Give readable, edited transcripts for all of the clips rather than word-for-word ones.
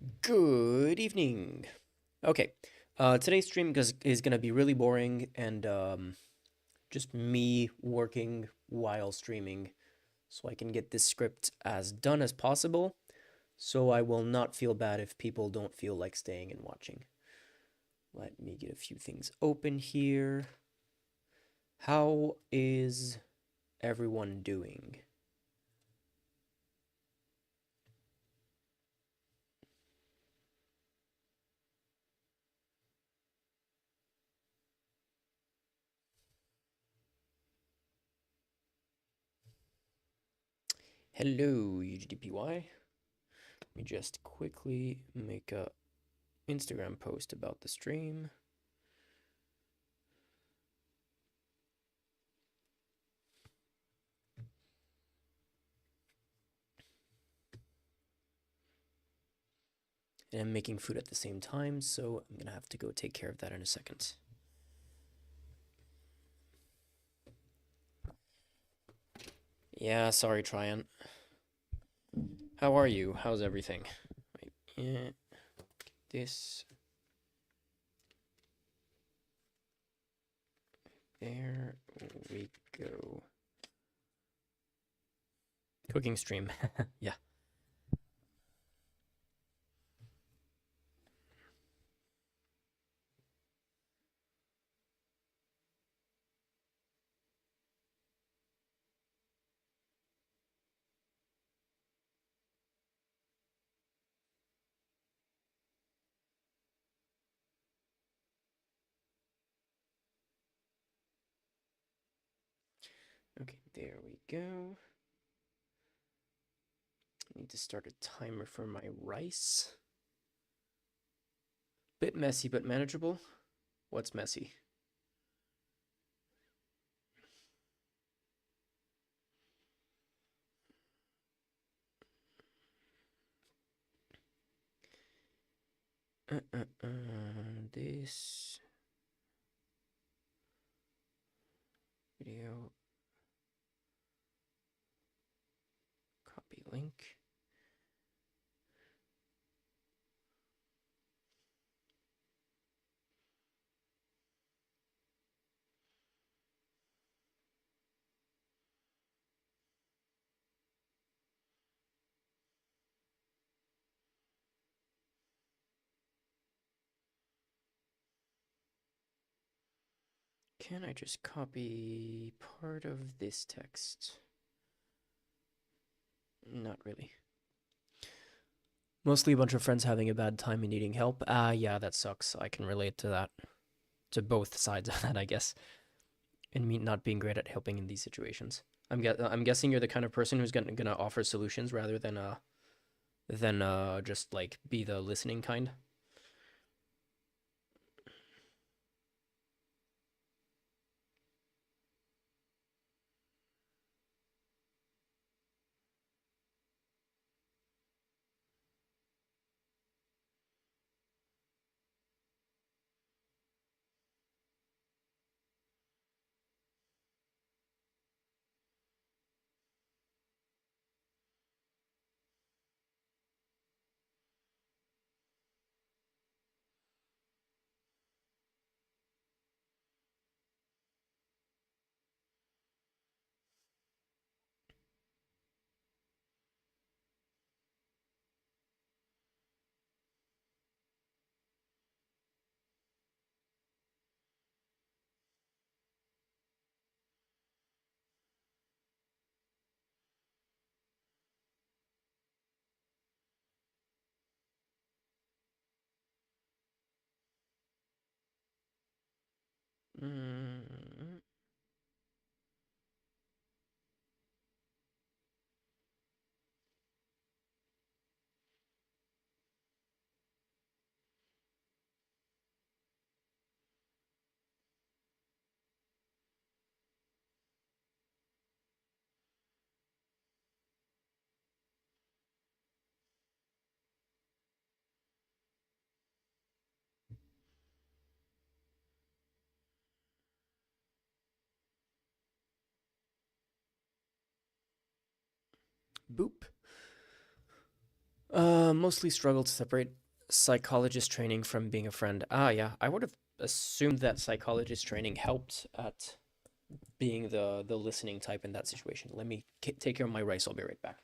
Good evening. Okay, today's stream is gonna be really boring and just me working while streaming so I can get this script as done as possible so I will not feel bad if people don't feel like staying and watching. Let me get a few things open here. How is everyone doing? Hello, UGDPY. Let me just quickly make a Instagram post about the stream. And I'm making food at the same time, so I'm gonna have to go take care of that in a second. Yeah, sorry, Triant. How are you? How's everything? Wait, yeah, this, there we go. Cooking stream. Yeah. Okay, there we go. I need to start a timer for my rice. Bit messy, but manageable. What's messy? This video, copy link. Can I just copy part of this text? Not really. Mostly a bunch of friends having a bad time and needing help. Yeah, that sucks. I can relate to that. To both sides of that, I guess. And me not being great at helping in these situations. I'm guessing you're the kind of person who's gonna offer solutions rather than just like be the listening kind. Mm, boop. Mostly struggle to separate psychologist training from being a friend. Ah, yeah, I would have assumed that psychologist training helped at being the listening type in that situation. Let me take care of my rice. I'll be right back.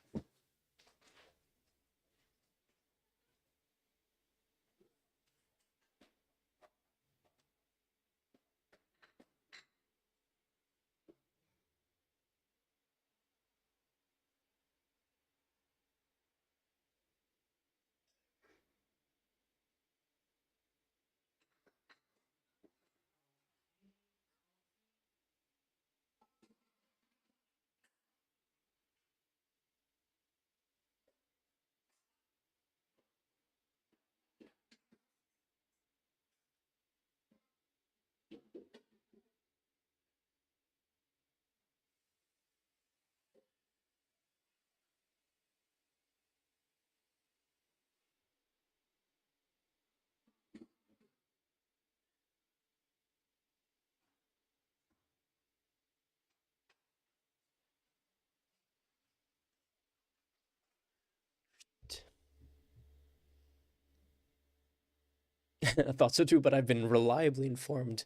I thought so too, but I've been reliably informed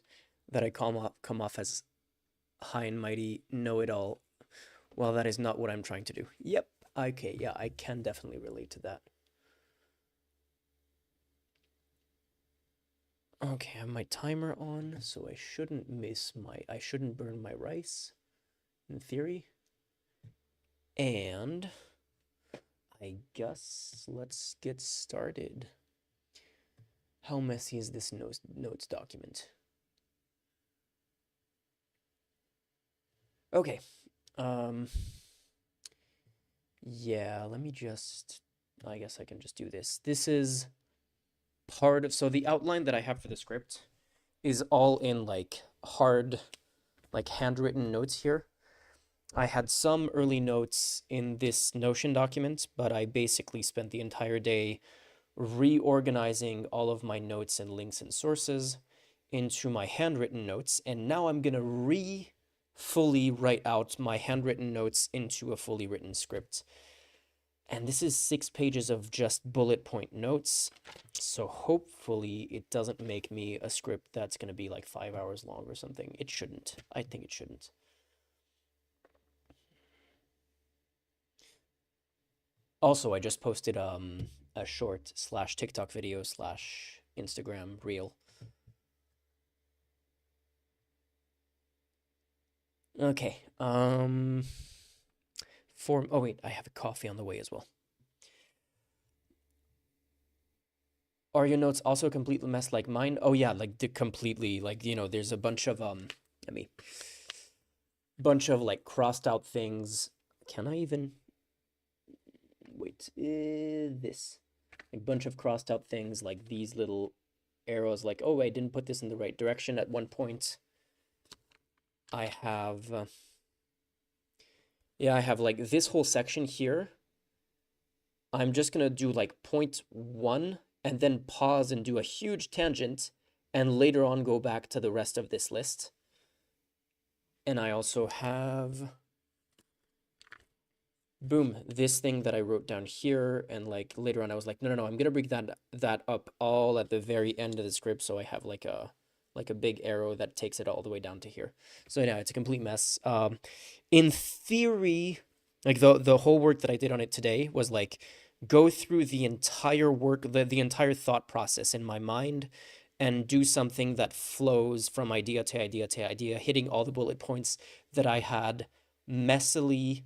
that I come off as high and mighty, know-it-all. Well, that is not what I'm trying to do. Yep. Okay, yeah, I can definitely relate to that. Okay, I have my timer on, so I shouldn't burn my rice, in theory. And I guess let's get started. How messy is this notes document? Okay. Um, yeah, I guess I can just do this. This is so the outline that I have for the script is all in like handwritten notes here. I had some early notes in this Notion document, but I basically spent the entire day reorganizing all of my notes and links and sources into my handwritten notes. And now I'm going to fully write out my handwritten notes into a fully written script. And this is 6 pages of just bullet point notes. So hopefully it doesn't make me a script that's going to be like 5 hours long or something. It shouldn't. I think it shouldn't. Also, I just posted a short / TikTok video / Instagram reel. Okay. Oh wait, I have a coffee on the way as well. Are your notes also a complete mess like mine? Oh yeah, like completely like there's a bunch of let me bunch of like crossed out things. Can I even wait? This like bunch of crossed out things like these little arrows like, oh, I didn't put this in the right direction at one point. I have yeah, I have like this whole section here. I'm just gonna do like point 1 and then pause and do a huge tangent and later on go back to the rest of this list. And I also have, boom, this thing that I wrote down here. And like later on, I was like, no, I'm gonna bring that up all at the very end of the script. So I have like a big arrow that takes it all the way down to here. So yeah, it's a complete mess. In theory, like the whole work that I did on it today was like go through the entire the entire thought process in my mind and do something that flows from idea to idea to idea, hitting all the bullet points that I had messily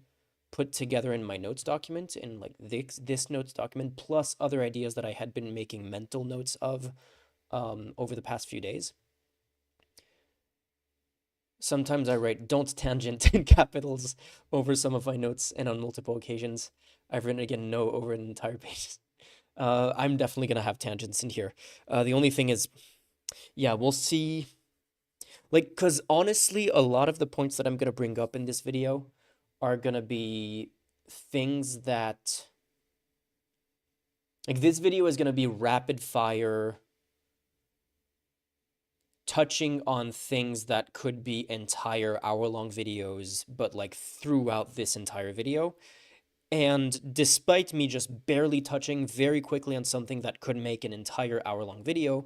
put together in my notes document, in like this notes document, plus other ideas that I had been making mental notes of over the past few days. Sometimes I write "don't tangent" in capitals over some of my notes, and on multiple occasions, I've written again "no" over an entire page. I'm definitely gonna have tangents in here. The only thing is, yeah, we'll see. Like, because honestly, a lot of the points that I'm gonna bring up in this video are gonna be things that, like, this video is gonna be rapid fire, touching on things that could be entire hour-long videos, but like throughout this entire video. And despite me just barely touching very quickly on something that could make an entire hour-long video,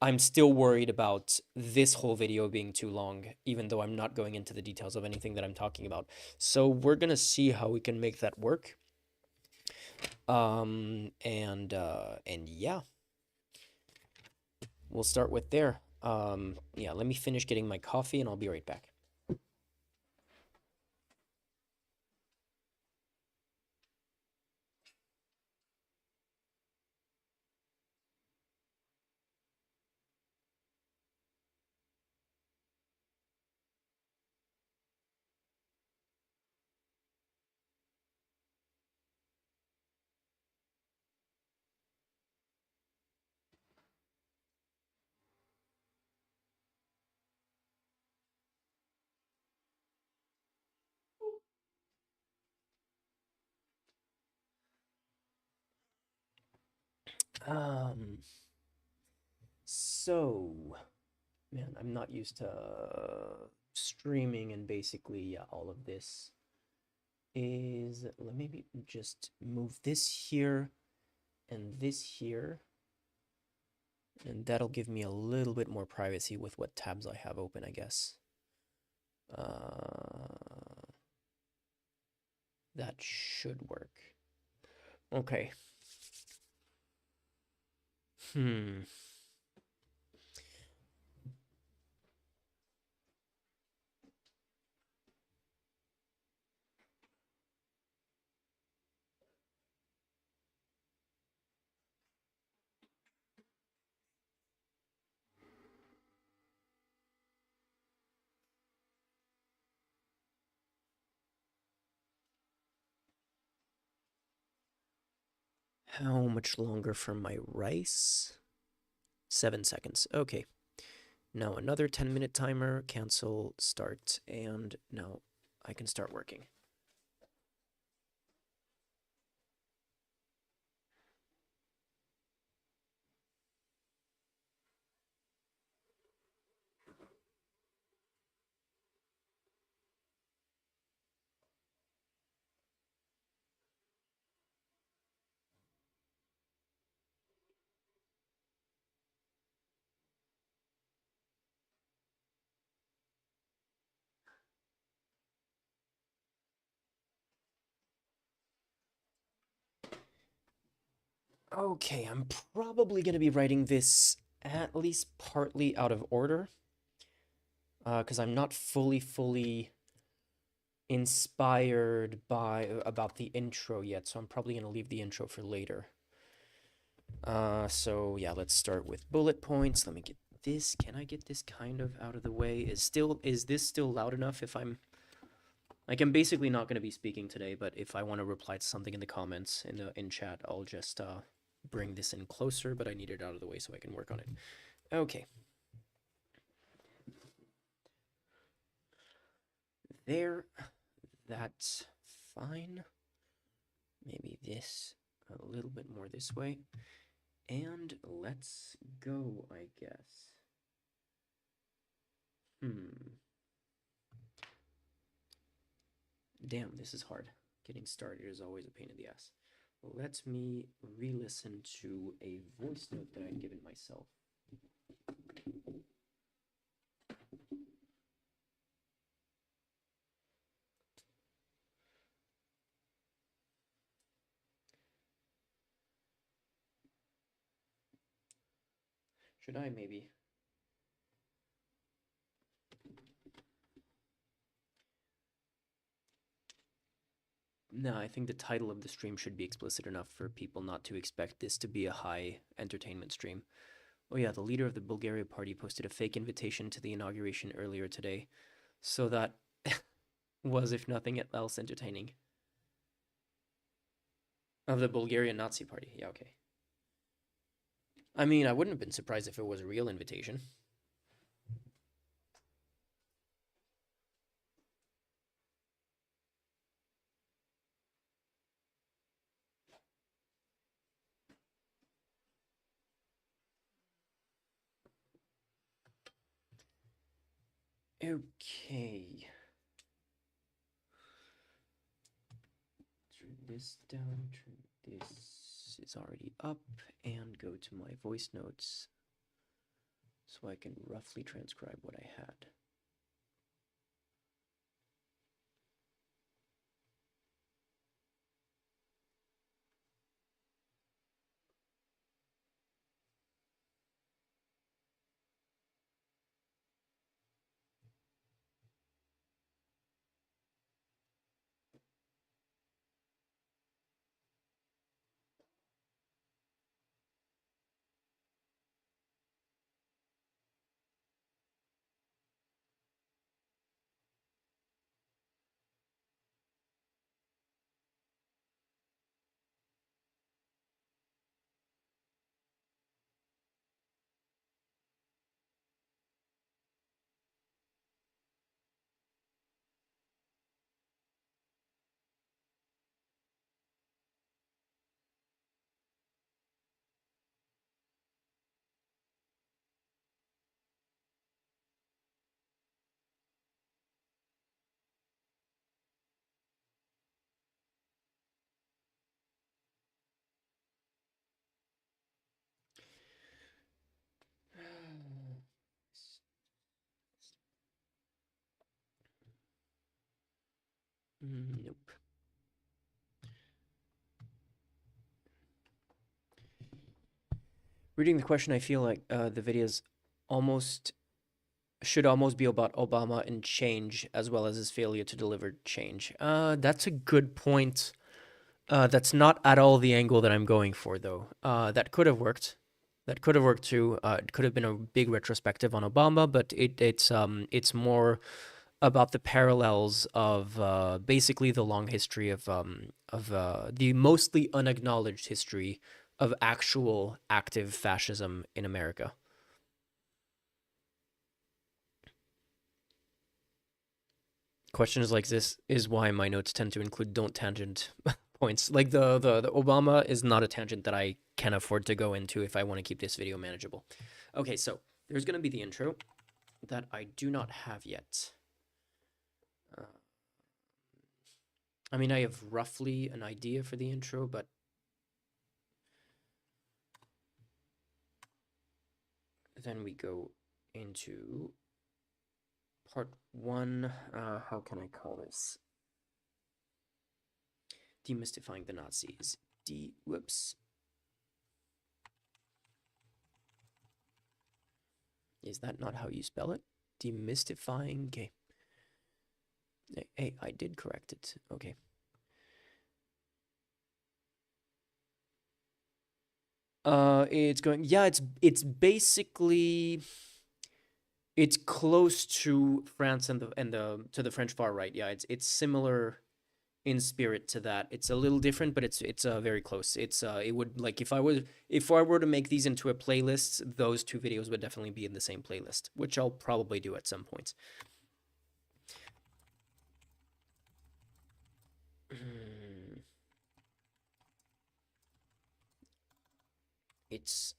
I'm still worried about this whole video being too long, even though I'm not going into the details of anything that I'm talking about. So we're gonna see how we can make that work. And yeah, we'll start with there. Yeah, let me finish getting my coffee and I'll be right back. Um, so, man, I'm not used to streaming, and basically, yeah, all of this is, let me just move this here and this here, and that'll give me a little bit more privacy with what tabs I have open, I guess. That should work. Okay. How much longer for my rice? 7 seconds. Okay. Now another 10-minute timer, cancel, start, and now I can start working. Okay, I'm probably going to be writing this at least partly out of order, because I'm not fully inspired by about the intro yet, so I'm probably going to leave the intro for later. So yeah, let's start with bullet points. Let me get this. Can I get this kind of out of the way? Is this still loud enough if I'm basically not going to be speaking today, but if I want to reply to something in the comments in chat, I'll just bring this in closer, but I need it out of the way so I can work on it. Okay. There. That's fine. Maybe this a little bit more this way. And let's go, I guess. Damn, this is hard. Getting started is always a pain in the ass. Let me re-listen to a voice note that I'd given myself. Should I maybe? No, I think the title of the stream should be explicit enough for people not to expect this to be a high entertainment stream. Oh yeah, the leader of the Bulgaria party posted a fake invitation to the inauguration earlier today, so that was, if nothing else, entertaining. Of the Bulgarian Nazi party, yeah, okay. I mean, I wouldn't have been surprised if it was a real invitation. Okay. Turn this down, turn this is already up, and go to my voice notes so I can roughly transcribe what I had. Nope. Reading the question, I feel like the videos almost should almost be about Obama and change, as well as his failure to deliver change. That's a good point. That's not at all the angle that I'm going for, though. That could have worked. That could have worked too. It could have been a big retrospective on Obama, but it's more about the parallels of basically the long history of the mostly unacknowledged history of actual active fascism in America. Questions like this is why my notes tend to include don't tangent points. Like the Obama is not a tangent that I can afford to go into if I want to keep this video manageable. Okay, so there's going to be the intro that I do not have yet. I mean, I have roughly an idea for the intro, but then we go into part one. How can I call this? Demystifying the Nazis. Whoops. Is that not how you spell it? Demystifying. Okay. Hey, I did correct it. Okay. It's going. Yeah, it's basically it's close to France and the to the French far right. Yeah, it's similar in spirit to that. It's a little different, but it's very close. It would like if I were to make these into a playlist, those two videos would definitely be in the same playlist, which I'll probably do at some point. It's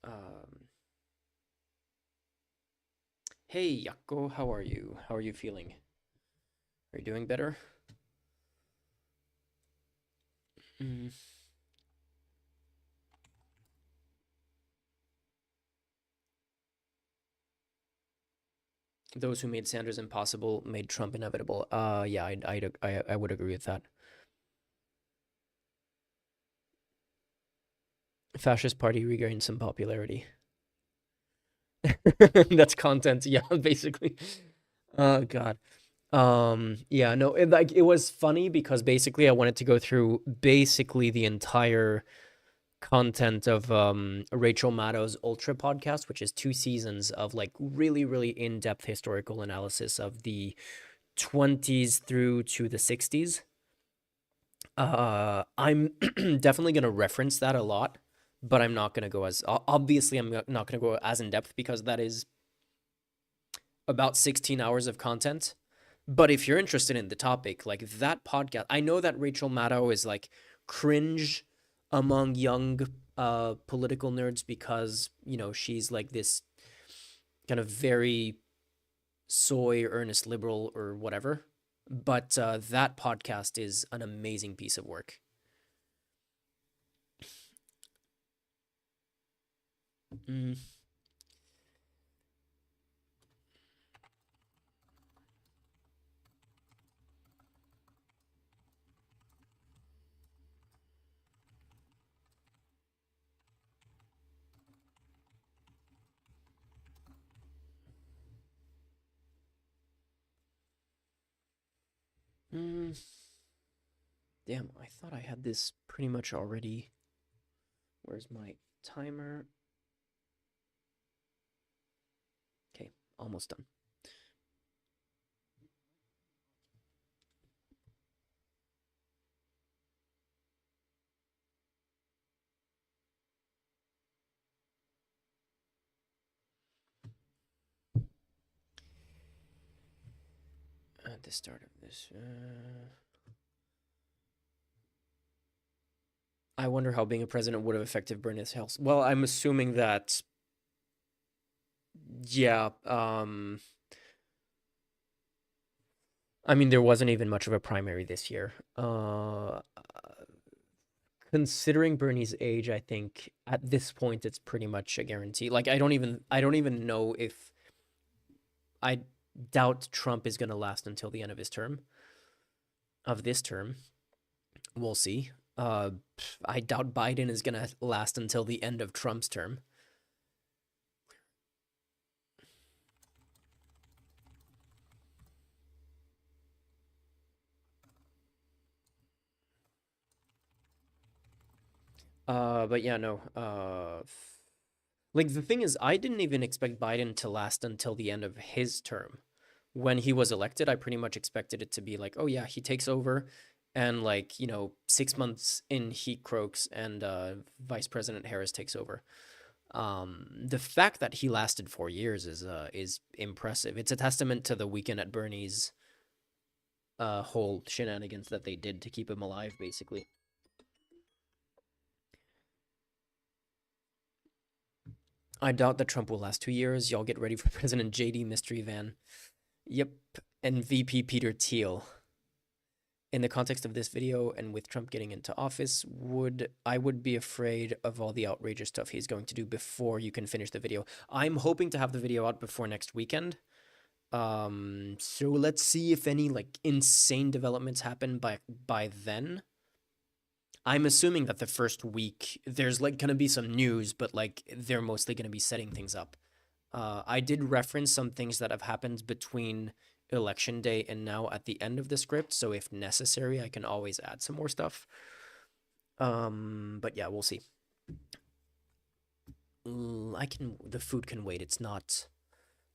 Hey Yako, how are you? How are you feeling? Are you doing better? Those who made Sanders impossible made Trump inevitable. Yeah, I would agree with that. Fascist party regained some popularity. That's content, yeah, basically. Oh God. Yeah, no, it was funny because basically I wanted to go through basically the entire content of Rachel Maddow's Ultra podcast, which is 2 seasons of like really, really in-depth historical analysis of the 20s through to the 60s. I'm definitely gonna reference that a lot, but I'm not gonna go as obviously I'm not gonna go as in depth because that is about 16 hours of content. But if you're interested in the topic, like that podcast, I know that Rachel Maddow is like cringe among young political nerds because, you know, she's like this kind of very soy earnest liberal or whatever. But that podcast is an amazing piece of work. Mm. Mm. Damn, I thought I had this pretty much already. Where's my timer? Okay, almost done. At the start of this. I wonder how being a president would have affected Bernie's health. Well, I'm assuming that, yeah, I mean, there wasn't even much of a primary this year. Considering Bernie's age, I think at this point it's pretty much a guarantee. Like, I don't even know if I doubt Trump is going to last until the end of this term. We'll see. I doubt Biden is going to last until the end of Trump's term. But yeah, no. Like the thing is, I didn't even expect Biden to last until the end of his term. When he was elected, I pretty much expected it to be like, oh yeah, he takes over, and like 6 months in, he croaks, and Vice President Harris takes over. The fact that he lasted 4 years is impressive. It's a testament to the Weekend at Bernie's whole shenanigans that they did to keep him alive, basically. I doubt that Trump will last 2 years. Y'all get ready for President JD Mystery Van. Yep, and VP Peter Thiel. In the context of this video and with Trump getting into office, would be afraid of all the outrageous stuff he's going to do before you can finish the video. I'm hoping to have the video out before next weekend. So let's see if any like insane developments happen by then. I'm assuming that the first week there's like gonna be some news, but like they're mostly gonna be setting things up. I did reference some things that have happened between election day and now at the end of the script, so if necessary, I can always add some more stuff. But yeah, we'll see. The food can wait. It's not,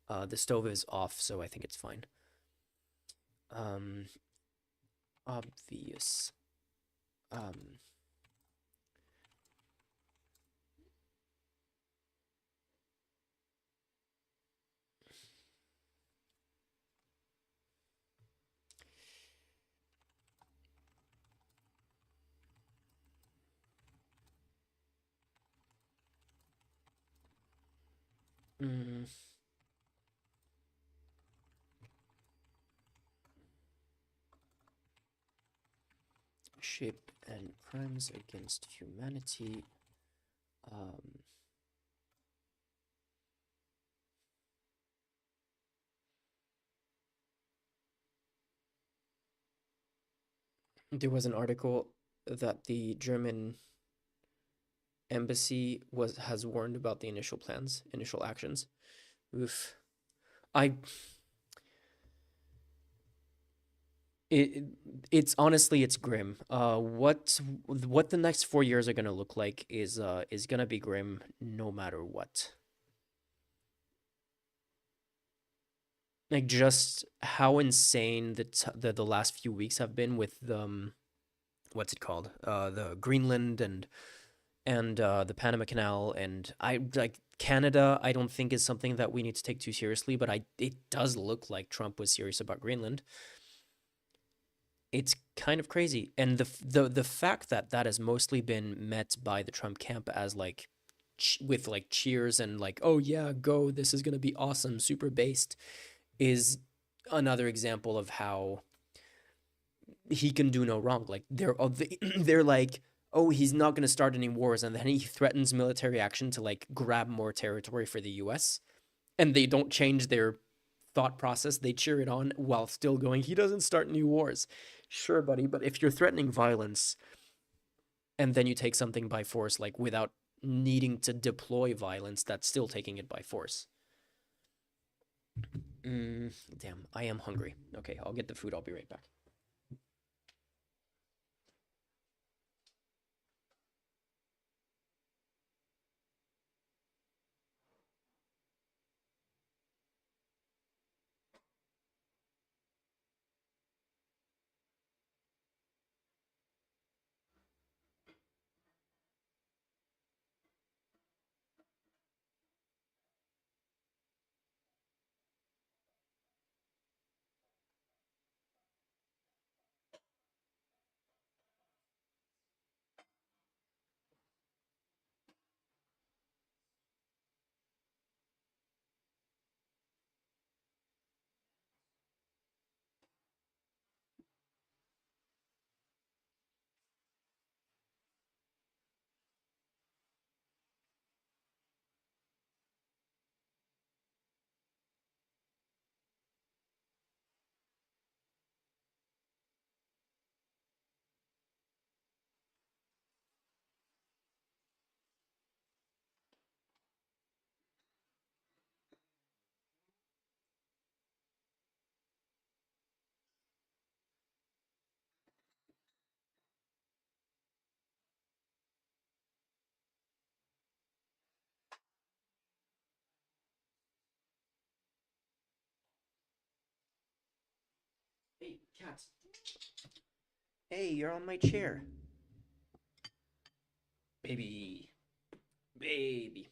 the stove is off, so I think it's fine. Um, Obvious. Um, mm, Ship and crimes against humanity. Um, there was an article that the German embassy has warned about the initial actions. Oof. I it it's honestly it's grim. What the next 4 years are gonna look like is gonna be grim no matter what. Like just how insane the last few weeks have been with what's it called? The Greenland and the Panama Canal, and I like Canada. I don't think is something that we need to take too seriously, but it does look like Trump was serious about Greenland. It's kind of crazy, and the fact that that has mostly been met by the Trump camp as like with like cheers and like, oh yeah, go, this is gonna be awesome, super based, is another example of how he can do no wrong. Like they're like, oh, he's not going to start any wars, and then he threatens military action to like grab more territory for the US, and they don't change their thought process. They cheer it on while still going, he doesn't start new wars. Sure, buddy, but if you're threatening violence and then you take something by force, like without needing to deploy violence, that's still taking it by force. Damn, I am hungry. Okay, I'll get the food. I'll be right back. Hey, cat. Hey, you're on my chair. Baby. Baby.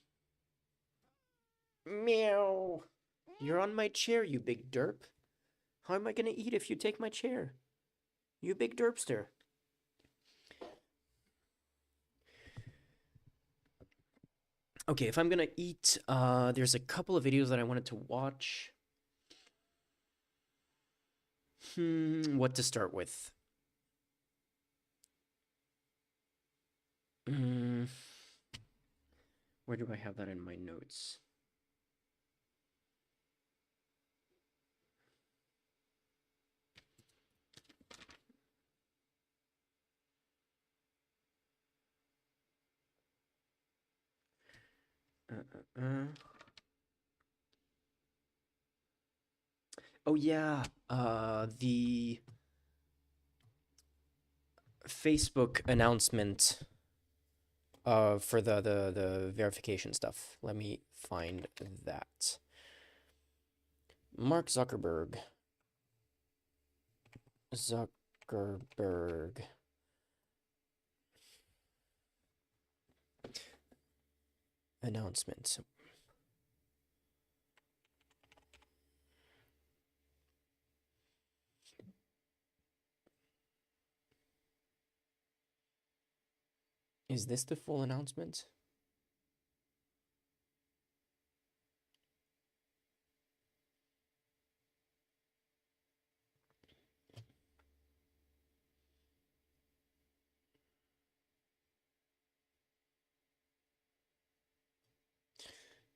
Meow. You're on my chair, you big derp. How am I gonna eat if you take my chair? You big derpster. Okay, if I'm gonna eat, there's a couple of videos that I wanted to watch. What to start with? Where do I have that in my notes? Oh yeah, the Facebook announcement for the verification stuff. Let me find that. Mark Zuckerberg. Announcement. Is this the full announcement?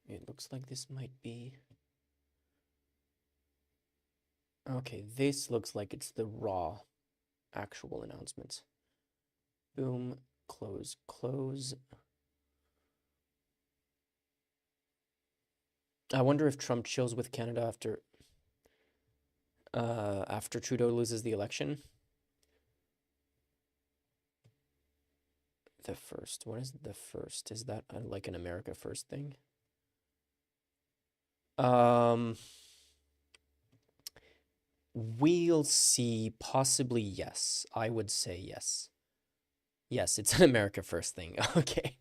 It looks like this might be... Okay, this looks like it's the raw actual announcement. Boom, close, close. I wonder if Trump chills with Canada after Trudeau loses the election. The first. What is the first? Is that like an America First thing? We'll see. Possibly yes. I would say yes. Yes, it's an America First thing. Okay.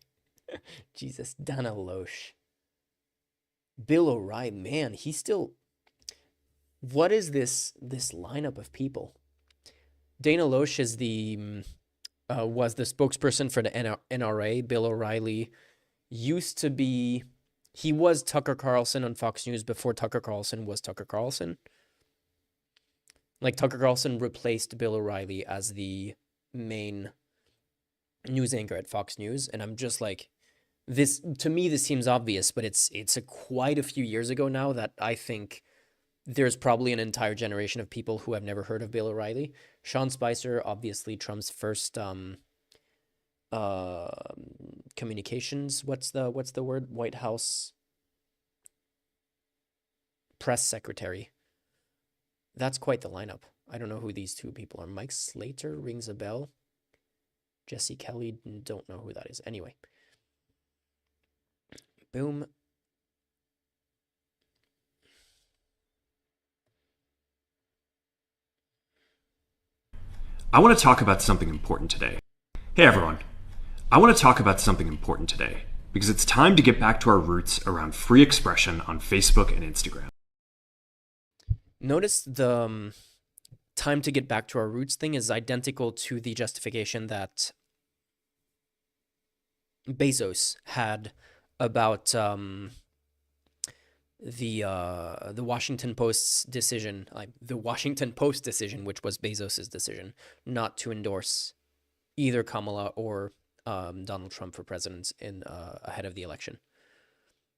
Jesus, Dana Loesch. Bill O'Reilly, man, he's still... What is this lineup of people? Dana Loesch is was the spokesperson for the NRA. Bill O'Reilly used to be... He was Tucker Carlson on Fox News before Tucker Carlson was Tucker Carlson. Like, Tucker Carlson replaced Bill O'Reilly as the main news anchor at Fox News, and I'm just like, this to me this seems obvious, but it's a quite a few years ago now that I think there's probably an entire generation of people who have never heard of Bill O'Reilly. Sean Spicer, obviously Trump's first uh communications, what's the word? White House press secretary. That's quite the lineup. I don't know who these two people are. Mike Slater rings a bell. Jesse Kelly, don't know who that is. Anyway, boom. I want to talk about something important today. Hey everyone, I want to talk about something important today because it's time to get back to our roots around free expression on Facebook and Instagram. Notice the time to get back to our roots thing is identical to the justification that Bezos had about the Washington Post's decision, like the Washington Post decision, which was Bezos's decision, not to endorse either Kamala or Donald Trump for president in ahead of the election.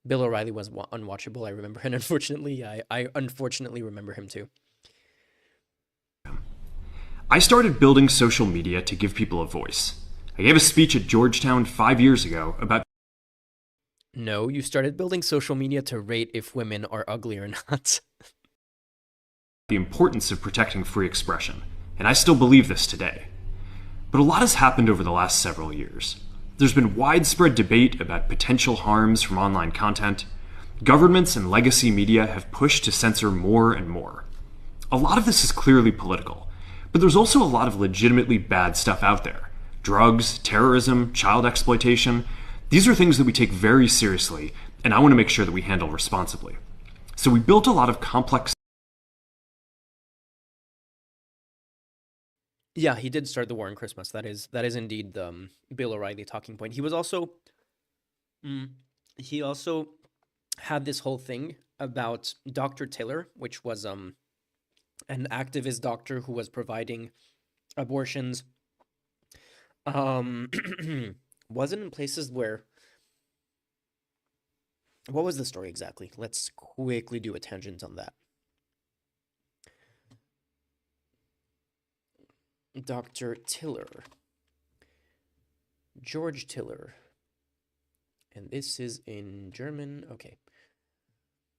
Bill O'Reilly was unwatchable. I remember, and unfortunately, I unfortunately remember him too. I started building social media to give people a voice. I gave a speech at Georgetown 5 years ago about No, you started building social media to rate if women are ugly or not. the importance of protecting free expression, and I still believe this today. But a lot has happened over the last several years. There's been widespread debate about potential harms from online content. Governments and legacy media have pushed to censor more and more. A lot of this is clearly political, but there's also a lot of legitimately bad stuff out there. Drugs, terrorism, child exploitation. These are things that we take very seriously, and I want to make sure that we handle responsibly. So we built a lot of complex Yeah, he did start the war on Christmas. That is indeed the Bill O'Reilly talking point. Mm, he also had this whole thing about Dr. Tiller, which was an activist doctor who was providing abortions. Um, wasn't in places where. What was the story exactly? Let's quickly do a tangent on that. Dr. Tiller, George Tiller, and this is in German. Okay,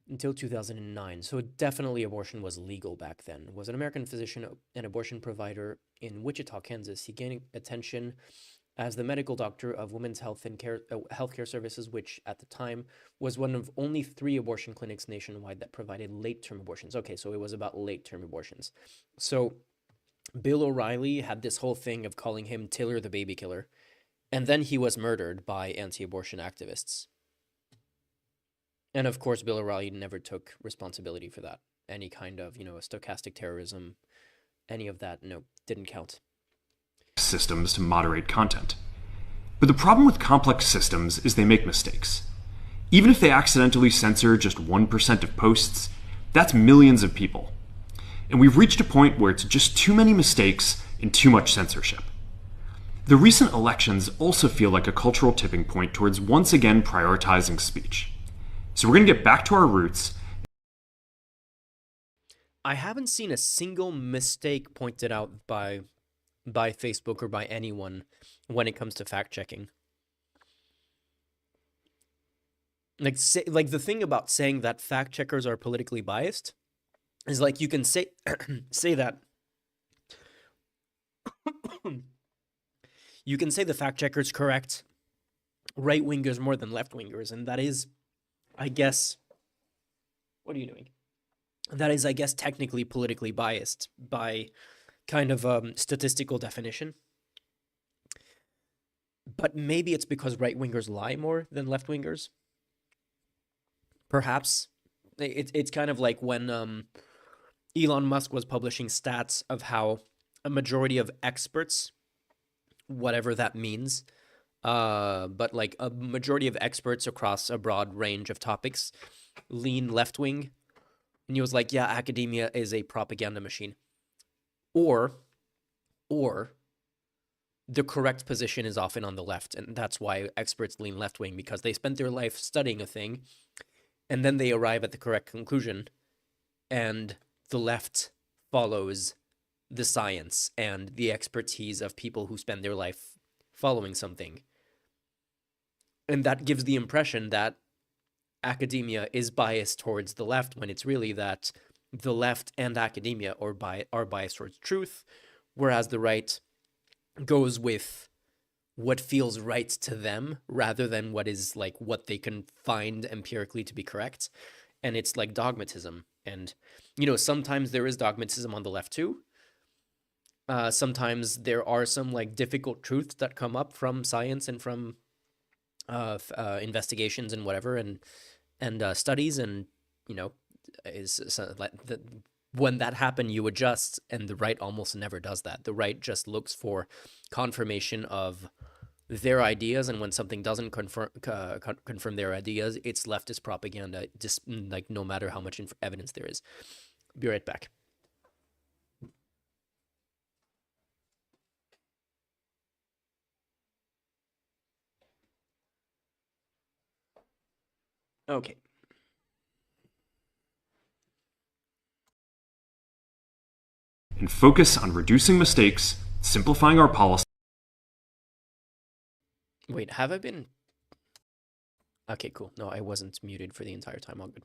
until 2009. So definitely abortion was legal back then. Was an American physician and abortion provider in Wichita, Kansas. He gained attention as the medical doctor of Women's Health and Care Healthcare Services, which at the time was one of only 3 abortion clinics nationwide that provided late-term abortions. Okay, so it was about late-term abortions. So Bill O'Reilly had this whole thing of calling him Tiller the baby killer, and then he was murdered by anti-abortion activists. And of course, Bill O'Reilly never took responsibility for that. Any kind of, stochastic terrorism, any of that, no, didn't count. systems to moderate content. But the problem with complex systems is they make mistakes. Even if they accidentally censor just 1% of posts, that's millions of people. And we've reached a point where it's just too many mistakes and too much censorship. The recent elections also feel like a cultural tipping point towards once again prioritizing speech. So we're going to get back to our roots. I haven't seen a single mistake pointed out by Facebook or by anyone when it comes to fact checking. Like the thing about saying that fact checkers are politically biased is like you can say say that you can say the fact checker's correct right wingers more than left wingers, and that is, I guess, what are you doing? That is, I guess, technically politically biased by kind of statistical definition. But maybe it's because right wingers lie more than left wingers. Perhaps it's kind of like when Elon Musk was publishing stats of how a majority of experts, whatever that means, but like a majority of experts across a broad range of topics lean left wing. And he was like, yeah, academia is a propaganda machine. Or the correct position is often on the left, and that's why experts lean left-wing, because they spent their life studying a thing, and then they arrive at the correct conclusion, and the left follows the science and the expertise of people who spend their life following something. And that gives the impression that academia is biased towards the left, when it's really that the left and academia are biased towards truth, whereas the right goes with what feels right to them rather than what is like what they can find empirically to be correct. And it's like dogmatism. And, you know, sometimes there is dogmatism on the left too. Sometimes there are some like difficult truths that come up from science and from investigations and whatever, and studies, and, you know, when that happens, you adjust, and the right almost never does that. The right just looks for confirmation of their ideas, and when something doesn't confirm their ideas, it's leftist propaganda, just like no matter how much evidence there is. Be right back. Okay. And focus on reducing mistakes, simplifying our policies. Wait, have I been? Okay, cool. No, I wasn't muted for the entire time. All good.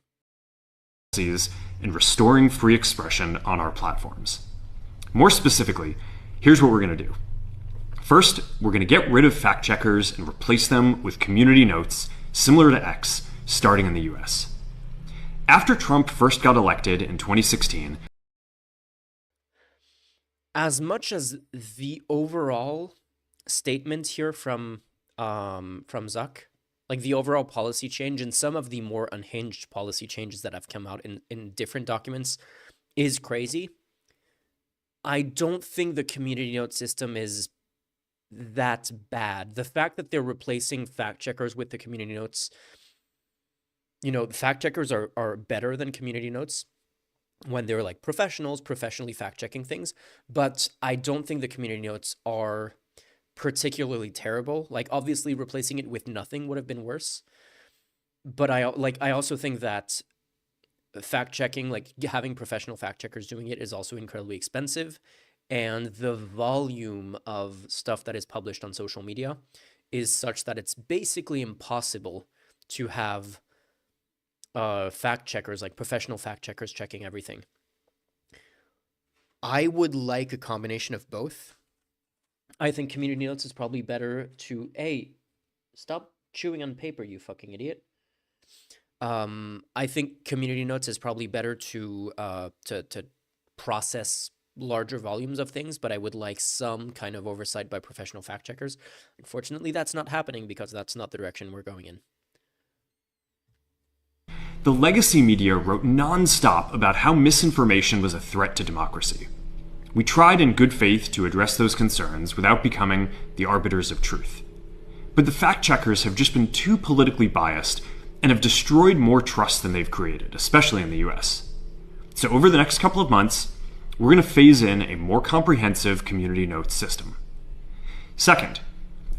And restoring free expression on our platforms. More specifically, here's what we're going to do. First, we're going to get rid of fact checkers and replace them with community notes similar to X, starting in the US. After Trump first got elected in 2016, as much as the overall statement here from Zuck, like the overall policy change and some of the more unhinged policy changes that have come out in different documents is crazy, I don't think the community note system is that bad. The fact that they're replacing fact checkers with the community notes, you know, fact checkers are better than community notes when they're like professionally fact checking things, but I don't think the community notes are particularly terrible. Like, obviously replacing it with nothing would have been worse, but I also think that fact checking, like having professional fact checkers doing it, is also incredibly expensive, and the volume of stuff that is published on social media is such that it's basically impossible to have fact checkers, like professional fact checkers, checking everything. I would like a combination of both. I think community notes is probably better to stop chewing on paper, you fucking idiot. I think community notes is probably better to process larger volumes of things, but I would like some kind of oversight by professional fact checkers. Unfortunately, that's not happening because that's not the direction we're going in. the legacy media wrote nonstop about how misinformation was a threat to democracy. We tried in good faith to address those concerns without becoming the arbiters of truth. But the fact-checkers have just been too politically biased and have destroyed more trust than they've created, especially in the US. So over the next couple of months, we're going to phase in a more comprehensive community notes system. Second,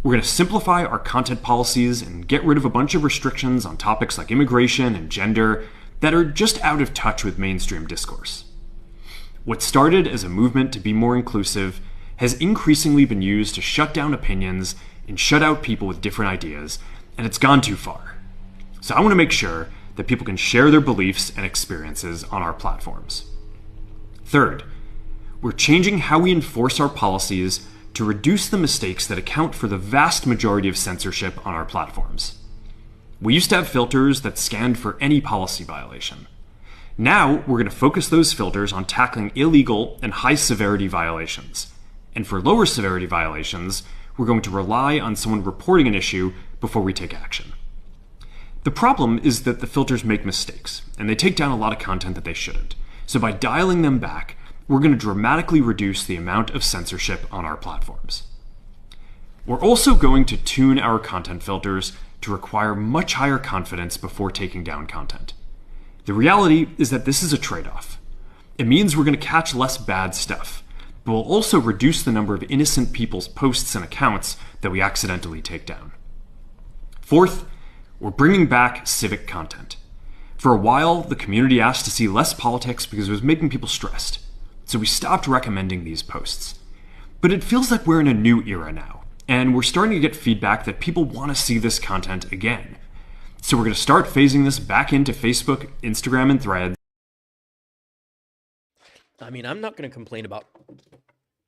we're going to simplify our content policies and get rid of a bunch of restrictions on topics like immigration and gender that are just out of touch with mainstream discourse. What started as a movement to be more inclusive has increasingly been used to shut down opinions and shut out people with different ideas, and it's gone too far. So I want to make sure that people can share their beliefs and experiences on our platforms. Third, we're changing how we enforce our policies to reduce the mistakes that account for the vast majority of censorship on our platforms. We used to have filters that scanned for any policy violation. Now, we're going to focus those filters on tackling illegal and high-severity violations. And for lower severity violations, we're going to rely on someone reporting an issue before we take action. The problem is that the filters make mistakes, and they take down a lot of content that they shouldn't. So by dialing them back, we're going to dramatically reduce the amount of censorship on our platforms. We're also going to tune our content filters to require much higher confidence before taking down content. The reality is that this is a trade-off. It means we're going to catch less bad stuff, but will also reduce the number of innocent people's posts and accounts that we accidentally take down. Fourth, we're bringing back civic content. For a while, the community asked to see less politics because it was making people stressed, so we stopped recommending these posts. But it feels like we're in a new era now, and we're starting to get feedback that people want to see this content again. So we're going to start phasing this back into Facebook, Instagram, and Threads. I mean, I'm not going to complain about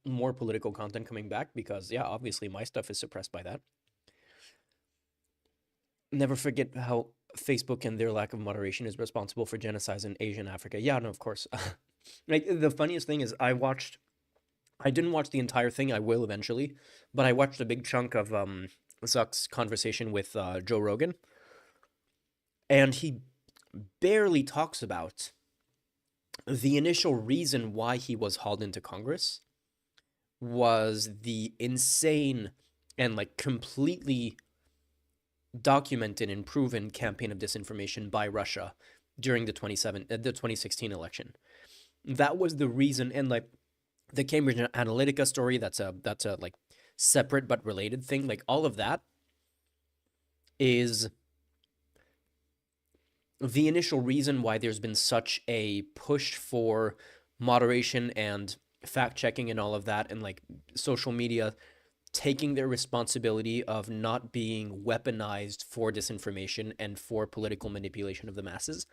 more political content coming back because, yeah, obviously my stuff is suppressed by that. Never forget how Facebook and their lack of moderation is responsible for genocides in Asia and Africa. Yeah, no, of course. Like, the funniest thing is I didn't watch the entire thing. I will eventually, but I watched a big chunk of Zuck's conversation with Joe Rogan, and he barely talks about the initial reason why he was hauled into Congress was the insane and like completely documented and proven campaign of disinformation by Russia during the 2016 election. That was the reason, and like the Cambridge Analytica story, that's a like separate but related thing. Like all of that is the initial reason why there's been such a push for moderation and fact checking and all of that, and like social media taking their responsibility of not being weaponized for disinformation and for political manipulation of the masses.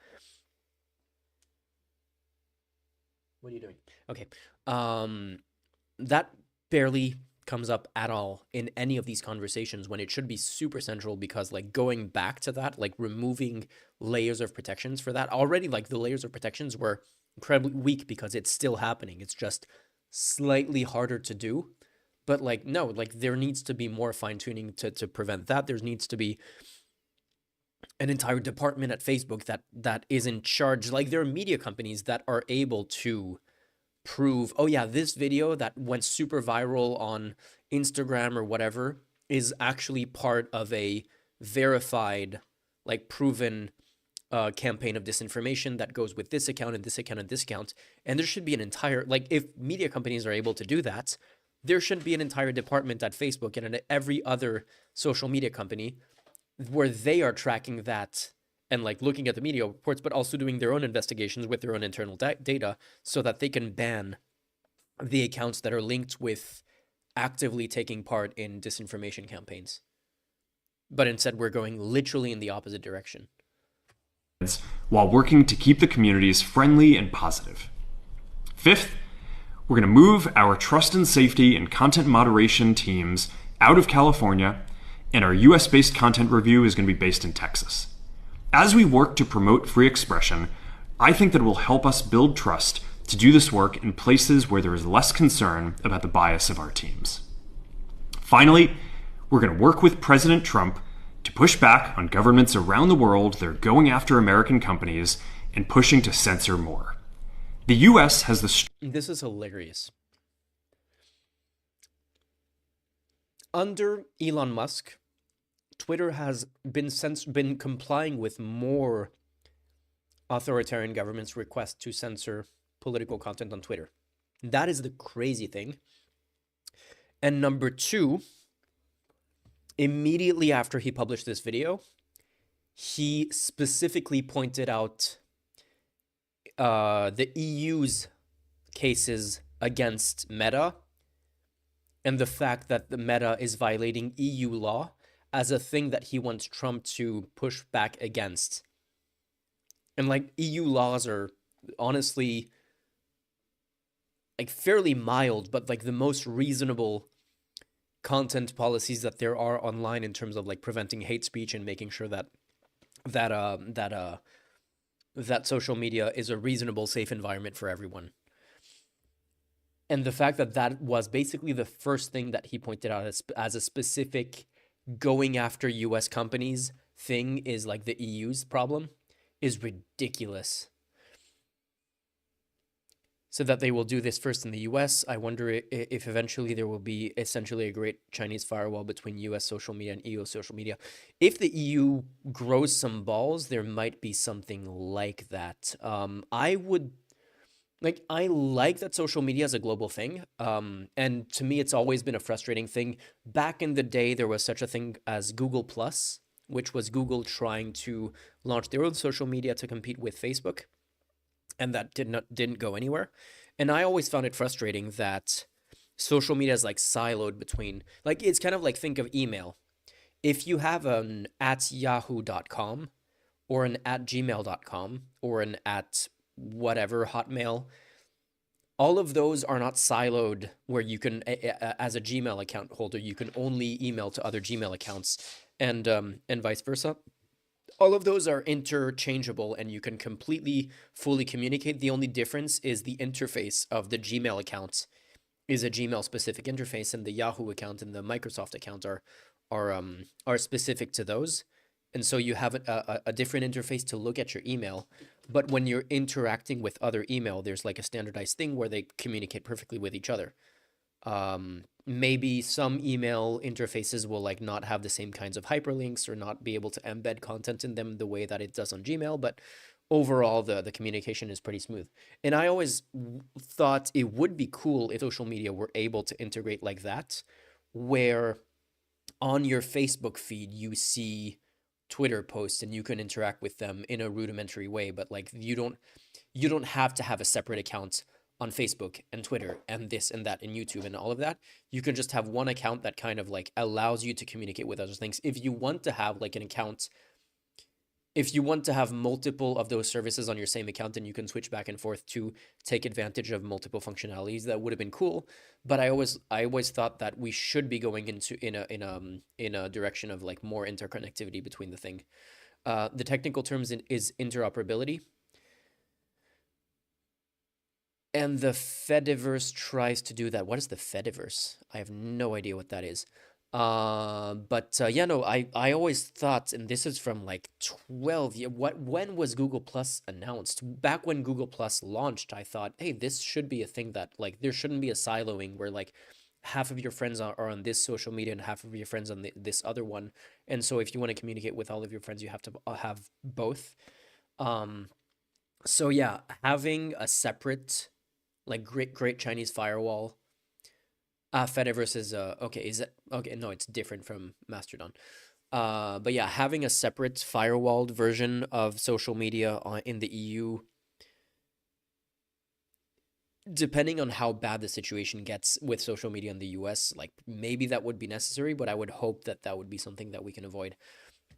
What are you doing? Okay. That barely comes up at all in any of these conversations when it should be super central, because like going back to that, like removing layers of protections for that already, like the layers of protections were incredibly weak because it's still happening. It's just slightly harder to do. But like, no, like there needs to be more fine tuning to prevent that. There needs to be an entire department at Facebook that is in charge. Like there are media companies that are able to prove, oh yeah, this video that went super viral on Instagram or whatever is actually part of a verified, like proven campaign of disinformation that goes with this account and this account and this account. And there should be an entire, like if media companies are able to do that, there should be an entire department at Facebook and at every other social media company where they are tracking that and like looking at the media reports, but also doing their own investigations with their own internal data so that they can ban the accounts that are linked with actively taking part in disinformation campaigns. But instead, we're going literally in the opposite direction. While working to keep the communities friendly and positive. Fifth, we're going to move our trust and safety and content moderation teams out of California, and our US-based content review is going to be based in Texas. As we work to promote free expression, I think that it will help us build trust to do this work in places where there is less concern about the bias of our teams. Finally, we're going to work with President Trump to push back on governments around the world that are going after American companies and pushing to censor more. The US has the... This is hilarious. Under Elon Musk, Twitter has been complying with more authoritarian governments' requests to censor political content on Twitter. That is the crazy thing. And number two, immediately after he published this video, he specifically pointed out the EU's cases against Meta and the fact that the Meta is violating EU law as a thing that he wants Trump to push back against. And like EU laws are honestly like fairly mild, but like the most reasonable content policies that there are online in terms of like preventing hate speech and making sure that social media is a reasonable, safe environment for everyone. And the fact that that was basically the first thing that he pointed out as a specific going after US companies thing is like the EU's problem is ridiculous. So that they will do this first in the US, I wonder if eventually there will be essentially a great Chinese firewall between US social media and EU social media. If the EU grows some balls, there might be something like that. I would Like, I like that social media is a global thing. And to me, it's always been a frustrating thing. Back in the day, there was such a thing as Google Plus, which was Google trying to launch their own social media to compete with Facebook, and that didn't go anywhere. And I always found it frustrating that social media is like siloed between, like, it's kind of like, think of email. If you have an at yahoo.com or an at gmail.com or an at whatever hotmail, all of those are not siloed where you can, as a Gmail account holder, you can only email to other Gmail accounts, and vice versa. All of those are interchangeable and you can completely fully communicate. The only difference is the interface of the Gmail account is a Gmail specific interface, and the Yahoo account and the Microsoft account are specific to those. And so you have a different interface to look at your email. But when you're interacting with other email, there's like a standardized thing where they communicate perfectly with each other. Maybe some email interfaces will like not have the same kinds of hyperlinks or not be able to embed content in them the way that it does on Gmail, but overall the communication is pretty smooth. And I always thought it would be cool if social media were able to integrate like that, where on your Facebook feed you see Twitter posts and you can interact with them in a rudimentary way, but like you don't have to have a separate account on Facebook and Twitter and this and that and YouTube and all of that. You can just have one account that kind of like allows you to communicate with other things. If you want to have like an account, if you want to have multiple of those services on your same account, then you can switch back and forth to take advantage of multiple functionalities. That would have been cool. But I always thought that we should be going in a direction of like more interconnectivity between the thing. The technical terms is interoperability. And the Fediverse tries to do that. What is the Fediverse? I have no idea what that is. Yeah, no, I always thought, and this is from like 12 years, when was Google Plus announced? Back when Google Plus launched, I thought, hey, this should be a thing that like there shouldn't be a siloing where like half of your friends are on this social media and half of your friends on this other one. And so if you want to communicate with all of your friends, you have to have both. So yeah, having a separate like Great Chinese Firewall. Fediverse is okay. Is it okay? No, it's different from Mastodon. But yeah, having a separate firewalled version of social media in the EU, depending on how bad the situation gets with social media in the US, like maybe that would be necessary. But I would hope that that would be something that we can avoid.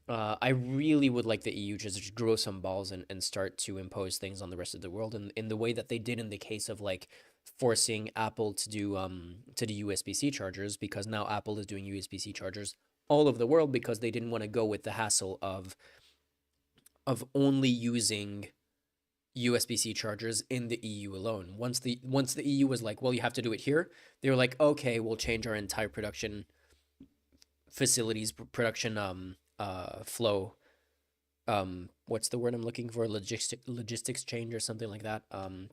I really would like the EU to just grow some balls and start to impose things on the rest of the world in the way that they did in the case of like forcing Apple to do USB-C chargers, because now Apple is doing USB-C chargers all over the world because they didn't want to go with the hassle of only using USB-C chargers in the EU alone. Once the EU was like, well, you have to do it here, they were like, okay, we'll change our entire production facilities, production flow, what's the word I'm looking for, logistics change or something like that,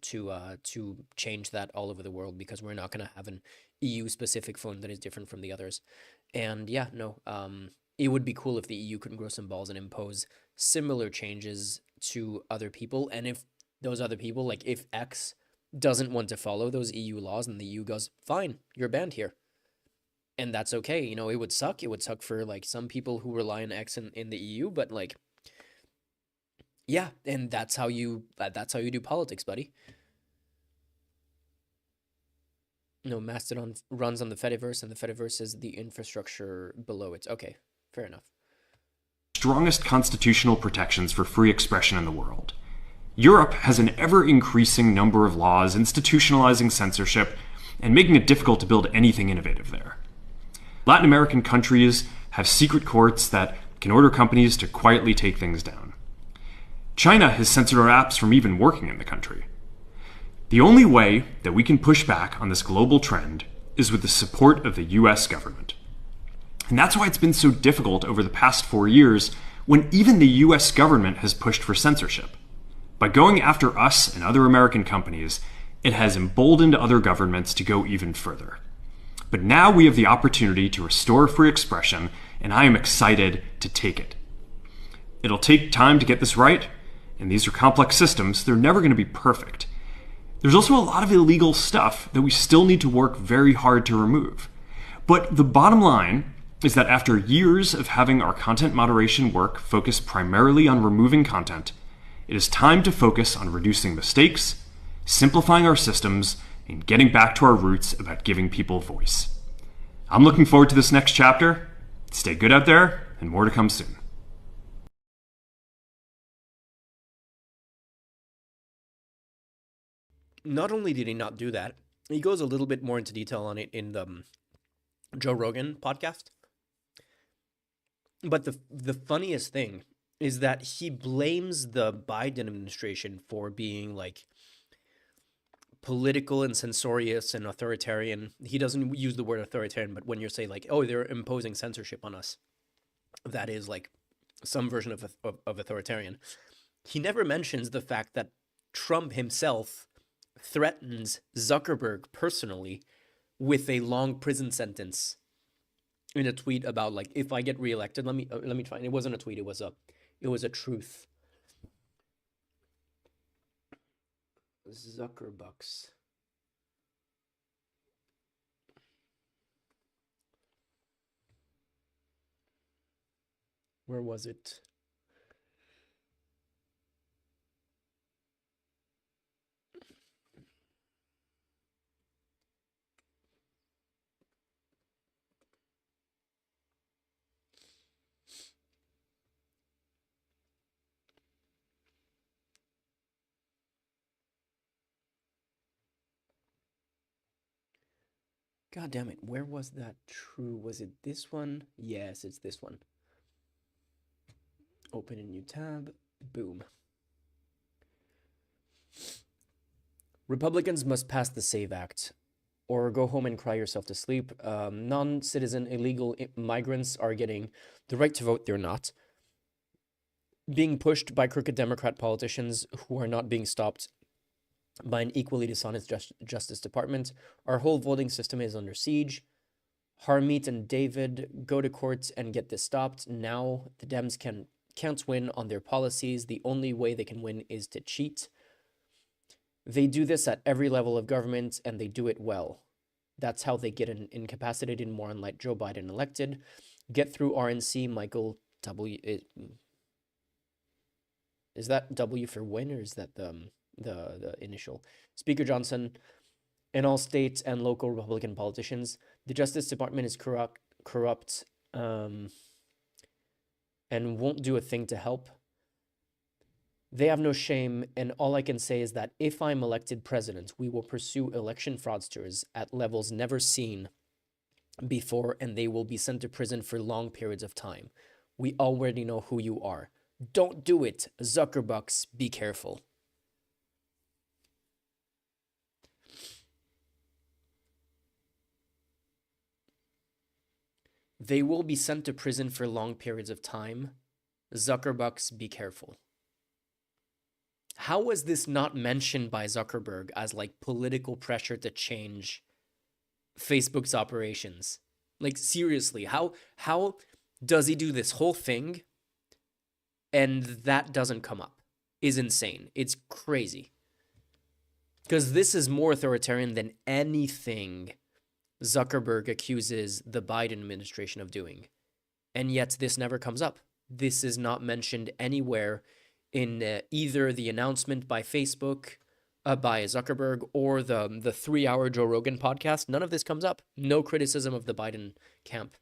to change that all over the world, because we're not going to have an EU specific phone that is different from the others. And yeah, no, it would be cool if the EU could grow some balls and impose similar changes to other people. And if those other people, like if X doesn't want to follow those EU laws, and the EU goes, fine, you're banned here. And that's okay. You know, it would suck. It would suck for like some people who rely on X in the EU, but like, yeah, and that's how you do politics, buddy. No, Mastodon runs on the Fediverse, and the Fediverse is the infrastructure below it. Okay, fair enough. Strongest constitutional protections for free expression in the world. Europe has an ever-increasing number of laws institutionalizing censorship and making it difficult to build anything innovative there. Latin American countries have secret courts that can order companies to quietly take things down. China has censored our apps from even working in the country. The only way that we can push back on this global trend is with the support of the US government. And that's why it's been so difficult over the past 4 years, when even the US government has pushed for censorship. By going after us and other American companies, it has emboldened other governments to go even further. But now we have the opportunity to restore free expression, and I am excited to take it. It'll take time to get this right, and these are complex systems. They're never going to be perfect. There's also a lot of illegal stuff that we still need to work very hard to remove. But the bottom line is that after years of having our content moderation work focus primarily on removing content, it is time to focus on reducing mistakes, simplifying our systems, and getting back to our roots about giving people voice. I'm looking forward to this next chapter. Stay good out there, and more to come soon. Not only did he not do that, he goes a little bit more into detail on it in the Joe Rogan podcast. But the funniest thing is that he blames the Biden administration for being like political and censorious and authoritarian. He doesn't use the word authoritarian, but when you say like, oh, they're imposing censorship on us, that is like some version of authoritarian. He never mentions the fact that Trump himself threatens Zuckerberg personally with a long prison sentence in a tweet about like, if I get reelected, let me try. It wasn't a tweet. It was a truth. Zuckerbucks. Where was it? God damn it, where was that true? Was it this one? Yes, it's this one. Open a new tab. Boom. Republicans must pass the SAVE Act or go home and cry yourself to sleep. Non-citizen illegal migrants are getting the right to vote. They're not. Being pushed by crooked Democrat politicians who are not being stopped by an equally dishonest Justice Department. Our whole voting system is under siege. Harmeet and David go to court and get this stopped. Now the Dems can't win on their policies. The only way they can win is to cheat. They do this at every level of government, and they do it well. That's how they get an incapacitated moron like Joe Biden elected. Get through RNC, Michael W. Is that W for win, or is that the initial? Speaker Johnson, and all state and local Republican politicians. The Justice Department is corrupt, and won't do a thing to help. They have no shame, and all I can say is that if I'm elected president, we will pursue election fraudsters at levels never seen before, and they will be sent to prison for long periods of time. We already know who you are. Don't do it. Zuckerbucks, be careful. They will be sent to prison for long periods of time. Zuckerbucks, be careful. How was this not mentioned by Zuckerberg as like political pressure to change Facebook's operations? Like seriously, how does he do this whole thing and that doesn't come up? Is insane. It's crazy. Because this is more authoritarian than anything Zuckerberg accuses the Biden administration of doing. And yet this never comes up. This is not mentioned anywhere in either the announcement by Facebook, by Zuckerberg, or the 3-hour Joe Rogan podcast. None of this comes up. No criticism of the Biden camp,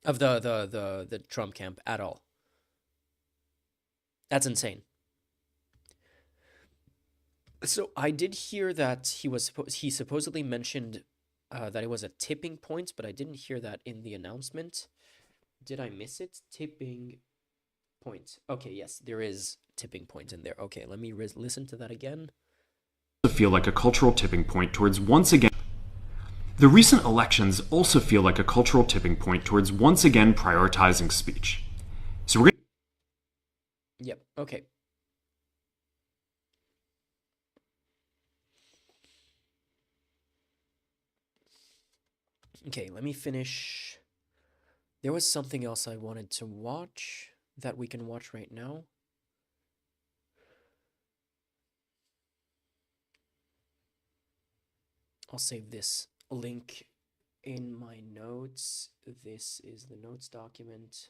of the Trump camp at all. That's insane. So I did hear that he supposedly mentioned that it was a tipping point, but I didn't hear that in the announcement. Did I miss it? Tipping point. Okay, yes, there is tipping point in there. Okay, let me listen to that again. Feel like a cultural tipping point towards once again. The recent elections also feel like a cultural tipping point towards once again prioritizing speech. So we're going. Yep. Okay. Okay, let me finish. There was something else I wanted to watch that we can watch right now. I'll save this link in my notes. This is the notes document.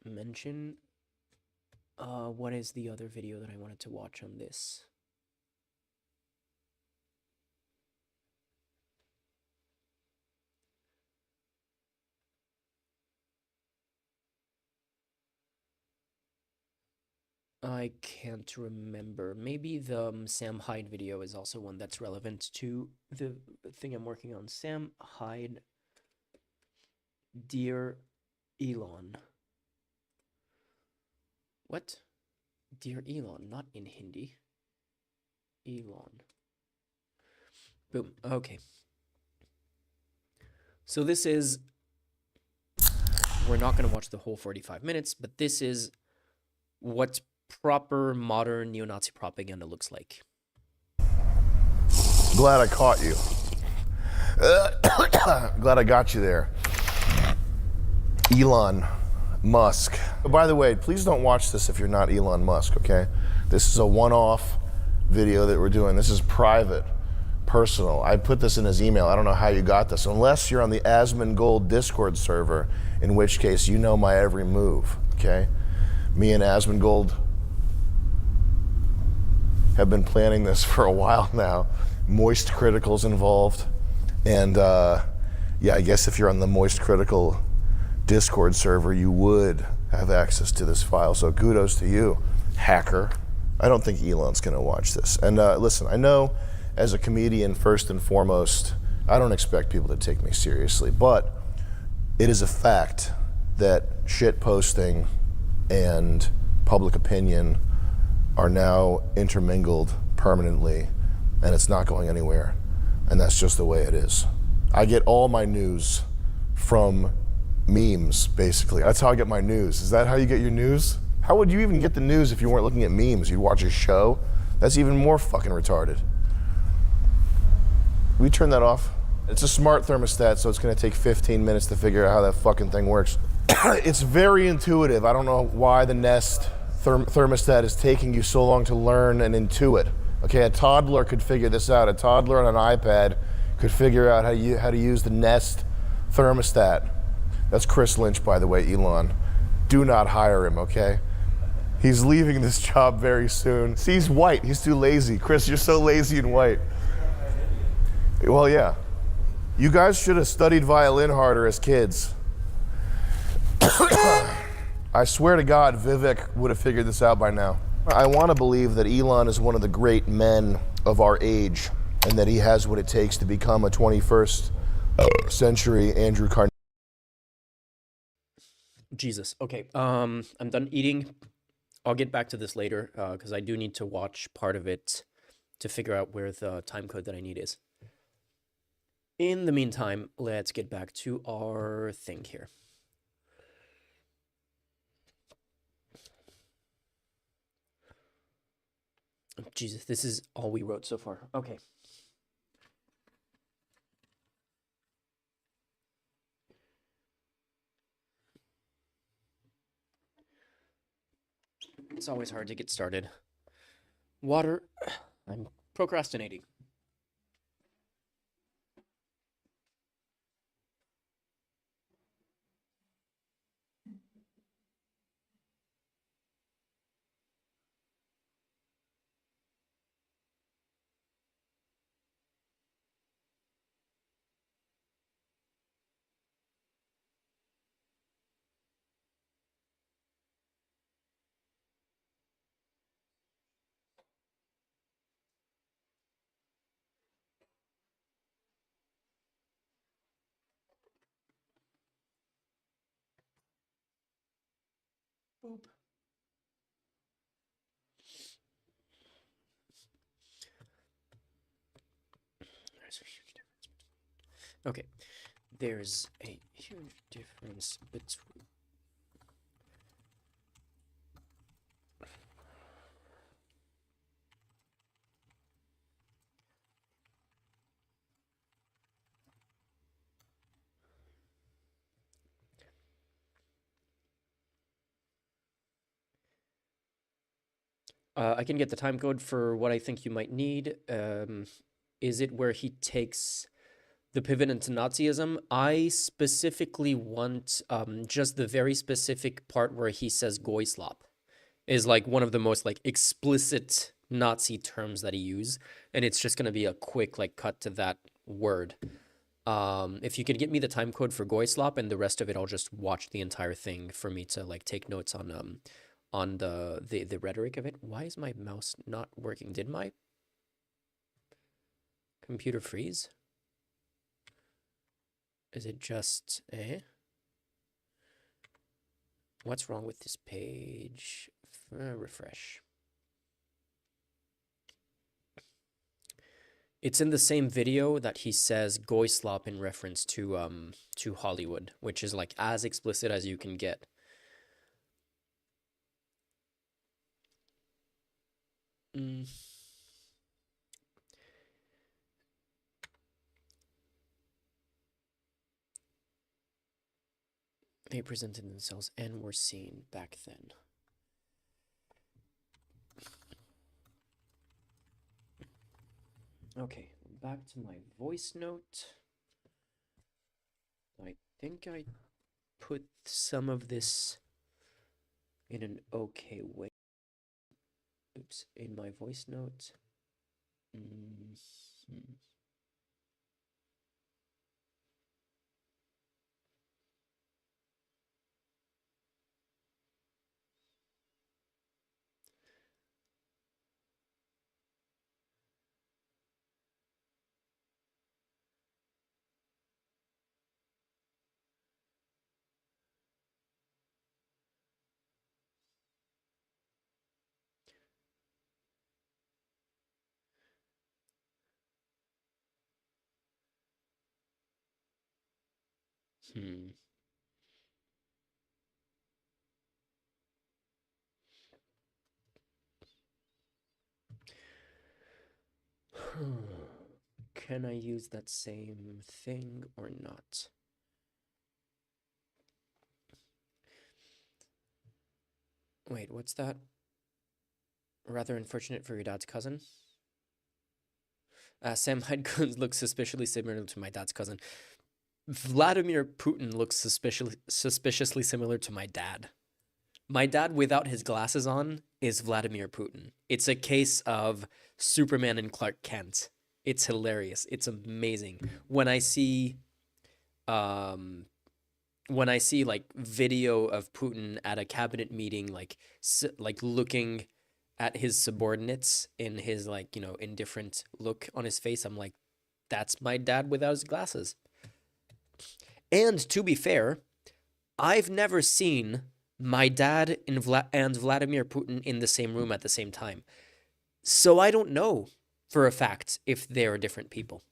Mention. What is the other video that I wanted to watch on this? I can't remember. Maybe the Sam Hyde video is also one that's relevant to the thing I'm working on. Sam Hyde, Dear Elon. What? Dear Elon, not in Hindi. Elon. Boom. Okay. So this is... We're not going to watch the whole 45 minutes, but this is what proper modern neo-Nazi propaganda looks like. Glad I caught you. Glad I got you there. Elon Musk. By the way, please don't watch this if you're not Elon Musk, okay? This is a one-off video that we're doing. This is private, personal. I put this in his email. I don't know how you got this, unless you're on the Asmongold Discord server, in which case you know my every move, okay? Me and Asmongold have been planning this for a while now. Moist Critical's involved. And yeah, I guess if you're on the Moist Critical Discord server, you would have access to this file. So kudos to you, hacker. I don't think Elon's gonna watch this. And listen, I know as a comedian, first and foremost, I don't expect people to take me seriously, but it is a fact that shit posting and public opinion are now intermingled permanently, and it's not going anywhere. And that's just the way it is. I get all my news from memes, basically. That's how I get my news. Is that how you get your news? How would you even get the news if you weren't looking at memes? You'd watch a show? That's even more fucking retarded. We turn that off. It's a smart thermostat, so it's gonna take 15 minutes to figure out how that fucking thing works. It's very intuitive. I don't know why the Nest thermostat is taking you so long to learn and intuit. Okay, a toddler could figure this out. A toddler on an iPad could figure out how to use the Nest thermostat. That's Chris Lynch, by the way, Elon. Do not hire him, okay? He's leaving this job very soon. See, he's white. He's too lazy. Chris, you're so lazy and white. Well, yeah. You guys should have studied violin harder as kids. I swear to God, Vivek would have figured this out by now. I want to believe that Elon is one of the great men of our age, and that he has what it takes to become a 21st century Andrew Carnegie. Jesus. Okay. I'm done eating. I'll get back to this later because I do need to watch part of it to figure out where the time code that I need is. In the meantime, let's get back to our thing here. Jesus, this is all we wrote so far. Okay. It's always hard to get started. Water. I'm procrastinating. Boop. There's a huge difference between... Okay, there's a huge difference between... I can get the time code for what I think you might need. Is it where he takes the pivot into Nazism? I specifically want just the very specific part where he says Goislop is like one of the most like explicit Nazi terms that he used, and it's just gonna be a quick like cut to that word. If you could get me the time code for Goislop and the rest of it, I'll just watch the entire thing for me to like take notes on the rhetoric of it. Why is my mouse not working? Did my computer freeze? Is it just What's wrong with this page? Refresh. It's in the same video that he says Goislop in reference to Hollywood, which is like as explicit as you can get. They presented themselves and were seen back then. Okay, back to my voice note. I think I put some of this in an okay way. Oops, in my voice note. Can I use that same thing or not? Wait, what's that? Rather unfortunate for your dad's cousin? Sam Hyde looks suspiciously similar to my dad's cousin. Vladimir Putin looks suspiciously similar to my dad. My dad without his glasses on is Vladimir Putin. It's a case of Superman and Clark Kent. It's hilarious. It's amazing. When I see like video of Putin at a cabinet meeting, like looking at his subordinates in his like, indifferent look on his face, I'm like, that's my dad without his glasses. And to be fair, I've never seen my dad and Vladimir Putin in the same room at the same time. So I don't know for a fact if they're different people.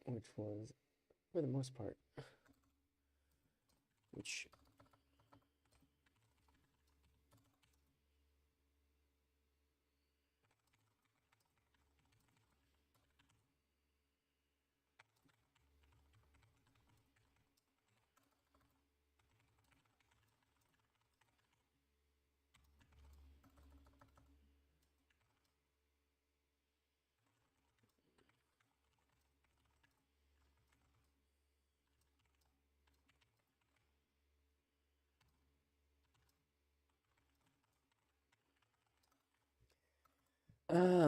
Which was, for the most part, which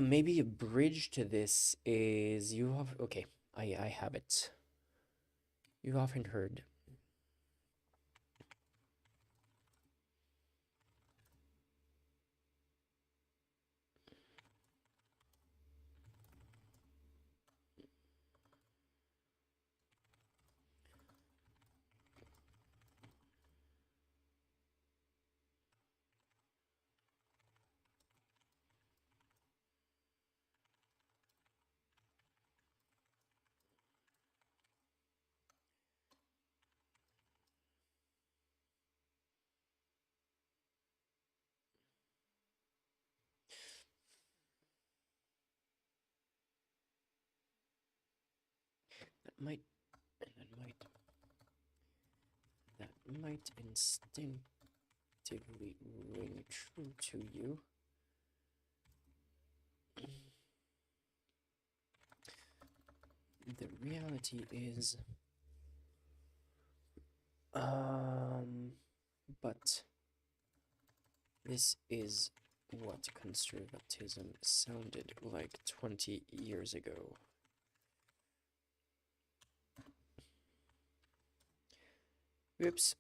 maybe a bridge to this is okay, I have it. You've often heard might instinctively ring true to you. The reality is, but this is what conservatism sounded like 20 years ago. Oops.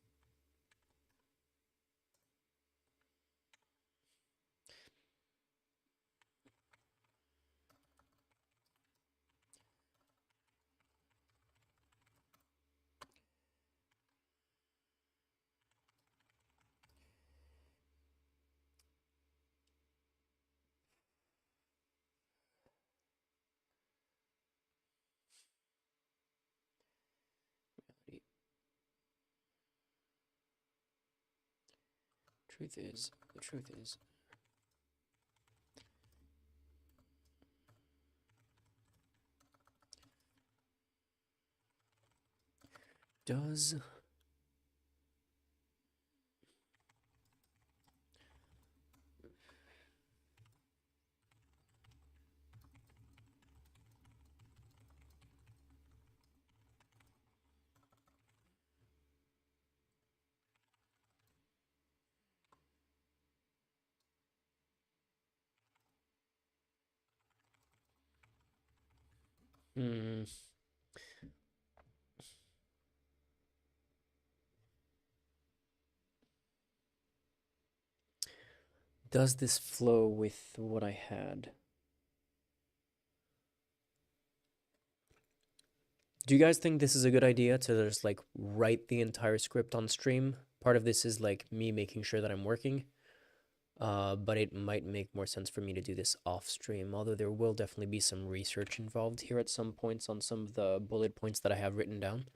The truth is, does hmm, does this flow with what I had? Do you guys think this is a good idea to just like write the entire script on stream? Part of this is like me making sure that I'm working, but it might make more sense for me to do this off stream, although there will definitely be some research involved here at some points on some of the bullet points that I have written down.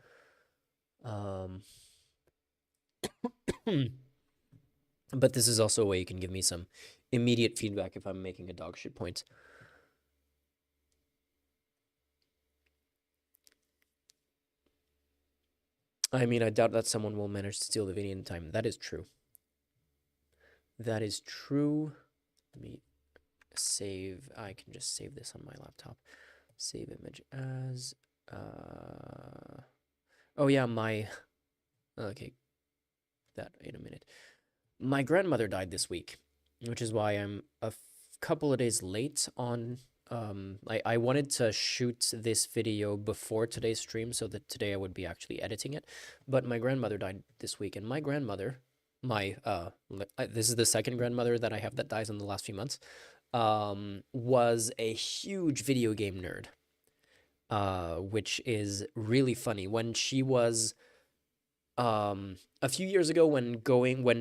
But this is also a way you can give me some immediate feedback if I'm making a dog shit point. I mean, I doubt that someone will manage to steal the video in time. That is true. That is true. Let me save. I can just save this on my laptop. Save image as. Oh yeah, my. Okay. That in a minute. My grandmother died this week, which is why I'm a couple of days late on. I wanted to shoot this video before today's stream so that today I would be actually editing it, but my grandmother died this week, and my grandmother, this is the second grandmother that I have that dies in the last few months, was a huge video game nerd, which is really funny. When she was a few years ago, when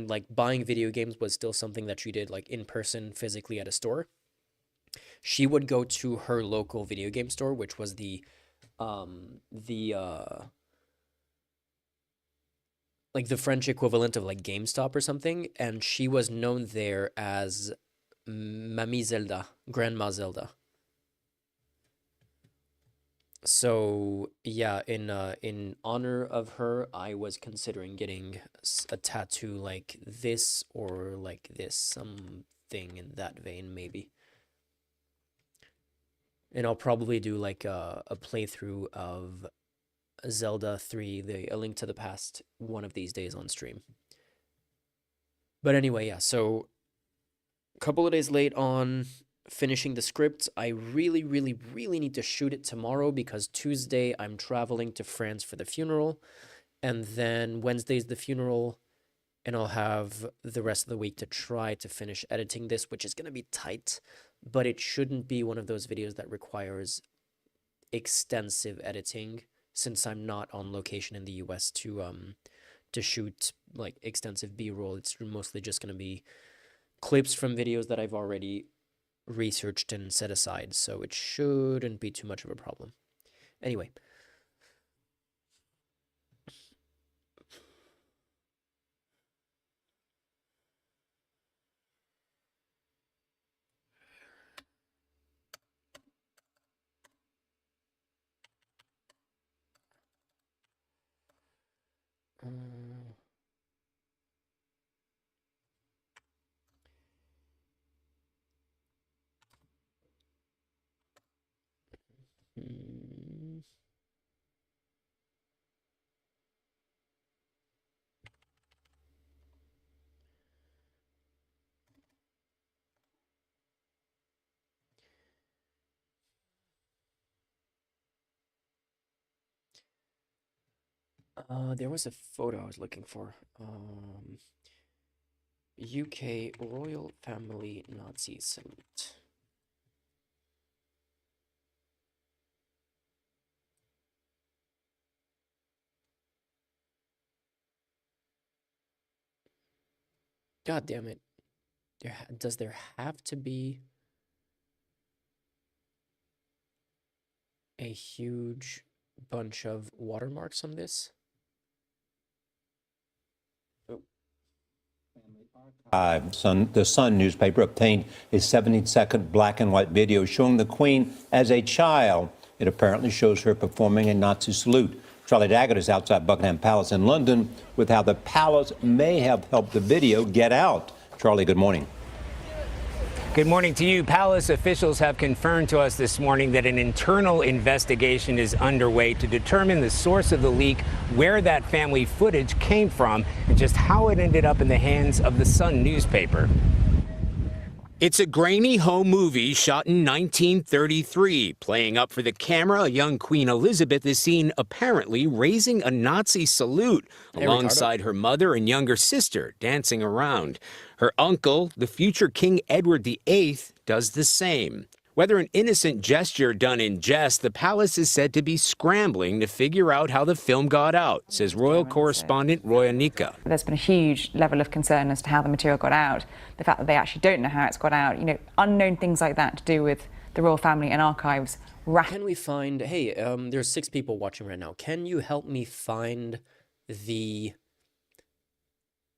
like buying video games was still something that she did like in person physically at a store, she would go to her local video game store, which was like the French equivalent of like GameStop or something, and she was known there as Mamie Zelda, Grandma Zelda. So yeah, in honor of her, I was considering getting a tattoo like this or like this, something in that vein maybe. And I'll probably do like a playthrough of Zelda 3, A Link to the Past, one of these days on stream. But anyway, yeah, so a couple of days late on finishing the script. I really, really, really need to shoot it tomorrow because Tuesday I'm traveling to France for the funeral, and then Wednesday's the funeral, and I'll have the rest of the week to try to finish editing this, which is going to be tight, but it shouldn't be one of those videos that requires extensive editing since I'm not on location in the US to shoot like extensive B-roll. It's mostly just going to be clips from videos that I've already researched and set aside, so it shouldn't be too much of a problem. Anyway, Uh, hmm. There was a photo I was looking for. UK royal family Nazi salute. God damn it. Does there have to be a huge bunch of watermarks on this? Oh, The Sun newspaper obtained a 17-second black and white video showing the Queen as a child. It apparently shows her performing a Nazi salute. Charlie Daggett is outside Buckingham Palace in London with how the palace may have helped the video get out. Charlie, good morning. Good morning to you. Palace officials have confirmed to us this morning that an internal investigation is underway to determine the source of the leak, where that family footage came from, and just how it ended up in the hands of the Sun newspaper. It's a grainy home movie shot in 1933. Playing up for the camera, a young Queen Elizabeth is seen apparently raising a Nazi salute alongside her mother and younger sister dancing around. Her uncle, the future King Edward VIII, does the same. Whether an innocent gesture done in jest, the palace is said to be scrambling to figure out how the film got out, says royal correspondent Roya Nika. There's been a huge level of concern as to how the material got out. The fact that they actually don't know how it's got out, unknown things like that to do with the royal family and archives. Can we find, hey, there's 6 people watching right now. Can you help me find the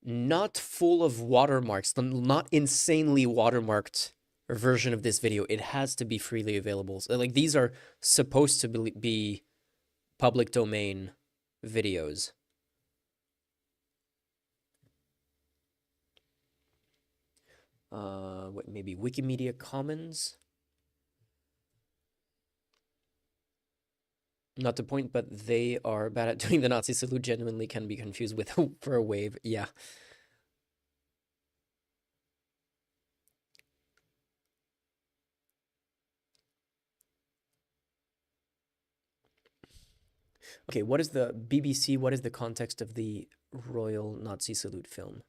not full of watermarks, the not insanely watermarked version of this video? It has to be freely available. So, like, these are supposed to be public domain videos. What, maybe Wikimedia Commons? Not to point, but they are bad at doing the Nazi salute. Genuinely can be confused with for a wave. Yeah. Okay, what is the BBC? What is the context of the Royal Nazi Salute film?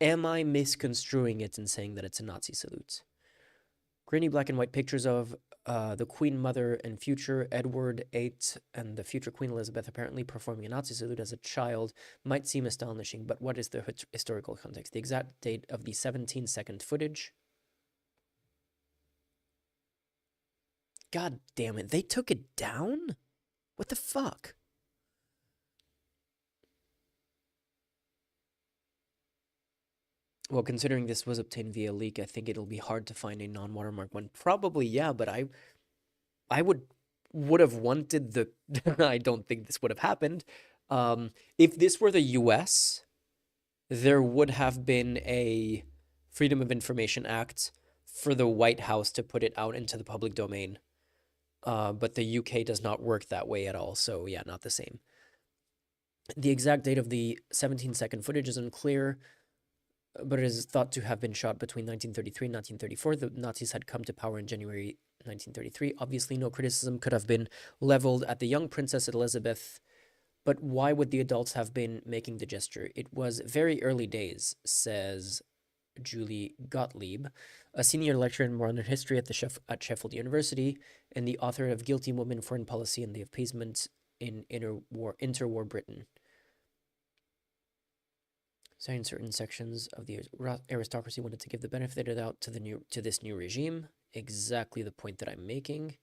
Am I misconstruing it and saying that it's a Nazi salute? Grainy black and white pictures of the Queen Mother and future Edward VIII and the future Queen Elizabeth apparently performing a Nazi salute as a child might seem astonishing, but what is the historical context? The exact date of the 17-second footage. God damn it, they took it down? What the fuck? Well, considering this was obtained via leak, I think it'll be hard to find a non-watermark one. Probably, yeah, but I would have wanted the... I don't think this would have happened. If this were the US, there would have been a Freedom of Information Act for the White House to put it out into the public domain. But the UK does not work that way at all, so yeah, not the same. The exact date of the 17-second footage is unclear, but it is thought to have been shot between 1933 and 1934. The Nazis had come to power in January 1933. Obviously, no criticism could have been leveled at the young Princess Elizabeth, but why would the adults have been making the gesture? It was very early days, says Julie Gottlieb, a senior lecturer in modern history at Sheffield University and the author of Guilty Women, Foreign Policy and the Appeasement in Interwar Britain. Saying certain sections of the aristocracy wanted to give the benefit of the doubt to this new regime. Exactly the point that I'm making.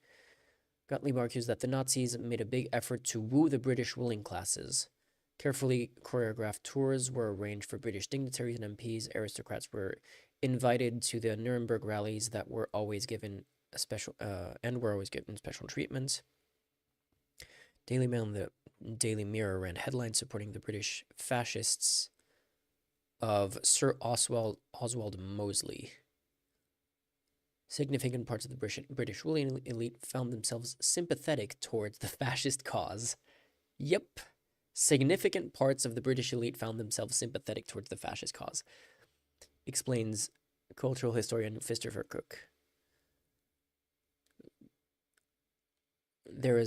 Gottlieb argues that the Nazis made a big effort to woo the British ruling classes. Carefully choreographed tours were arranged for British dignitaries and MPs. Aristocrats were invited to the Nuremberg rallies that were always given special treatment. Daily Mail and the Daily Mirror ran headlines supporting the British fascists of Sir Oswald Mosley. Significant parts of the British ruling elite found themselves sympathetic towards the fascist cause. Yep. Significant parts of the British elite found themselves sympathetic towards the fascist cause, explains cultural historian Christopher Cook. There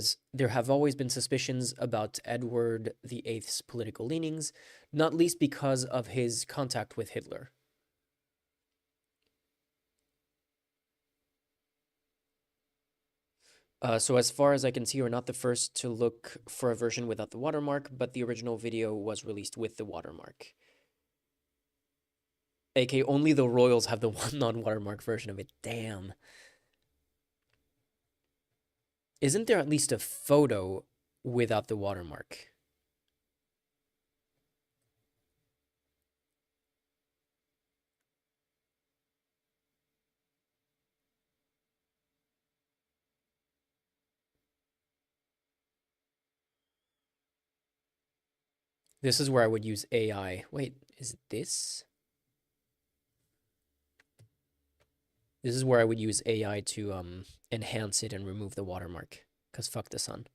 have always been suspicions about Edward VIII's political leanings, not least because of his contact with Hitler. So as far as I can see, you're not the first to look for a version without the watermark, but the original video was released with the watermark. AK, only the royals have the one non-watermark version of it. Damn. Isn't there at least a photo without the watermark? This is where I would use AI. Wait, is it this? This is where I would use AI to enhance it and remove the watermark. Because fuck the sun.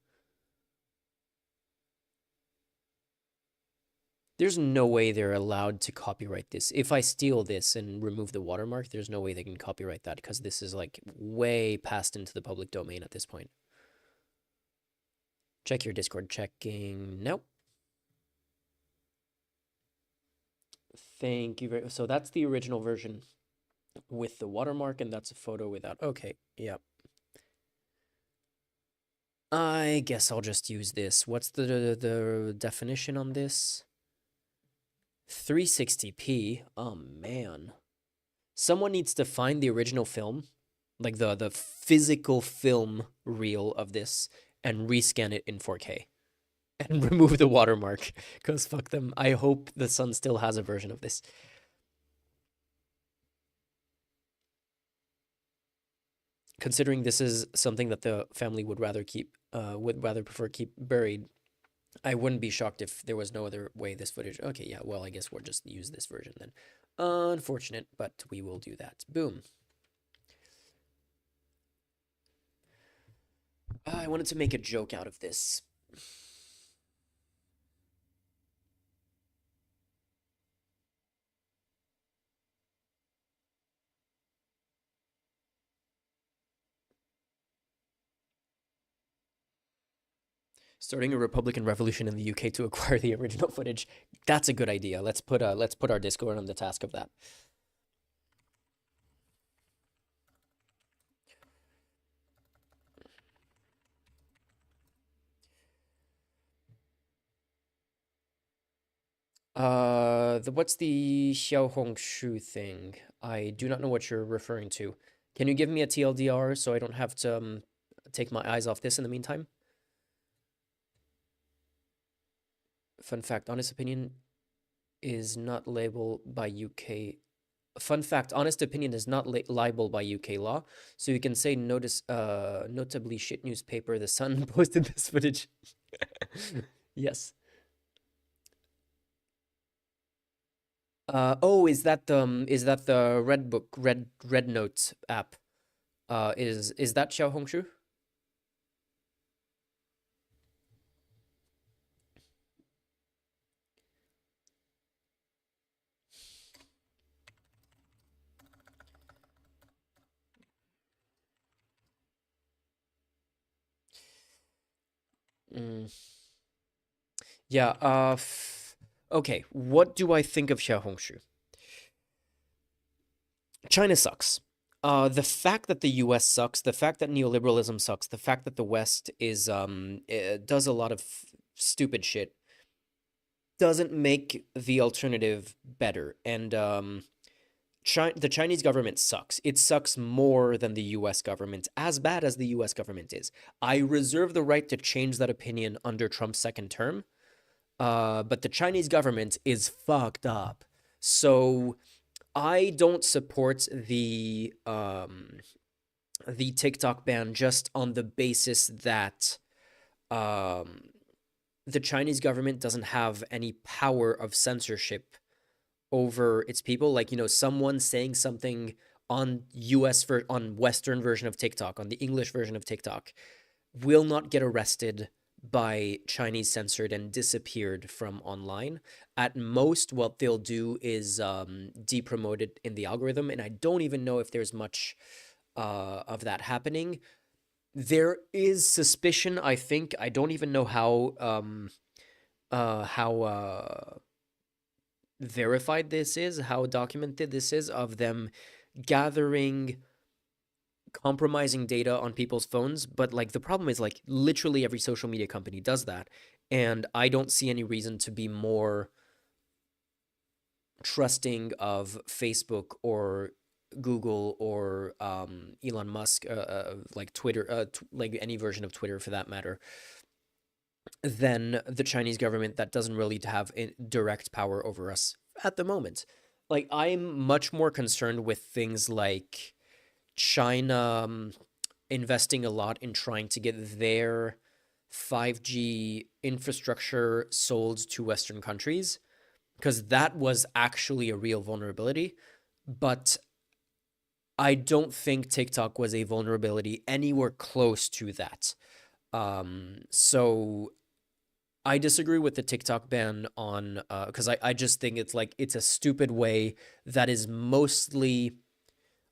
There's no way they're allowed to copyright this. If I steal this and remove the watermark, there's no way they can copyright that because this is like way past into the public domain at this point. Check your Discord. Checking. Nope. Thank you very. So that's the original version with the watermark, and that's a photo without. Okay, yep. I guess I'll just use this. What's the definition on this? 360p. Oh man. Someone needs to find the original film, like the physical film reel of this, and rescan it in 4K. And remove the watermark, because fuck them. I hope the Sun still has a version of this. Considering this is something that the family would rather prefer keep buried, I wouldn't be shocked if there was no other way this footage. Okay, yeah, well, I guess we'll just use this version then. Unfortunate, but we will do that. Boom. I wanted to make a joke out of this. Starting a Republican revolution in the UK to acquire the original footage. That's a good idea. Let's put our Discord on the task of that. What's the Xiaohongshu thing? I do not know what you're referring to. Can you give me a TLDR so I don't have to take my eyes off this in the meantime? Fun fact, honest opinion is not labeled by UK. Fun fact, honest opinion is not liable by UK law. So you can say notably shit newspaper, The Sun posted this footage. Yes. Oh, is that the Red Book, Red Notes app? Is that Xiaohongshu? Yeah, okay, what do I think of Xiaohongshu? China sucks. The fact that the US sucks, the fact that neoliberalism sucks, the fact that the West is does a lot of stupid shit doesn't make the alternative better. And the Chinese government sucks. It sucks more than the US government, as bad as the US government is. I reserve the right to change that opinion under Trump's second term. But the Chinese government is fucked up. So I don't support the TikTok ban just on the basis that the Chinese government doesn't have any power of censorship over its people. Like, someone saying something on on Western version of TikTok, on the English version of TikTok, will not get arrested by Chinese censored and disappeared from online. At most, what they'll do is depromote it in the algorithm, and I don't even know if there's much of that happening. There is suspicion, I think. I don't even know how verified this is, how documented this is, of them gathering compromising data on people's phones. But like, the problem is, like, literally every social media company does that, and I don't see any reason to be more trusting of Facebook or Google or Elon Musk, like Twitter, like any version of Twitter for that matter, than the Chinese government that doesn't really have direct power over us at the moment. Like, I'm much more concerned with things like China investing a lot in trying to get their 5G infrastructure sold to Western countries, because that was actually a real vulnerability. But I don't think TikTok was a vulnerability anywhere close to that. So I disagree with the TikTok ban on, because I just think it's a stupid way that is mostly,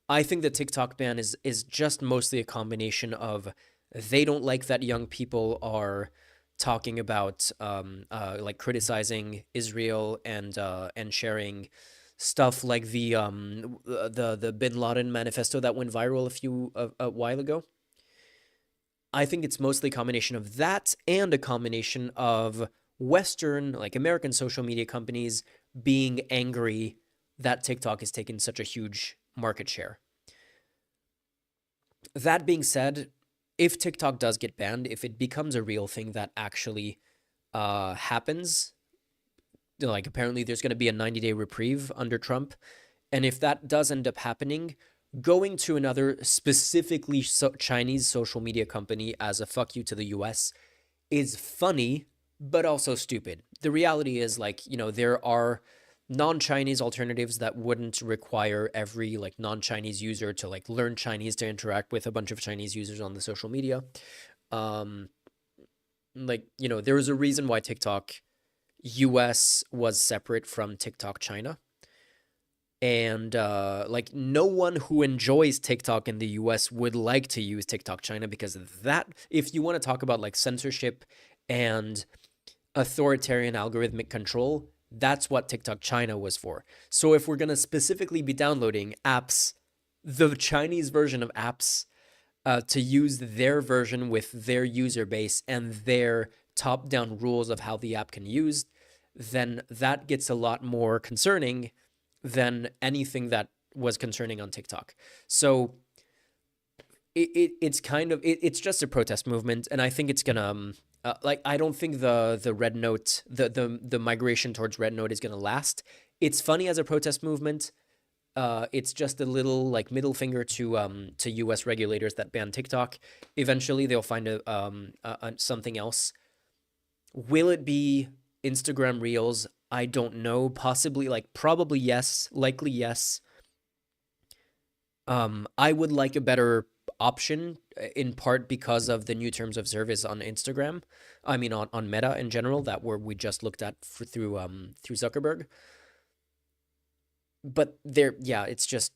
I think the TikTok ban is just mostly a combination of, they don't like that young people are talking about like criticizing Israel and sharing stuff like the Bin Laden manifesto that went viral a while ago. I think it's mostly a combination of that and a combination of Western, like American social media companies being angry that TikTok has taken such a huge market share. That being said, if TikTok does get banned, if it becomes a real thing that actually happens, like apparently there's going to be a 90-day reprieve under Trump, and if that does end up happening, going to another specifically Chinese social media company as a fuck you to the US is funny, but also stupid. The reality is, like, there are non-Chinese alternatives that wouldn't require every like non-Chinese user to like learn Chinese to interact with a bunch of Chinese users on the social media. Like, there is a reason why TikTok US was separate from TikTok China. And like, no one who enjoys TikTok in the US would like to use TikTok China, because that, if you want to talk about like censorship and authoritarian algorithmic control, that's what TikTok China was for. So if we're going to specifically be downloading apps, the Chinese version of apps, to use their version with their user base and their top-down rules of how the app can use, then that gets a lot more concerning than anything that was concerning on TikTok. So it's kind of, it's just a protest movement, and I think it's gonna like, I don't think the red note, the migration towards red note is gonna last. It's funny as a protest movement. It's just a little like middle finger to US regulators that ban TikTok. Eventually they'll find something else. Will it be Instagram Reels? I don't know. Possibly, like, probably yes, likely yes. I would like a better option, in part because of the new terms of service on Instagram. I mean, on Meta in general, that we just looked at through Zuckerberg. But it's just,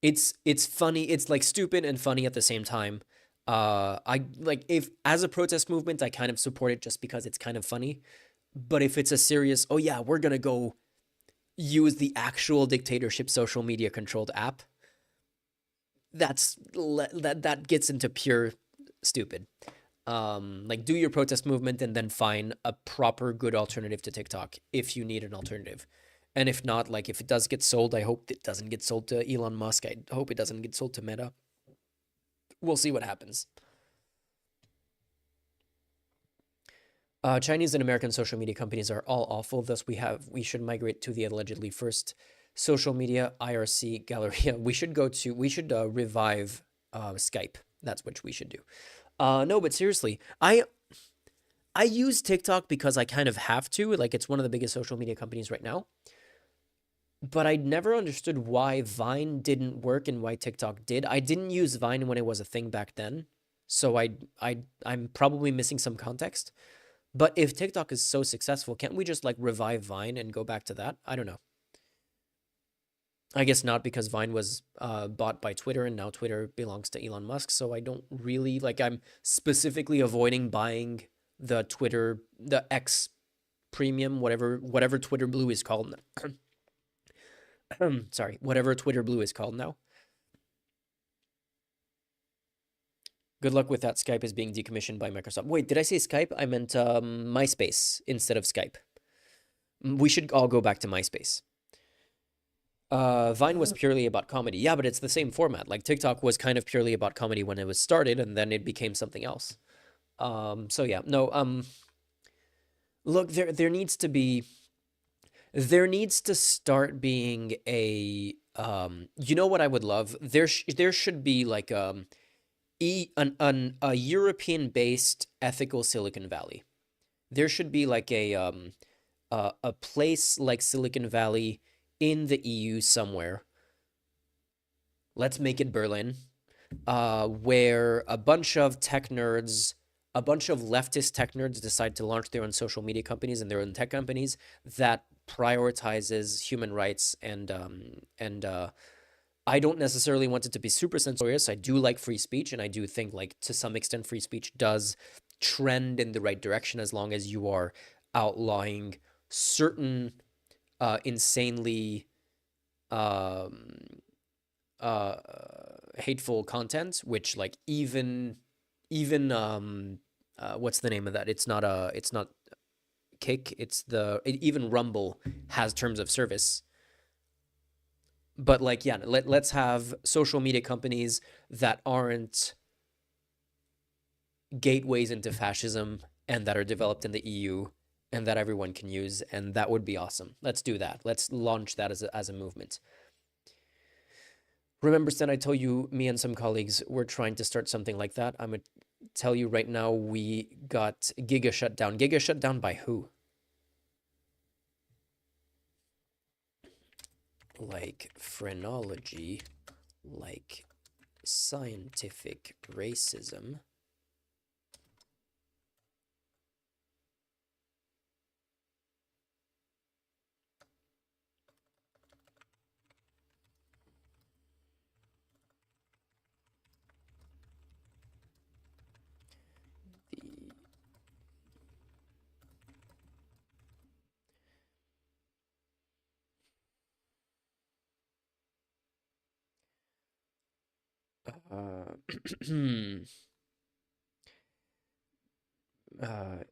it's funny. It's like stupid and funny at the same time. I like, if as a protest movement, I kind of support it just because it's kind of funny. But if it's a serious, oh yeah, we're gonna go use the actual dictatorship social media controlled app, that gets into pure stupid. Like, do your protest movement and then find a proper good alternative to TikTok if you need an alternative. And if not, like, if it does get sold, I hope it doesn't get sold to Elon Musk. I hope it doesn't get sold to Meta. We'll see what happens. Chinese and American social media companies are all awful. Thus, we should migrate to the allegedly first social media, IRC, Galleria. We should revive Skype. That's what we should do. No, but seriously, I use TikTok because I kind of have to. Like, it's one of the biggest social media companies right now. But I never understood why Vine didn't work and why TikTok did. I didn't use Vine when it was a thing back then, so I'm probably missing some context. But if TikTok is so successful, can't we just like revive Vine and go back to that? I don't know. I guess not, because Vine was bought by Twitter and now Twitter belongs to Elon Musk. So I don't really like, I'm specifically avoiding buying the X premium, whatever Twitter Blue is called. Sorry, whatever Twitter Blue is called now. Good luck with that. Skype is being decommissioned by Microsoft. Wait, did I say Skype? I meant MySpace instead of Skype. We should all go back to MySpace. Vine was purely about comedy. Yeah, but it's the same format. Like, TikTok was kind of purely about comedy when it was started, and then it became something else. So yeah, no, look, there needs to start being a, you know what I would love? There should be like, a European-based ethical Silicon Valley. There should be like a place like Silicon Valley in the EU somewhere. Let's make it Berlin, where a bunch of tech nerds, a bunch of leftist tech nerds decide to launch their own social media companies and their own tech companies that prioritizes human rights and I don't necessarily want it to be super censorious. I do like free speech, and I do think, like, to some extent free speech does trend in the right direction as long as you are outlawing certain insanely hateful content, which, like, even what's the name of that? It's not Kick, even Rumble has terms of service. But like, yeah, let's have social media companies that aren't gateways into fascism and that are developed in the EU and that everyone can use, and that would be awesome. Let's do that. Let's launch that as a movement. Remember, Stan, I told you me and some colleagues were trying to start something like that. I'm going to tell you right now, we got Giga shut down. Giga shut down by who? Like phrenology, like scientific racism.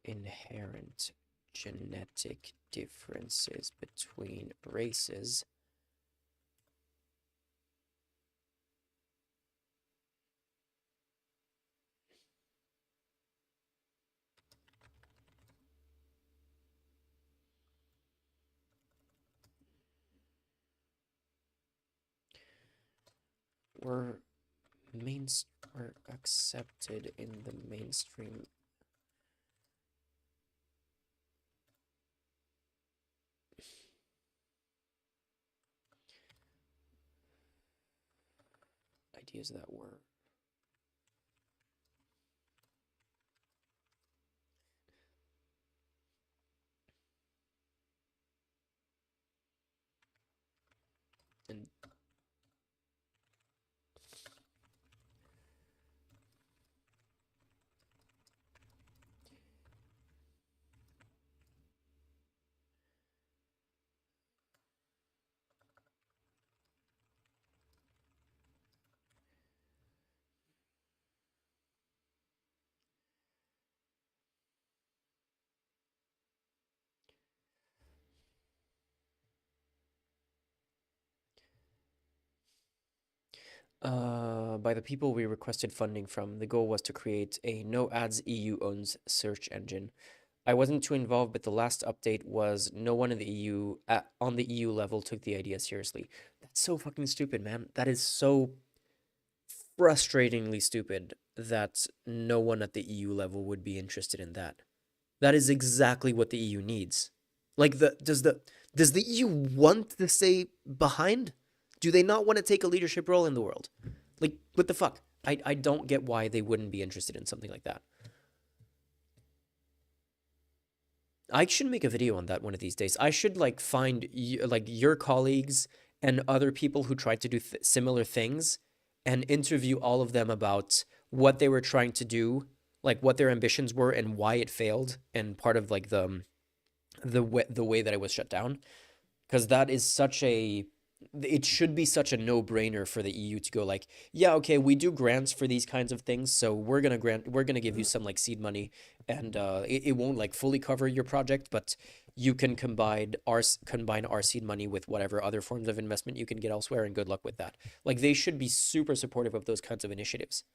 Inherent genetic differences between races. Were accepted in the mainstream. Ideas that were and by the people we requested funding from. The goal was to create a no ads EU owns search engine. I wasn't too involved, but the last update was no one in the EU on the EU level took the idea seriously. That's so fucking stupid, man. That is so frustratingly stupid that no one at the EU level would be interested in that. That is exactly what the EU needs. Like does the EU want to stay behind? Do they not want to take a leadership role in the world? Like, what the fuck? I don't get why they wouldn't be interested in something like that. I should make a video on that one of these days. I should like find like your colleagues and other people who tried to do similar things and interview all of them about what they were trying to do, like what their ambitions were and why it failed, and part of like the way that it was shut down, because that is such a it should be such a no-brainer for the EU to go like, yeah, okay, we do grants for these kinds of things, so we're gonna give you some like seed money, and it won't like fully cover your project, but you can combine our seed money with whatever other forms of investment you can get elsewhere, and good luck with that. Like, they should be super supportive of those kinds of initiatives.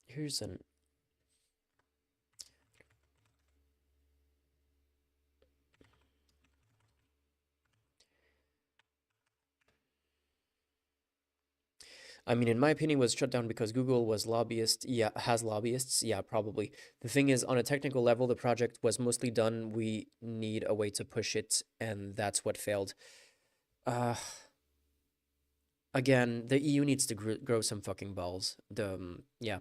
Here's an I mean, in my opinion, was shut down because Google was lobbyist. Yeah, has lobbyists. Yeah, probably. The thing is, on a technical level, the project was mostly done. We need a way to push it, and that's what failed. Again, the EU needs to grow some fucking balls. Yeah.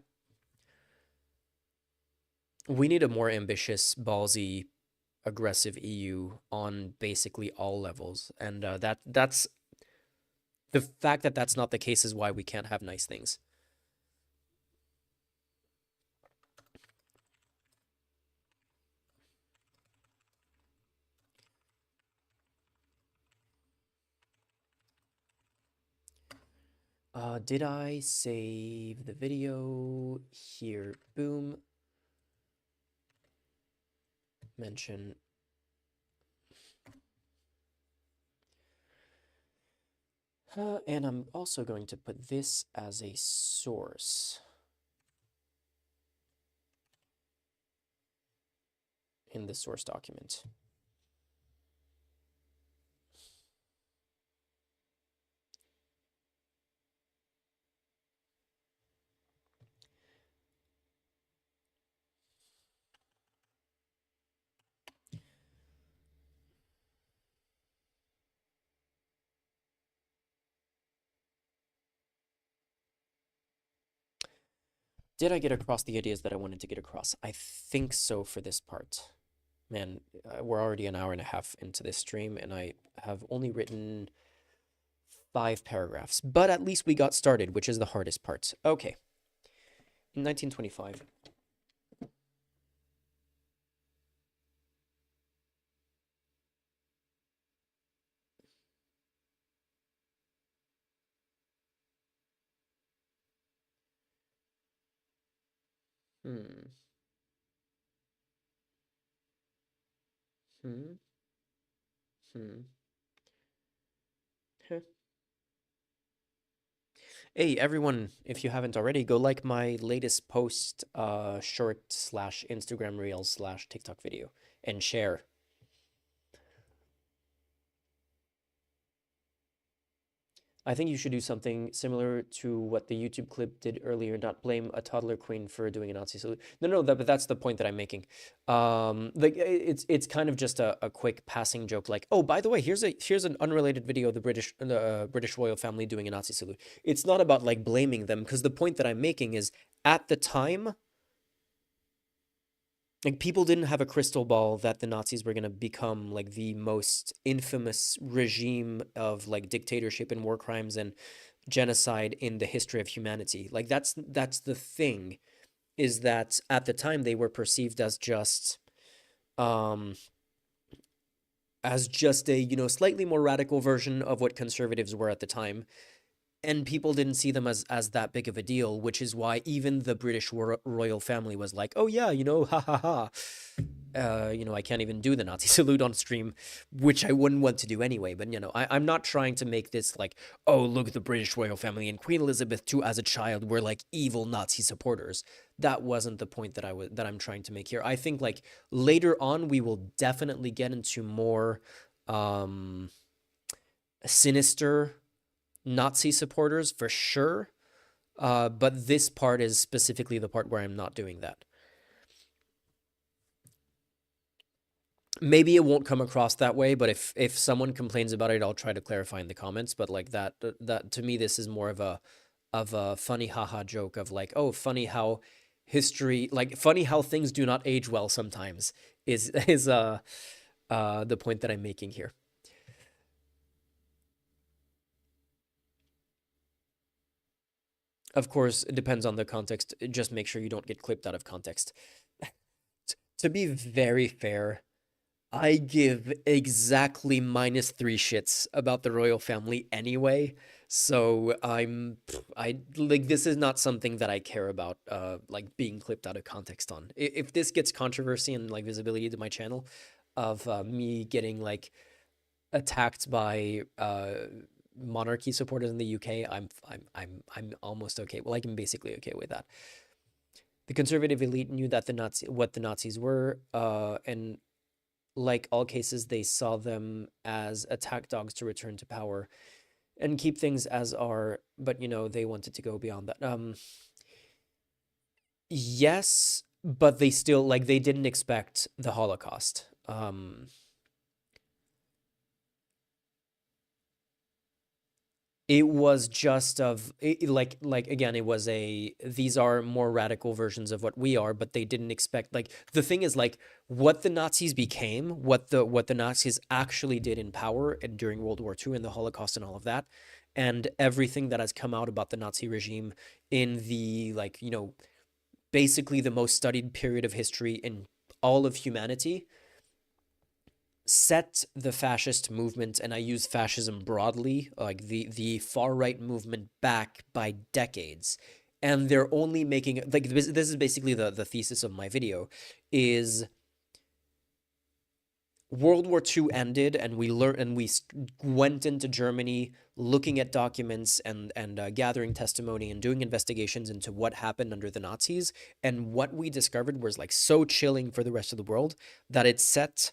We need a more ambitious, ballsy, aggressive EU on basically all levels, and that's the fact that that's not the case is why we can't have nice things. Did I save the video here? Boom. Mention. And I'm also going to put this as a source in the source document. Did I get across the ideas that I wanted to get across? I think so for this part. Man, we're already an hour and a half into this stream, and I have only written 5 paragraphs. But at least we got started, which is the hardest part. Okay. In 1925... Hmm. Heh. Hey, everyone, if you haven't already, go like my latest post, short / Instagram Reels / TikTok video, and share. I think you should do something similar to what the YouTube clip did earlier, not blame a toddler queen for doing a Nazi salute. No, but that's the point that I'm making. Like, it's kind of just a quick passing joke, like, oh, by the way, here's an unrelated video of the British royal family doing a Nazi salute. It's not about like blaming them, because the point that I'm making is, at the time, like, people didn't have a crystal ball that the Nazis were going to become like the most infamous regime of like dictatorship and war crimes and genocide in the history of humanity. Like, that's the thing, is that at the time they were perceived as just a, you know, slightly more radical version of what conservatives were at the time. And people didn't see them as that big of a deal, which is why even the British royal family was like, oh yeah, you know, ha ha ha. you know, I can't even do the Nazi salute on stream, which I wouldn't want to do anyway. But, you know, I'm not trying to make this like, oh, look, the British royal family and Queen Elizabeth too, as a child, were like evil Nazi supporters. That wasn't the point that I'm trying to make here. I think like later on, we will definitely get into more sinister Nazi supporters for sure. But this part is specifically the part where I'm not doing that. Maybe it won't come across that way, but if someone complains about it, I'll try to clarify in the comments. But like that to me, this is more of a funny haha joke of like, oh, funny how history, like funny how things do not age well sometimes is the point that I'm making here. Of course, it depends on the context. Just make sure you don't get clipped out of context. To be very fair, I give exactly -3 shits about the royal family anyway. So I like, this is not something that I care about, like being clipped out of context on. If this gets controversy and like visibility to my channel of me getting like attacked by monarchy supporters in the UK, I'm almost okay. Well, I'm basically okay with that. The conservative elite knew that what the Nazis were, and like all cases, they saw them as attack dogs to return to power and keep things as are. But you know, they wanted to go beyond that. Yes, but they still like they didn't expect the Holocaust. It was just like again, it was these are more radical versions of what we are, but they didn't expect, like, the thing is, like, what the Nazis became, what the Nazis actually did in power and during World War II and the Holocaust and all of that, and everything that has come out about the Nazi regime in the, like, you know, basically the most studied period of history in all of humanity, set the fascist movement, and I use fascism broadly, like the far-right movement, back by decades. And they're only making, like, this is basically the thesis of my video, is World War II ended, and we learned, and we went into Germany looking at documents and gathering testimony and doing investigations into what happened under the Nazis. And what we discovered was, like, so chilling for the rest of the world that it set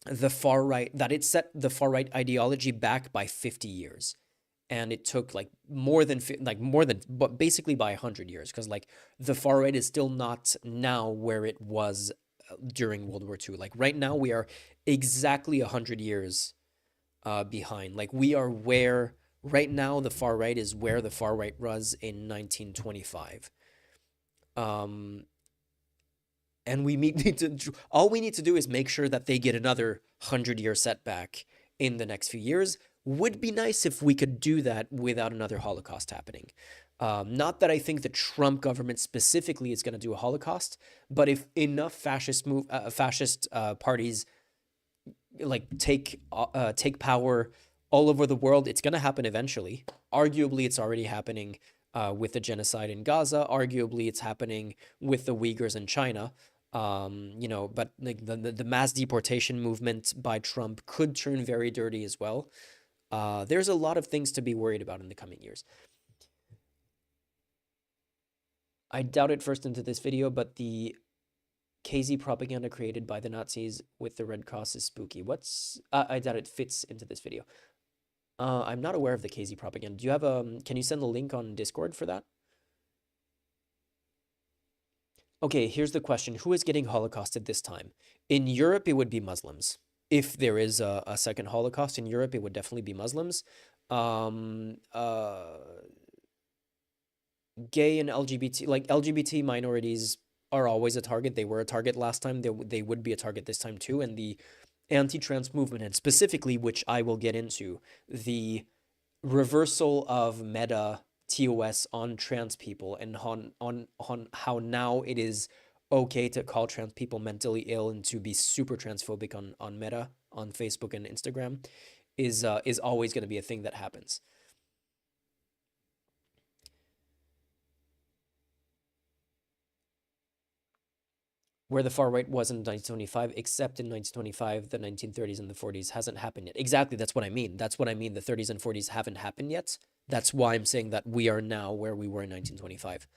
the far right ideology back by 50 years. And it took like more than but basically by 100 years, because like the far right is still not now where it was during World War II. Like right now we are exactly 100 years behind. Like we are where right now the far right is where the far right was in 1925. And all we need to do is make sure that they get another 100-year setback in the next few years. Would be nice if we could do that without another Holocaust happening. Not that I think the Trump government specifically is going to do a Holocaust, but if enough fascist parties like take power all over the world, it's going to happen eventually. Arguably, it's already happening with the genocide in Gaza. Arguably, it's happening with the Uyghurs in China. You know, but like the mass deportation movement by Trump could turn very dirty as well. There's a lot of things to be worried about in the coming years. I doubt it first into this video, but the KZ propaganda created by the Nazis with the Red Cross is spooky. I doubt it fits into this video. I'm not aware of the KZ propaganda. Do you have can you send the link on Discord for that? Okay, here's the question. Who is getting Holocausted this time? In Europe, it would be Muslims. If there is a second Holocaust in Europe, it would definitely be Muslims. Gay and LGBT, like LGBT minorities are always a target. They were a target last time. They would be a target this time too. And the anti-trans movement, and specifically, which I will get into, the reversal of Meta TOS on trans people, and on how now it is okay to call trans people mentally ill and to be super transphobic on Meta, on Facebook and Instagram, is always going to be a thing that happens. where the far right was in 1925, except in 1925, the 1930s and the 40s hasn't happened yet. Exactly, that's what I mean. That's what I mean. The 30s and 40s haven't happened yet. That's why I'm saying that we are now where we were in 1925.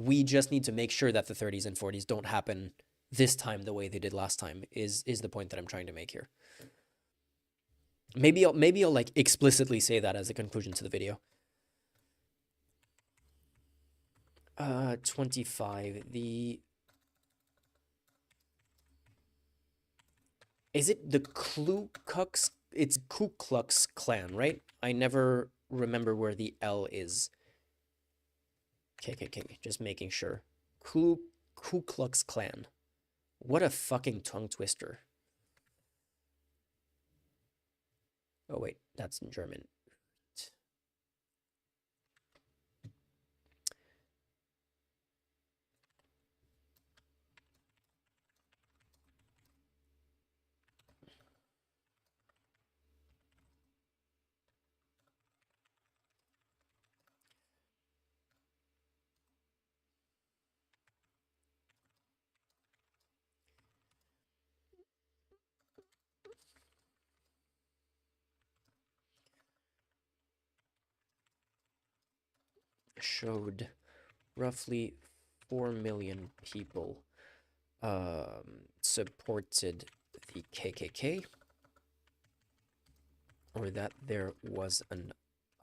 We just need to make sure that the 30s and 40s don't happen this time the way they did last time. Is the point that I'm trying to make here. Maybe I'll like explicitly say that as a conclusion to the video. 25. Is it the Ku Klux? It's Ku Klux Klan, right? I never remember where the L is. KKK, just making sure. Ku Klux Klan. What a fucking tongue twister. Oh wait, that's in German. Showed roughly 4 million people supported the KKK, or that there was an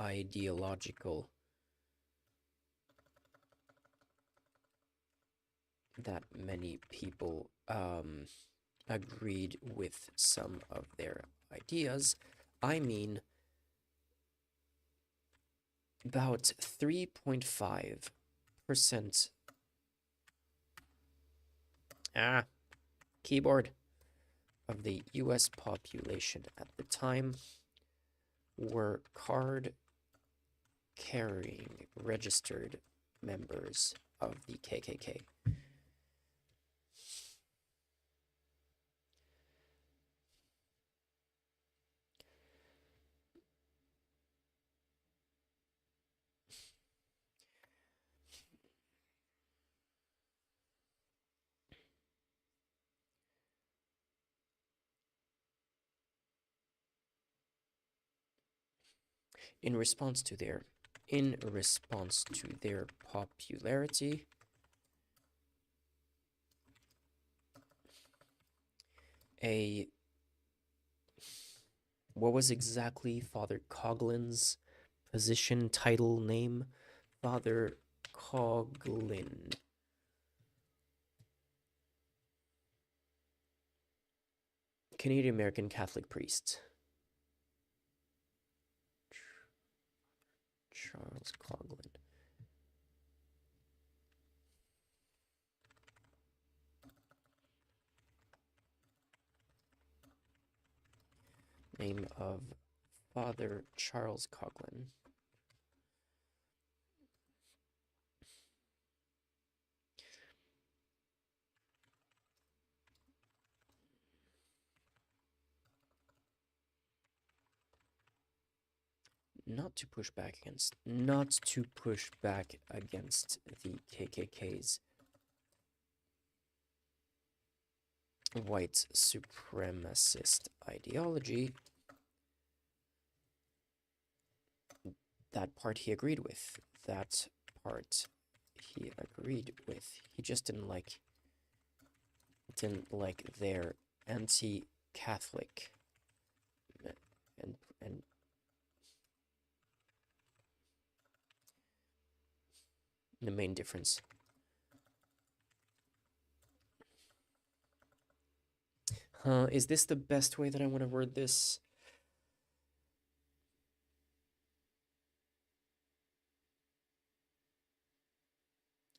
ideological that many people agreed with some of their ideas. I mean, about 3.5%. Keyboard of the US population at the time were card-carrying registered members of the KKK. In response to their popularity, what was exactly Father Coughlin's position, title, name? Father Coughlin. Canadian American Catholic priest. Charles Coughlin. Name of Father Charles Coughlin. Not to push back against the KKK's white supremacist ideology. That part he agreed with. He just didn't like their anti-Catholic and the main difference. Is this the best way that I want to word this?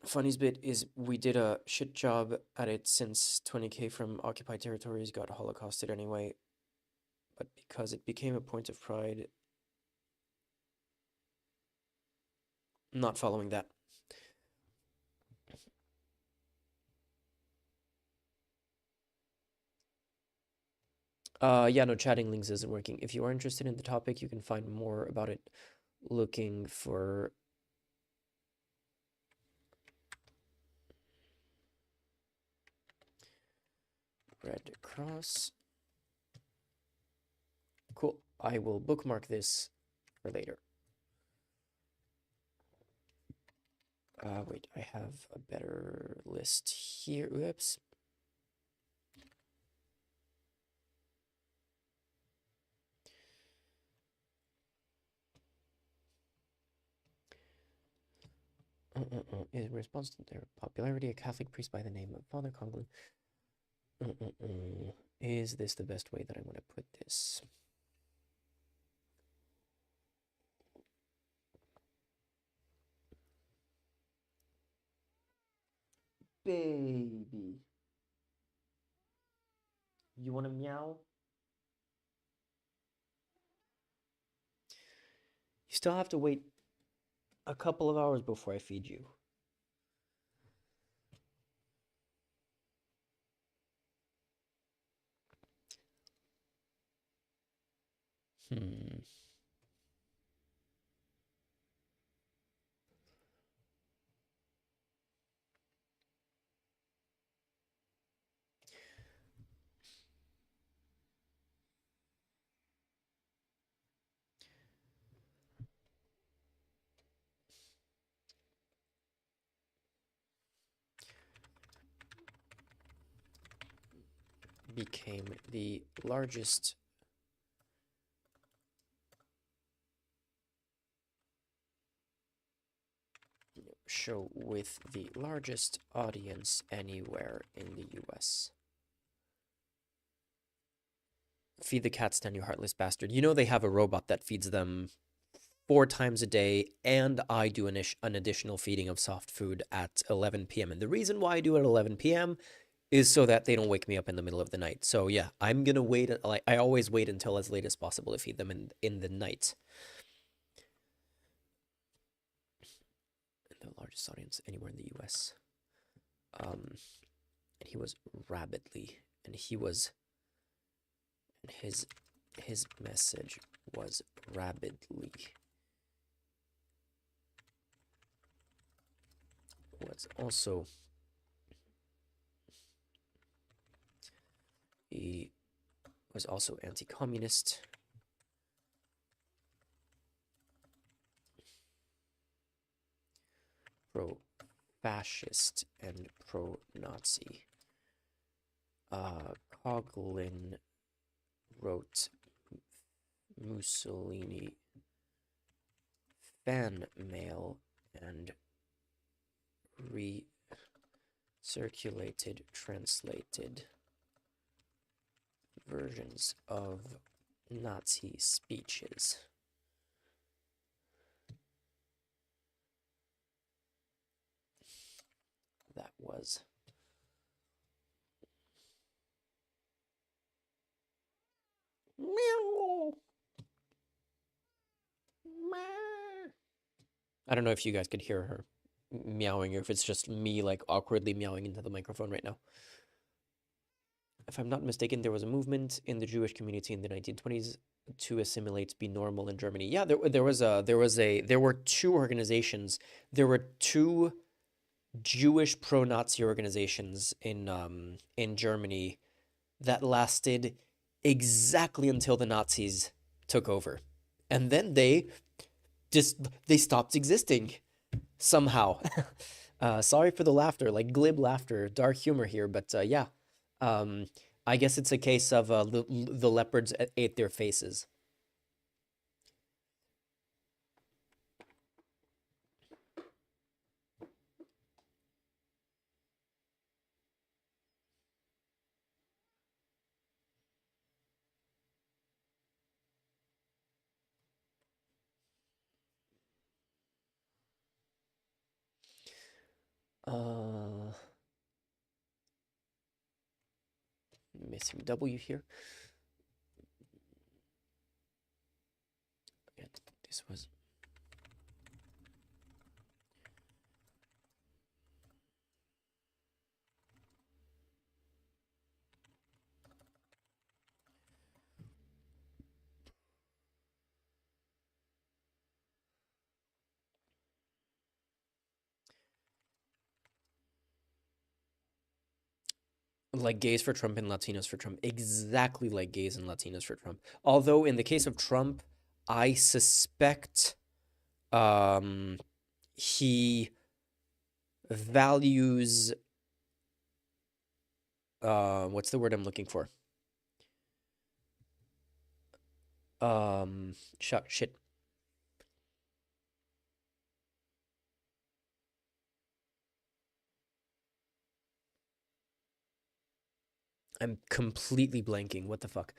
Funny's bit is we did a shit job at it since 20k from occupied territories got holocausted anyway, but because it became a point of pride, not following that. Yeah, no, chatting links isn't working. If you are interested in the topic, you can find more about it looking for Red Cross. Cool. I will bookmark this for later. Wait, I have a better list here. Oops. In response to their popularity, a Catholic priest by the name of Father Conklin. Is this the best way that I want to put this? Baby. You want to meow? You still have to wait a couple of hours before I feed you. Became the largest show with the largest audience anywhere in the US. Feed the cats, Dan, you heartless bastard. You know they have a robot that feeds them 4 times a day, and I do an additional feeding of soft food at 11 p.m. And the reason why I do it at 11 p.m. is so that they don't wake me up in the middle of the night. So yeah, I'm gonna wait. I always wait until as late as possible to feed them in the night. And the largest audience anywhere in the U.S. And he was rabidly, and his message was rabidly. Was also. He was also anti-communist. Pro-fascist and pro-Nazi. Coughlin wrote Mussolini fan mail and recirculated, translated versions of Nazi speeches. That was meow. I don't know if you guys could hear her meowing or if it's just me like awkwardly meowing into the microphone right now. If I'm not mistaken, there was a movement in the Jewish community in the 1920s to assimilate, be normal in Germany. Yeah, there were 2 organizations. There were 2 Jewish pro-Nazi organizations in Germany that lasted exactly until the Nazis took over, and then they stopped existing somehow. Sorry for the laughter, like glib laughter, dark humor here, but yeah. I guess it's a case of the leopards ate their faces. Missing W here. Yeah, this was. Like gays for Trump and Latinos for Trump. Exactly like gays and Latinos for Trump. Although in the case of Trump, I suspect he values what's the word I'm looking for? Shit. I'm completely blanking. What the fuck?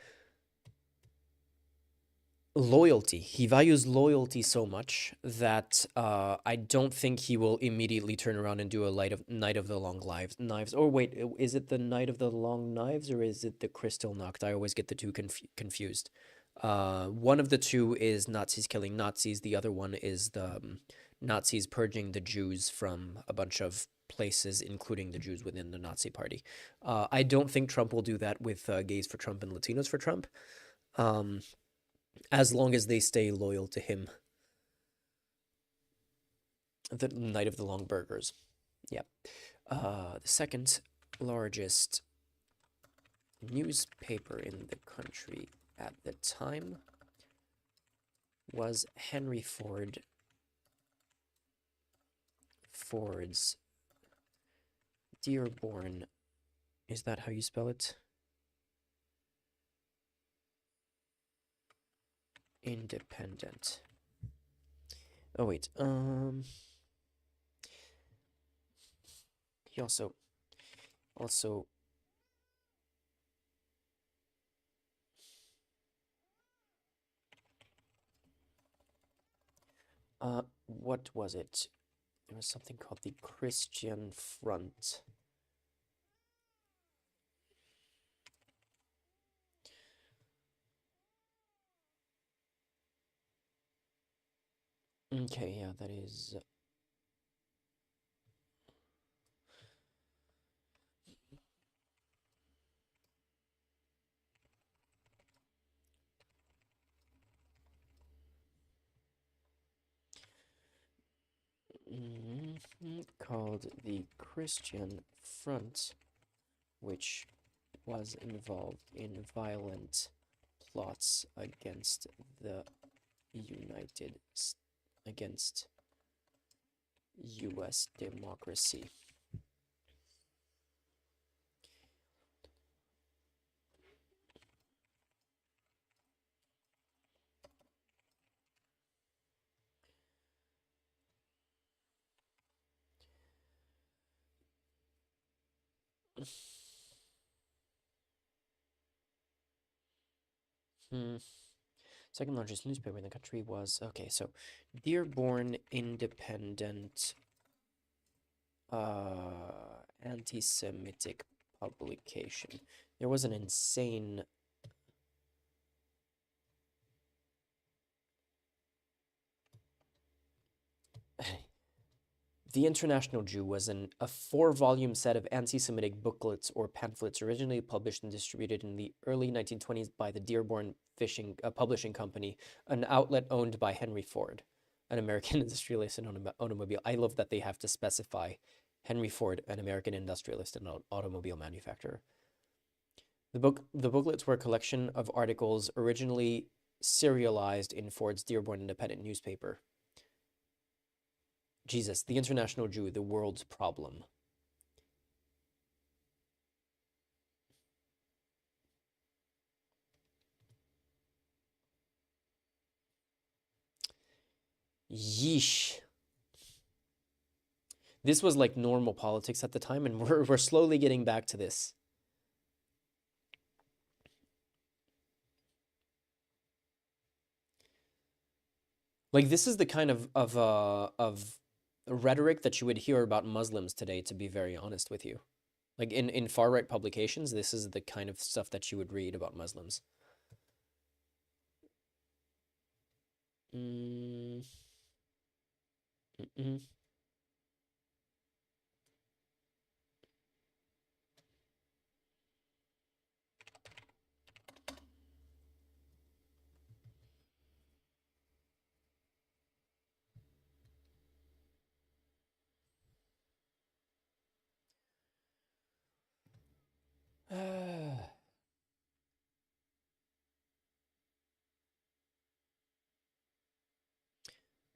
Loyalty. He values loyalty so much that I don't think he will immediately turn around and do a Night of the Long Knives. Or wait, is it the Night of the Long Knives or is it the Kristallnacht? I always get the two confused. One of the two is Nazis killing Nazis. The other one is the Nazis purging the Jews from a bunch of places, including the Jews within the Nazi party. I don't think Trump will do that with gays for Trump and Latinos for Trump. As long as they stay loyal to him. The Night of the Long Burgers. Yeah. The second largest newspaper in the country at the time was Henry Ford's Dearborn. Is that how you spell it? Independent. Oh wait, he also what was it? It was something called the Christian Front. Okay, yeah, that is called the Christian Front, which was involved in violent plots against the against U.S. democracy. Second largest newspaper in the country was, okay, so Dearborn Independent anti-Semitic publication. There was an insane The International Jew was a 4-volume set of anti-Semitic booklets or pamphlets originally published and distributed in the early 1920s by the Dearborn Publishing Company, an outlet owned by Henry Ford, an American industrialist and automobile. I love that they have to specify Henry Ford, an American industrialist and automobile manufacturer. The booklets were a collection of articles originally serialized in Ford's Dearborn Independent newspaper. Jesus, the International Jew, the world's problem. Yeesh. This was like normal politics at the time, and we're slowly getting back to this. Like this is the kind of rhetoric that you would hear about Muslims today, to be very honest with you. Like in far-right publications, this is the kind of stuff that you would read about Muslims.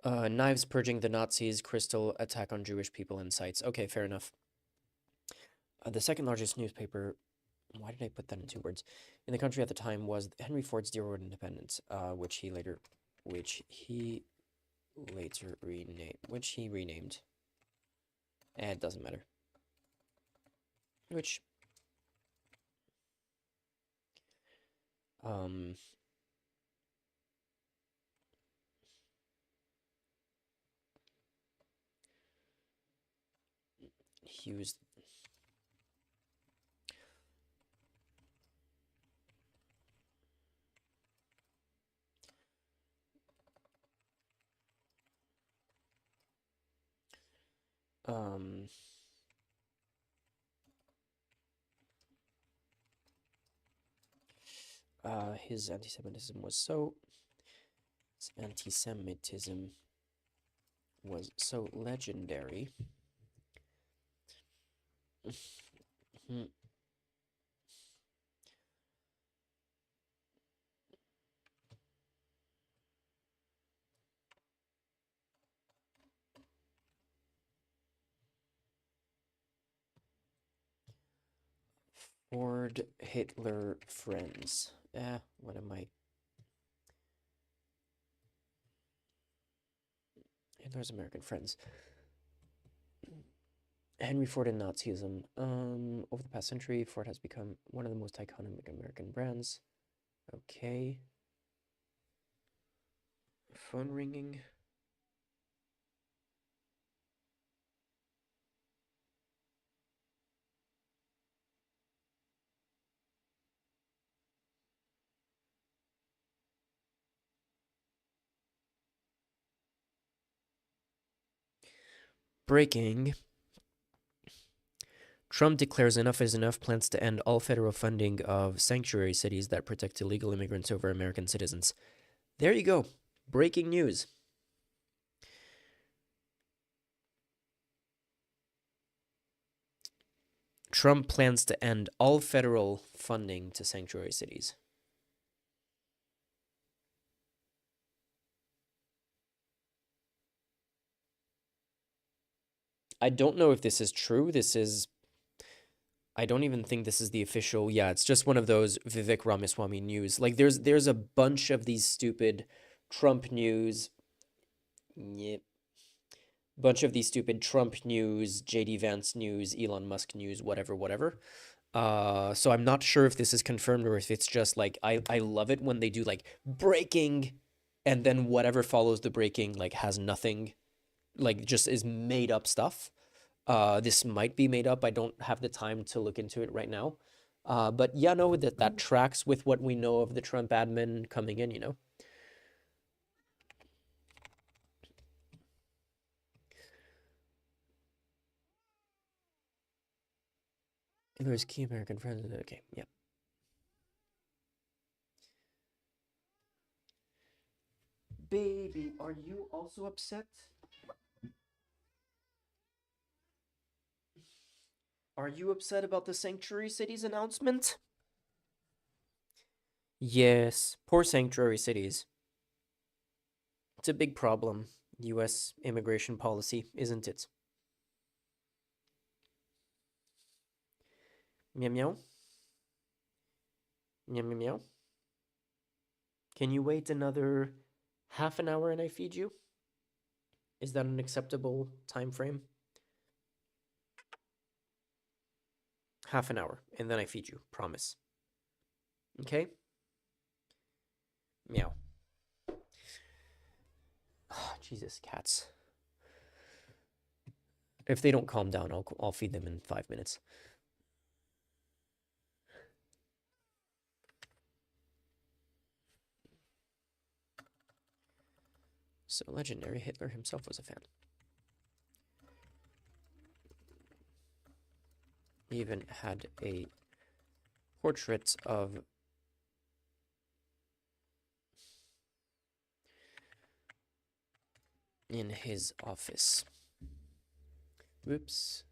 Knives purging the Nazis, Crystal attack on Jewish people and sites. Okay, fair enough. The second largest newspaper, why did I put that in 2 words? In the country at the time was Henry Ford's Dear Old Independence, which he later renamed. It doesn't matter. Which, he was his anti-Semitism was so legendary. Ford Hitler friends. What am I? Hitler's American friends. Henry Ford and Nazism. Over the past century, Ford has become one of the most iconic American brands. Okay. Phone ringing. Breaking. Trump declares enough is enough, plans to end all federal funding of sanctuary cities that protect illegal immigrants over American citizens. There you go. Breaking news. Trump plans to end all federal funding to sanctuary cities. I don't know if this is true. I don't even think this is the official. Yeah, it's just one of those Vivek Ramaswamy news. Like there's a bunch of these stupid Trump news. Yep. Bunch of these stupid Trump news, JD Vance news, Elon Musk news, whatever. So I'm not sure if this is confirmed or if it's just like I love it when they do like breaking and then whatever follows the breaking like has nothing, like just is made up stuff. This might be made up. I don't have the time to look into it right now. But yeah, no, that tracks with what we know of the Trump admin coming in, you know. There's key American friends. Okay, yeah. Baby, are you also upset? Are you upset about the sanctuary cities announcement? Yes, poor sanctuary cities. It's a big problem, US immigration policy, isn't it? Meow meow. Meow meow meow. Can you wait another half an hour and I feed you? Is that an acceptable time frame? Half an hour, and then I feed you. Promise. Okay? Meow. Oh, Jesus, cats. If they don't calm down, I'll feed them in 5 minutes. So legendary, Hitler himself was a fan. He even had a portrait of in his office. Whoops.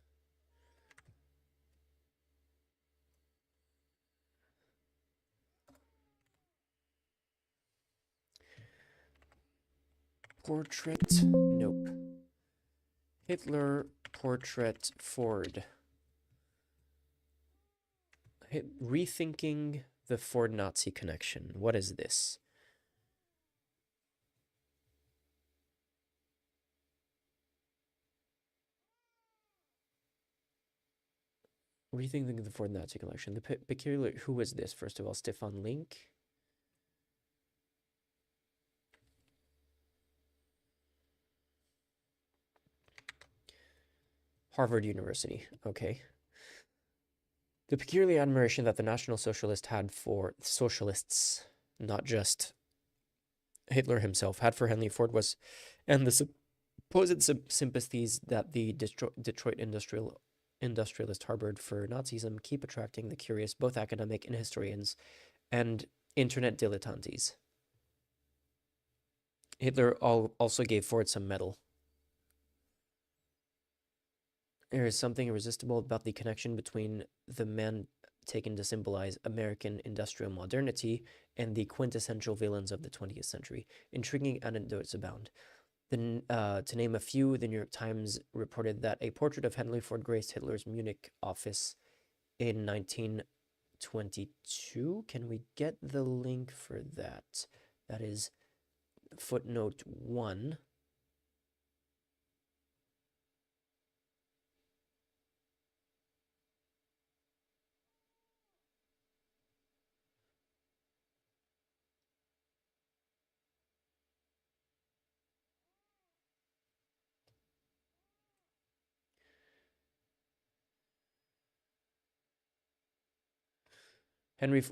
portrait. Nope. Hitler portrait Ford. Rethinking the Ford-Nazi connection. What is this? Rethinking the Ford-Nazi connection. The peculiar. Who is this? First of all, Stefan Link. Harvard University. Okay. The peculiar admiration that the National Socialist had for socialists, not just Hitler himself, had for Henry Ford was, and the supposed sympathies that the Detroit industrialist harbored for Nazism keep attracting the curious, both academic and historians, and internet dilettantes. Hitler also gave Ford some metal. There is something irresistible about the connection between the man taken to symbolize American industrial modernity and the quintessential villains of the 20th century. Intriguing anecdotes abound. To name a few, the New York Times reported that a portrait of Henry Ford graced Hitler's Munich office in 1922. Can we get the link for that? That is footnote 1.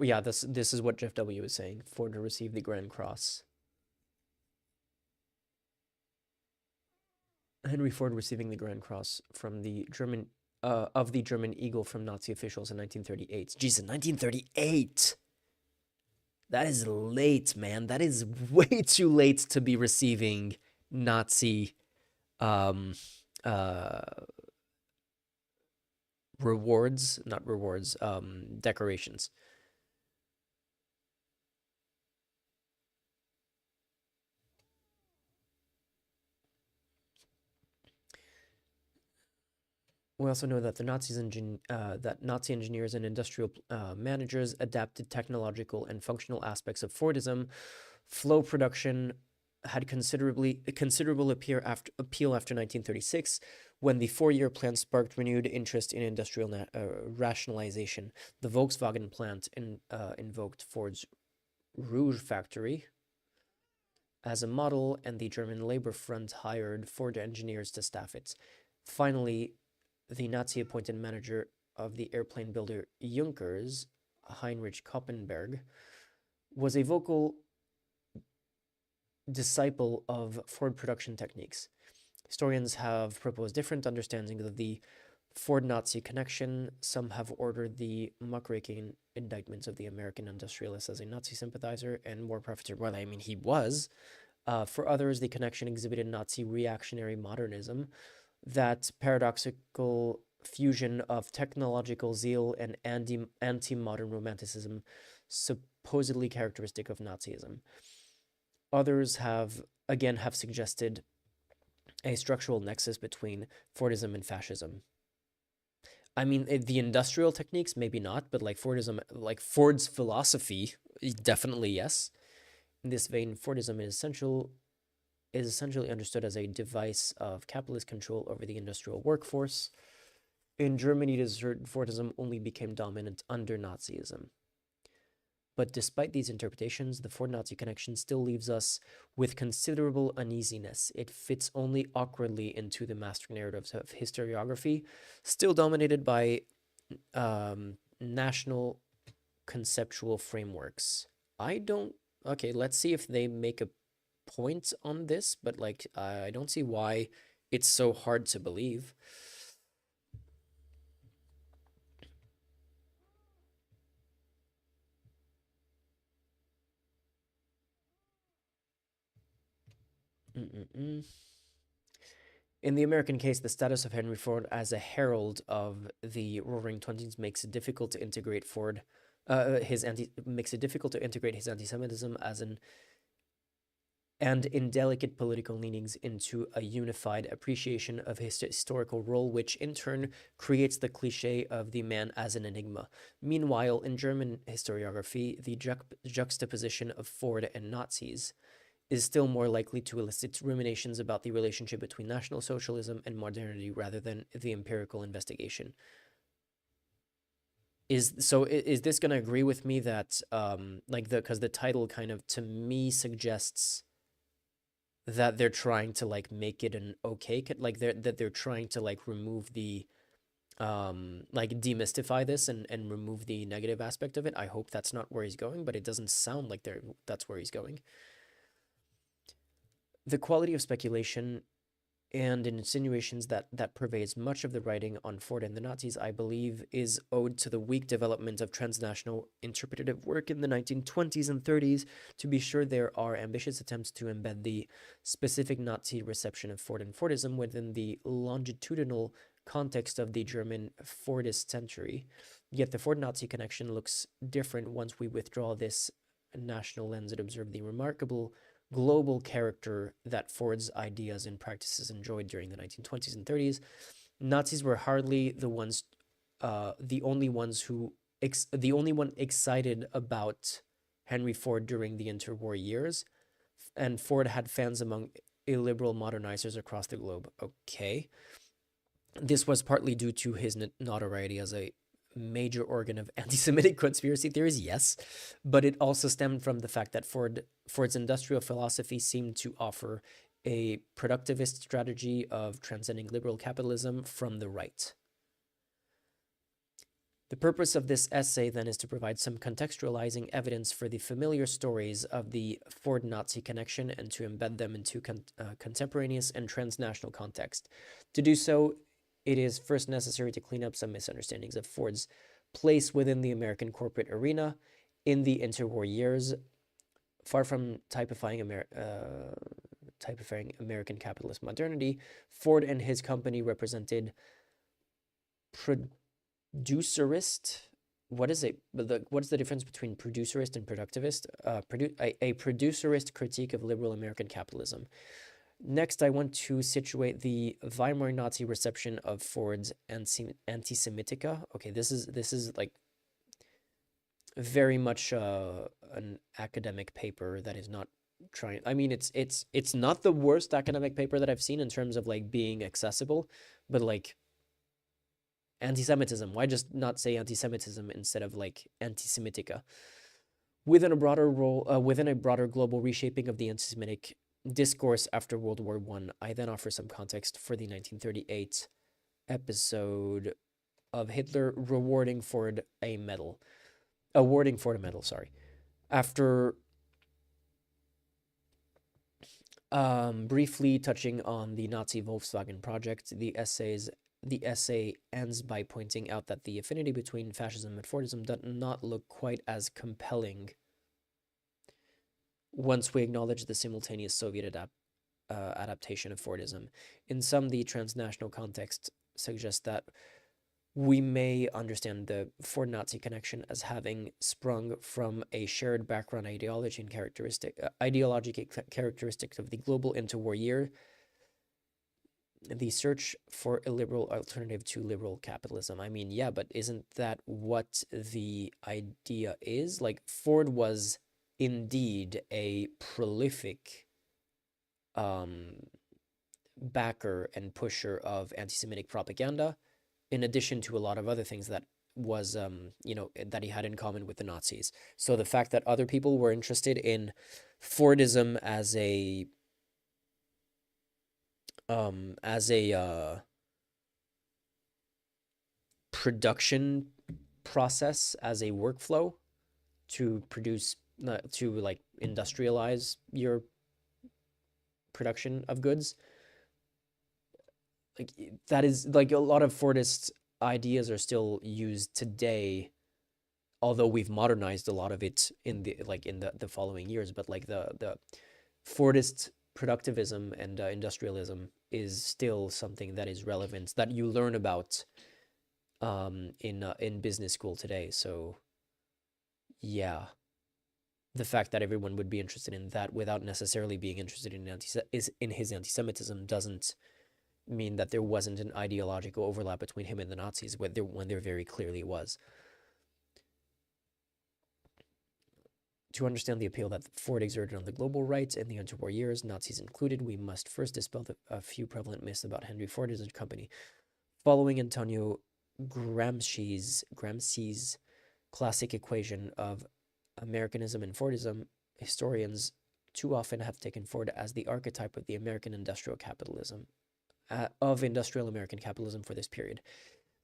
Yeah, this is what Jeff W. is saying. Ford to receive the Grand Cross. Henry Ford receiving the Grand Cross from the German Eagle from Nazi officials in 1938. Jesus, 1938. That is late, man. That is way too late to be receiving Nazi decorations. We also know that the Nazi engineers and industrial managers adapted technological and functional aspects of Fordism. Flow production had considerable appeal after 1936, when the four-year plan sparked renewed interest in industrial rationalization. The Volkswagen plant invoked Ford's Rouge factory as a model, and the German Labor Front hired Ford engineers to staff it. Finally, the Nazi-appointed manager of the airplane builder Junkers, Heinrich Koppenberg, was a vocal disciple of Ford production techniques. Historians have proposed different understandings of the Ford-Nazi connection. Some have ordered the muckraking indictments of the American industrialist as a Nazi sympathizer and war profiteer. Well, I mean, he was. For others, the connection exhibited Nazi reactionary modernism, that paradoxical fusion of technological zeal and anti-modern romanticism supposedly characteristic of Nazism. Others have suggested a structural nexus between Fordism and fascism. I mean, the industrial techniques, maybe not, but like Fordism, like Ford's philosophy, definitely yes. In this vein, Fordism is essentially understood as a device of capitalist control over the industrial workforce. In Germany, Fordism only became dominant under Nazism. But despite these interpretations, the Ford-Nazi connection still leaves us with considerable uneasiness. It fits only awkwardly into the master narratives of historiography, still dominated by national conceptual frameworks. Okay, let's see if they make a point on this, but like I don't see why it's so hard to believe. In the American case, the status of Henry Ford as a herald of the Roaring Twenties makes it difficult to integrate his anti-Semitism as an and indelicate political leanings into a unified appreciation of his historical role, which in turn creates the cliche of the man as an enigma. Meanwhile, in German historiography, the juxtaposition of Ford and Nazis is still more likely to elicit ruminations about the relationship between National Socialism and modernity rather than the empirical investigation. Is this going to agree with me that because the title kind of to me suggests that they're trying to like make it an okay like they're trying to like remove the like demystify this and remove the negative aspect of it. I hope that's not where he's going, but it doesn't sound like that's where he's going. The quality of speculation and insinuations that pervades much of the writing on Ford and the Nazis, I believe, is owed to the weak development of transnational interpretative work in the 1920s and 30s. To be sure, there are ambitious attempts to embed the specific Nazi reception of Ford and Fordism within the longitudinal context of the German Fordist century. Yet the Ford-Nazi connection looks different once we withdraw this national lens and observe the remarkable global character that Ford's ideas and practices enjoyed during the 1920s and 30s. Nazis were hardly the only one excited about Henry Ford during the interwar years, and Ford had fans among illiberal modernizers across the globe. Okay. This was partly due to his notoriety as a major organ of anti-Semitic conspiracy theories, yes, but it also stemmed from the fact that Ford's industrial philosophy seemed to offer a productivist strategy of transcending liberal capitalism from the right. The purpose of this essay then is to provide some contextualizing evidence for the familiar stories of the Ford-Nazi connection and to embed them into contemporaneous and transnational context. To do so, it is first necessary to clean up some misunderstandings of Ford's place within the American corporate arena in the interwar years. Far from typifying American capitalist modernity, Ford and his company represented producerist. What is it? What's the difference between producerist and productivist? A producerist critique of liberal American capitalism. Next, I want to situate the Weimar Nazi reception of Ford's anti-Semitica. Okay, this is like very much an academic paper that is not trying. I mean, it's not the worst academic paper that I've seen in terms of like being accessible, but like anti-Semitism. Why just not say anti-Semitism instead of like anti-Semitica? Within a broader global reshaping of the anti-Semitic discourse after World War I then offer some context for the 1938 episode of Hitler awarding Ford a medal. After briefly touching on the Nazi Volkswagen project, the essay ends by pointing out that the affinity between fascism and Fordism does not look quite as compelling once we acknowledge the simultaneous Soviet adaptation of Fordism. In some, the transnational context suggests that we may understand the Ford-Nazi connection as having sprung from a shared background ideology and ideological characteristics of the global interwar year, the search for a liberal alternative to liberal capitalism. I mean, yeah, but isn't that what the idea is? Like, Ford was indeed a prolific backer and pusher of anti-Semitic propaganda, in addition to a lot of other things that was, that he had in common with the Nazis. So the fact that other people were interested in Fordism as a production process, as a workflow to produce, to like industrialize your production of goods, like that is like a lot of Fordist ideas are still used today, although we've modernized a lot of it in the following years. But like the Fordist productivism and industrialism is still something that is relevant, that you learn about in business school today. So yeah. the fact that everyone would be interested in that without necessarily being interested in his anti-Semitism doesn't mean that there wasn't an ideological overlap between him and the Nazis when there very clearly was. To understand the appeal that Ford exerted on the global right in the interwar years, Nazis included, we must first dispel a few prevalent myths about Henry Ford and company. Following Antonio Gramsci's classic equation of Americanism and Fordism, historians too often have taken Ford as the archetype of the American industrial capitalism, industrial American capitalism for this period.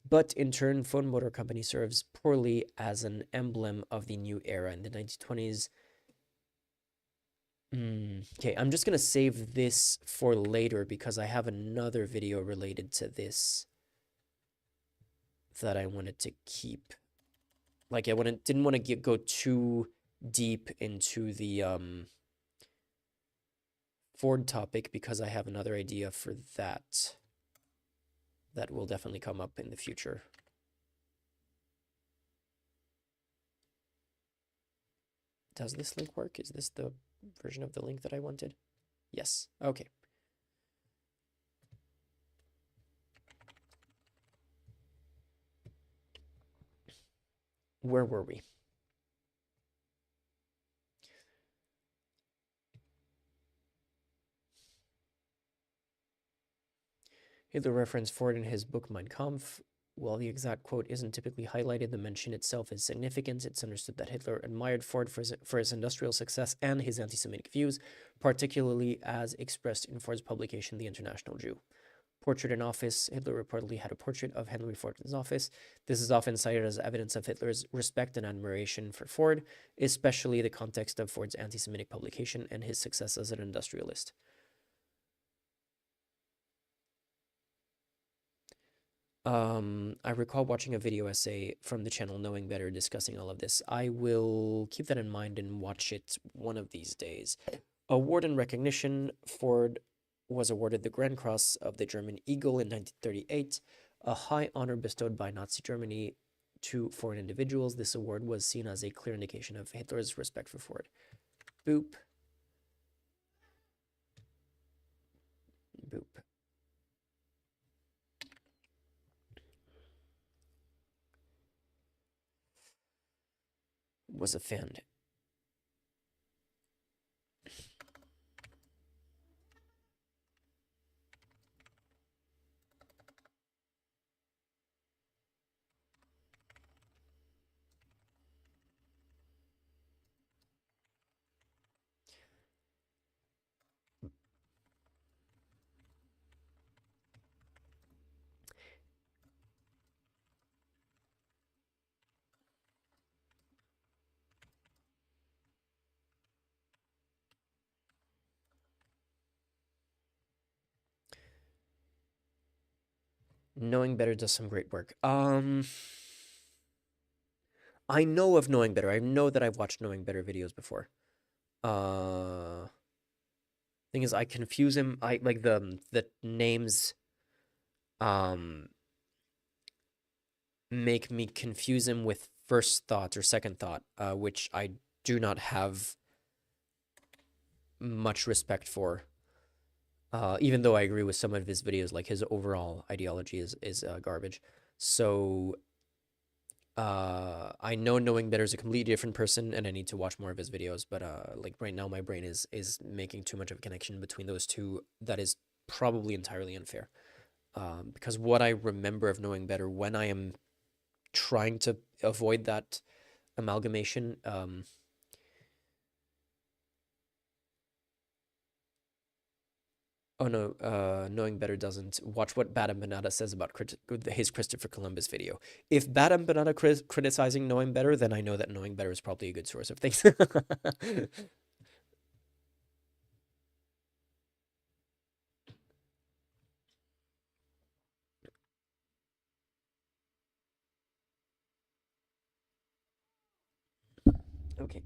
But in turn, Ford Motor Company serves poorly as an emblem of the new era in the 1920s. Okay, I'm just going to save this for later because I have another video related to this that I wanted to keep. Like, didn't want to go too deep into the Ford topic because I have another idea for that. That will definitely come up in the future. Does this link work? Is this the version of the link that I wanted? Yes. Okay. Where were we? Hitler referenced Ford in his book Mein Kampf. While the exact quote isn't typically highlighted, the mention itself is significant. It's understood that Hitler admired Ford for his industrial success and his anti-Semitic views, particularly as expressed in Ford's publication, The International Jew. Portrait in office. Hitler reportedly had a portrait of Henry Ford in his office. This is often cited as evidence of Hitler's respect and admiration for Ford, especially the context of Ford's anti-Semitic publication and his success as an industrialist. I recall watching a video essay from the channel Knowing Better discussing all of this. I will keep that in mind and watch it one of these days. Award and recognition. Ford was awarded the Grand Cross of the German Eagle in 1938, a high honor bestowed by Nazi Germany to foreign individuals. This award was seen as a clear indication of Hitler's respect for Ford. Boop. Boop. Was a fan. Knowing Better does some great work. I know of Knowing Better. I know that I've watched Knowing Better videos before. Thing is, I confuse him. I like the names. Make me confuse him with First Thought or Second Thought, which I do not have much respect for. Even though I agree with some of his videos, like his overall ideology is garbage. So I know Knowing Better is a completely different person, and I need to watch more of his videos. But like right now, my brain is making too much of a connection between those two that is probably entirely unfair. Because what I remember of Knowing Better when I am trying to avoid that amalgamation, oh no, Knowing Better doesn't. Watch what Bad Empanada says about his Christopher Columbus video. If Bad Empanada criticizing Knowing Better, then I know that Knowing Better is probably a good source of things. Okay.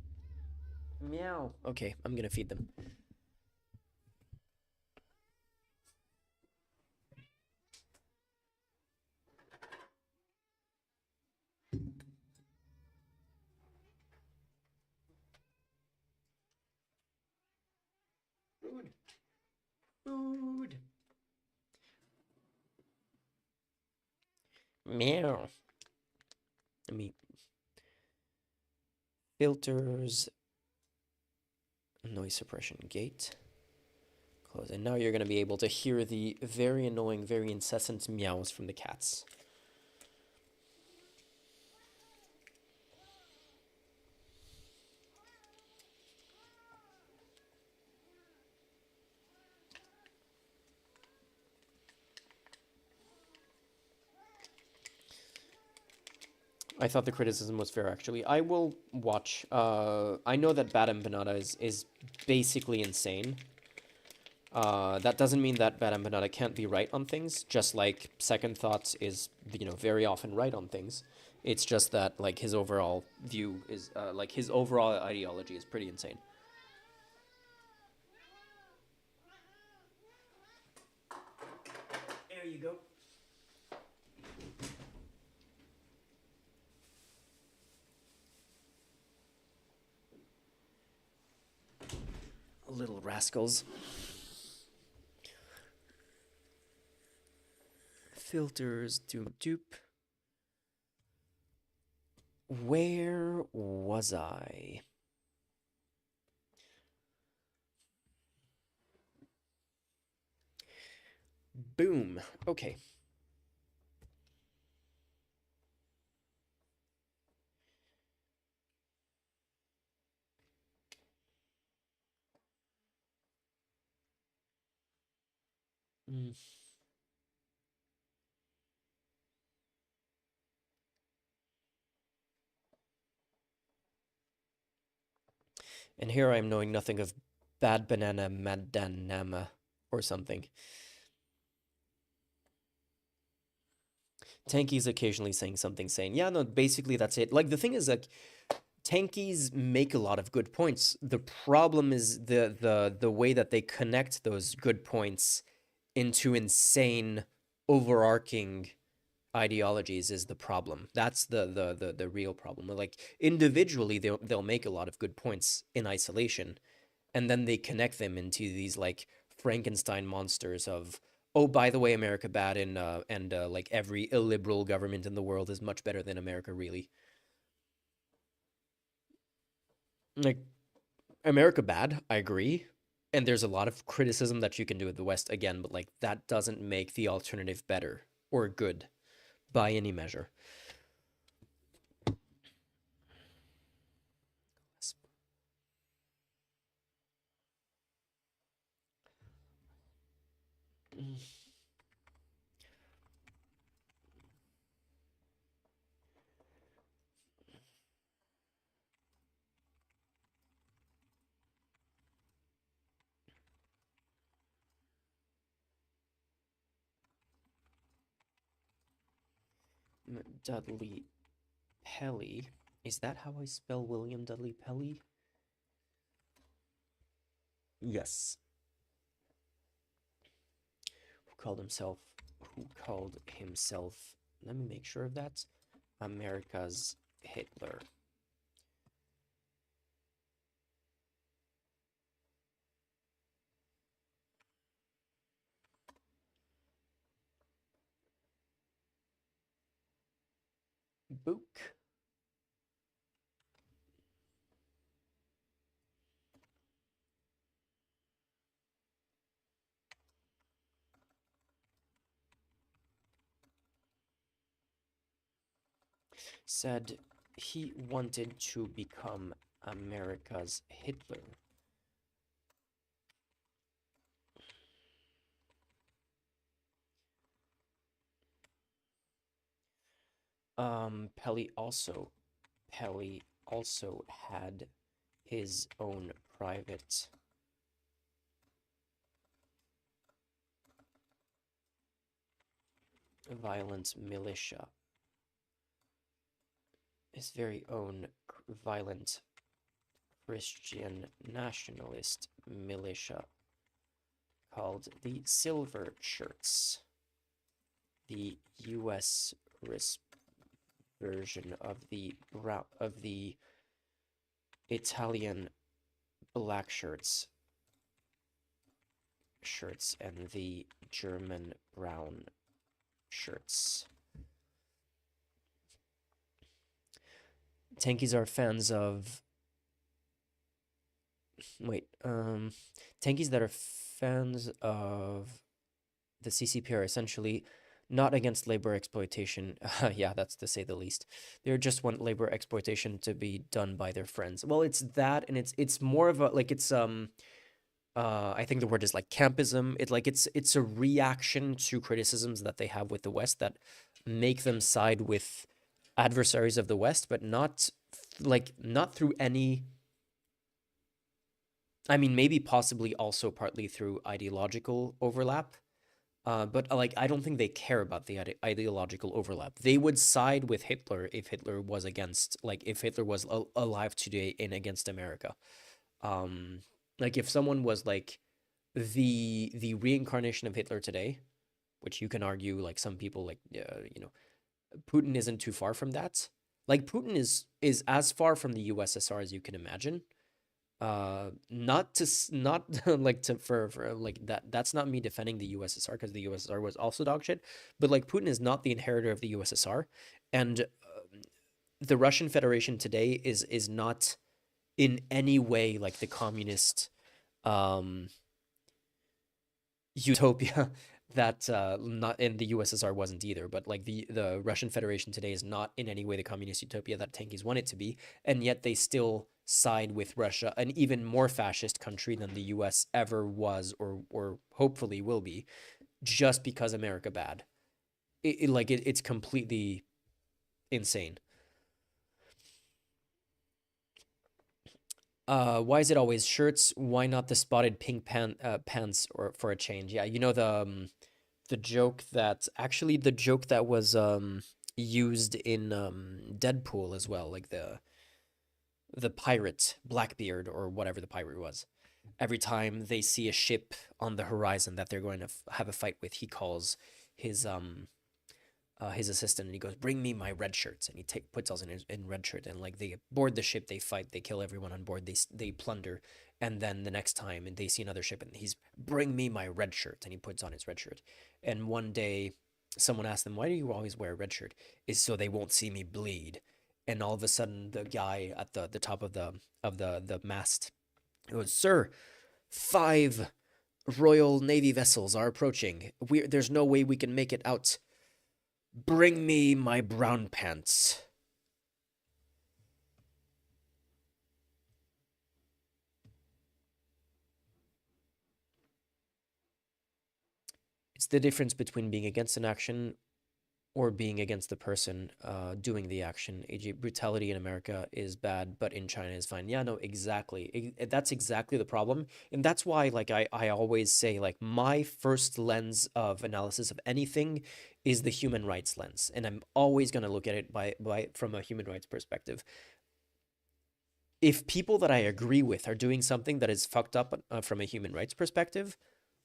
Meow. Okay, I'm gonna feed them. Meow. Let me filters, noise suppression gate. Close. And now you're going to be able to hear the very annoying, very incessant meows from the cats. I thought the criticism was fair, actually. I will watch. I know that Bad Empanada is basically insane. That doesn't mean that Bad Empanada can't be right on things, just like Second Thoughts is, very often right on things. It's just that, like, his overall view is, like, his overall ideology is pretty insane. There you go. Little rascals. Filters, dupe. Where was I? Boom. Okay. And here I am knowing nothing of Bad Banana Madanama or something. Tanky's occasionally saying something saying, yeah, no, basically that's it. Like, the thing is, like, Tankies make a lot of good points. The problem is the way that they connect those good points into insane, overarching ideologies is the problem. That's the real problem. Like, individually, they'll make a lot of good points in isolation, and then they connect them into these, like, Frankenstein monsters of, oh, by the way, America bad, and like, every illiberal government in the world is much better than America, really. Like, America bad, I agree. And there's a lot of criticism that you can do of the West again, but, like, that doesn't make the alternative better or good by any measure. Dudley Pelly. Is that how I spell William Dudley Pelly? Yes. Who called himself, let me make sure of that, America's Hitler. Book. Said he wanted to become America's Hitler. Pelly also had his own private violent militia. His very own violent Christian nationalist militia called the Silver Shirts, the U.S. version of the Italian black shirts and the German brown shirts. Tankies are fans of Tankies that are fans of the CCP are essentially not against labor exploitation. Yeah, that's to say the least. They just want labor exploitation to be done by their friends. Well, it's that, and it's more of a like it's I think the word is like campism. It's a reaction to criticisms that they have with the West that make them side with adversaries of the West, but not through any. I mean, maybe possibly also partly through ideological overlap. But like, I don't think they care about the ideological overlap. They would side with Hitler if Hitler was if Hitler was alive today and against America. Like if someone was like the reincarnation of Hitler today, which you can argue, like some people Putin isn't too far from that. Like Putin is as far from the USSR as you can imagine. Not like for like that's not me defending the USSR, because the USSR was also dog shit, but like Putin is not the inheritor of the USSR, and the Russian Federation today is not in any way like the communist utopia that not in the USSR wasn't either, but like the Russian Federation today is not in any way the communist utopia that Tankies want it to be, and yet they still side with Russia, an even more fascist country than the US ever was or hopefully will be, just because America bad. It's completely insane. Why is it always shirts? Why not the spotted pink pants or for a change? Yeah, you know the joke that was used in Deadpool as well, like the pirate Blackbeard or whatever the pirate was. Every time they see a ship on the horizon that they're going to have a fight with, he calls his assistant and he goes, "Bring me my red shirts," and he puts us in red shirt, and like they board the ship, they fight, they kill everyone on board, they plunder, and then the next time and they see another ship and he's, "Bring me my red shirt," and he puts on his red shirt. And one day someone asked them, "Why do you always wear a red shirt?" "Is so they won't see me bleed." And all of a sudden the guy at the top of the mast goes, "Sir, 5 Royal Navy vessels are approaching. There's no way we can make it out. Bring me my brown pants." It's the difference between being against an action or being against the person doing the action. AJ, brutality in America is bad, but in China is fine. Yeah, no, exactly. That's exactly the problem. And that's why, like, I always say, like, my first lens of analysis of anything is the human rights lens. And I'm always going to look at it from a human rights perspective. If people that I agree with are doing something that is fucked up from a human rights perspective,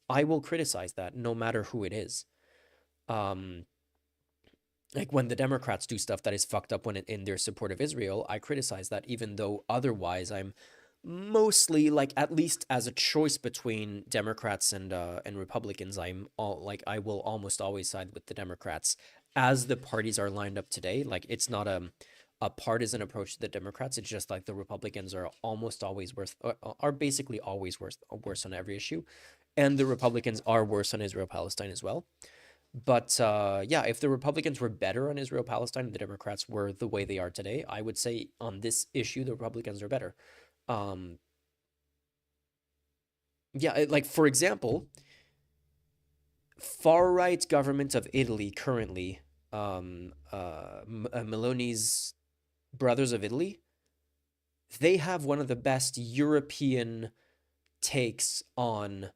I will criticize that no matter who it is. Like when the Democrats do stuff that is fucked up in their support of Israel, I criticize that, even though otherwise I'm mostly, like, at least as a choice between Democrats and Republicans, I will almost always side with the Democrats as the parties are lined up today. Like, it's not a partisan approach to the Democrats. It's just like the Republicans are almost always basically always worse on every issue, and the Republicans are worse on Israel-Palestine as well. But yeah, if the Republicans were better on Israel-Palestine and the Democrats were the way they are today, I would say on this issue, the Republicans are better. Yeah, like, for example, far-right government of Italy currently, Meloni's Brothers of Italy, they have one of the best European takes on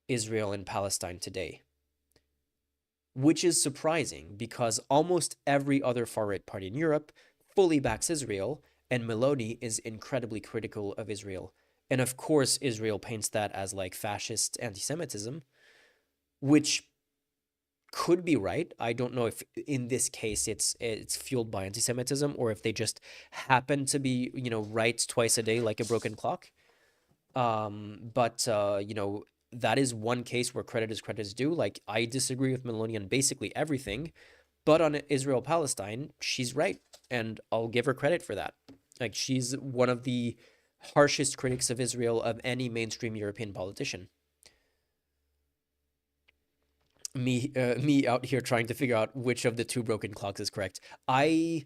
Israel and Palestine today, which is surprising because almost every other far-right party in Europe fully backs Israel, and Meloni is incredibly critical of Israel. And of course, Israel paints that as like fascist anti-Semitism, which could be right. I don't know if in this case it's fueled by anti-Semitism or if they just happen to be, right twice a day like a broken clock. But that is one case where credit is due. Like, I disagree with Meloni on basically everything, but on Israel-Palestine, she's right. and I'll give her credit for that. Like, she's one of the harshest critics of Israel of any mainstream European politician. Me out here trying to figure out which of the two broken clocks is correct. I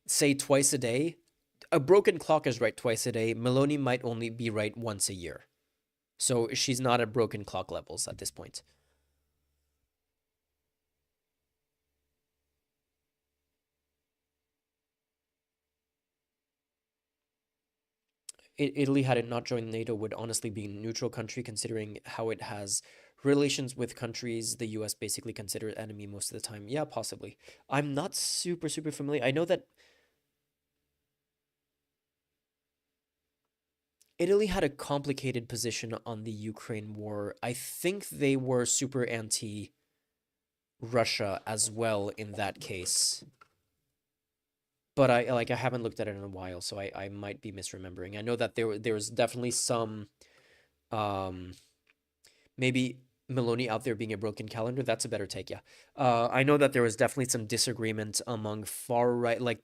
say twice a day. A broken clock is right twice a day. Meloni might only be right once a year. So she's not at broken clock levels at this point. Italy, had it not joined NATO, would honestly be a neutral country, considering how it has relations with countries the US basically consider enemy most of the time. Yeah, possibly. I'm not super familiar. I know that Italy had a complicated position on the Ukraine war. I think they were super anti-Russia as well in that case. But I haven't looked at it in a while, so I might be misremembering. I know that there was definitely some maybe Meloni out there being a broken calendar. That's a better take, yeah. I know that there was definitely some disagreement among far right, like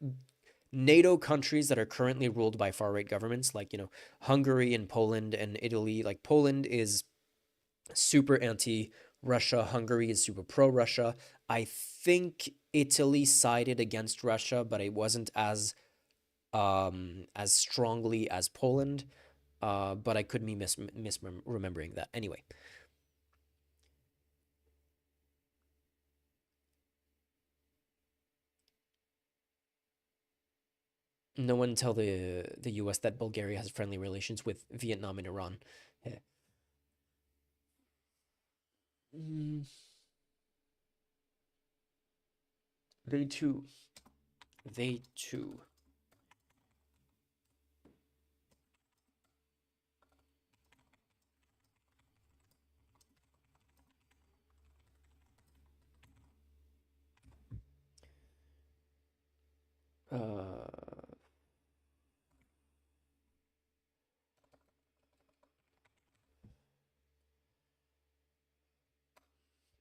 NATO countries that are currently ruled by far right governments, like, you know, Hungary and Poland and Italy. Like, Poland is super anti-Russia. Hungary is super pro-Russia. I think Italy sided against Russia, but it wasn't as strongly as Poland. But I could be misremembering that. Anyway. No one tell the US that Bulgaria has friendly relations with Vietnam and Iran. Yeah. They too. They too.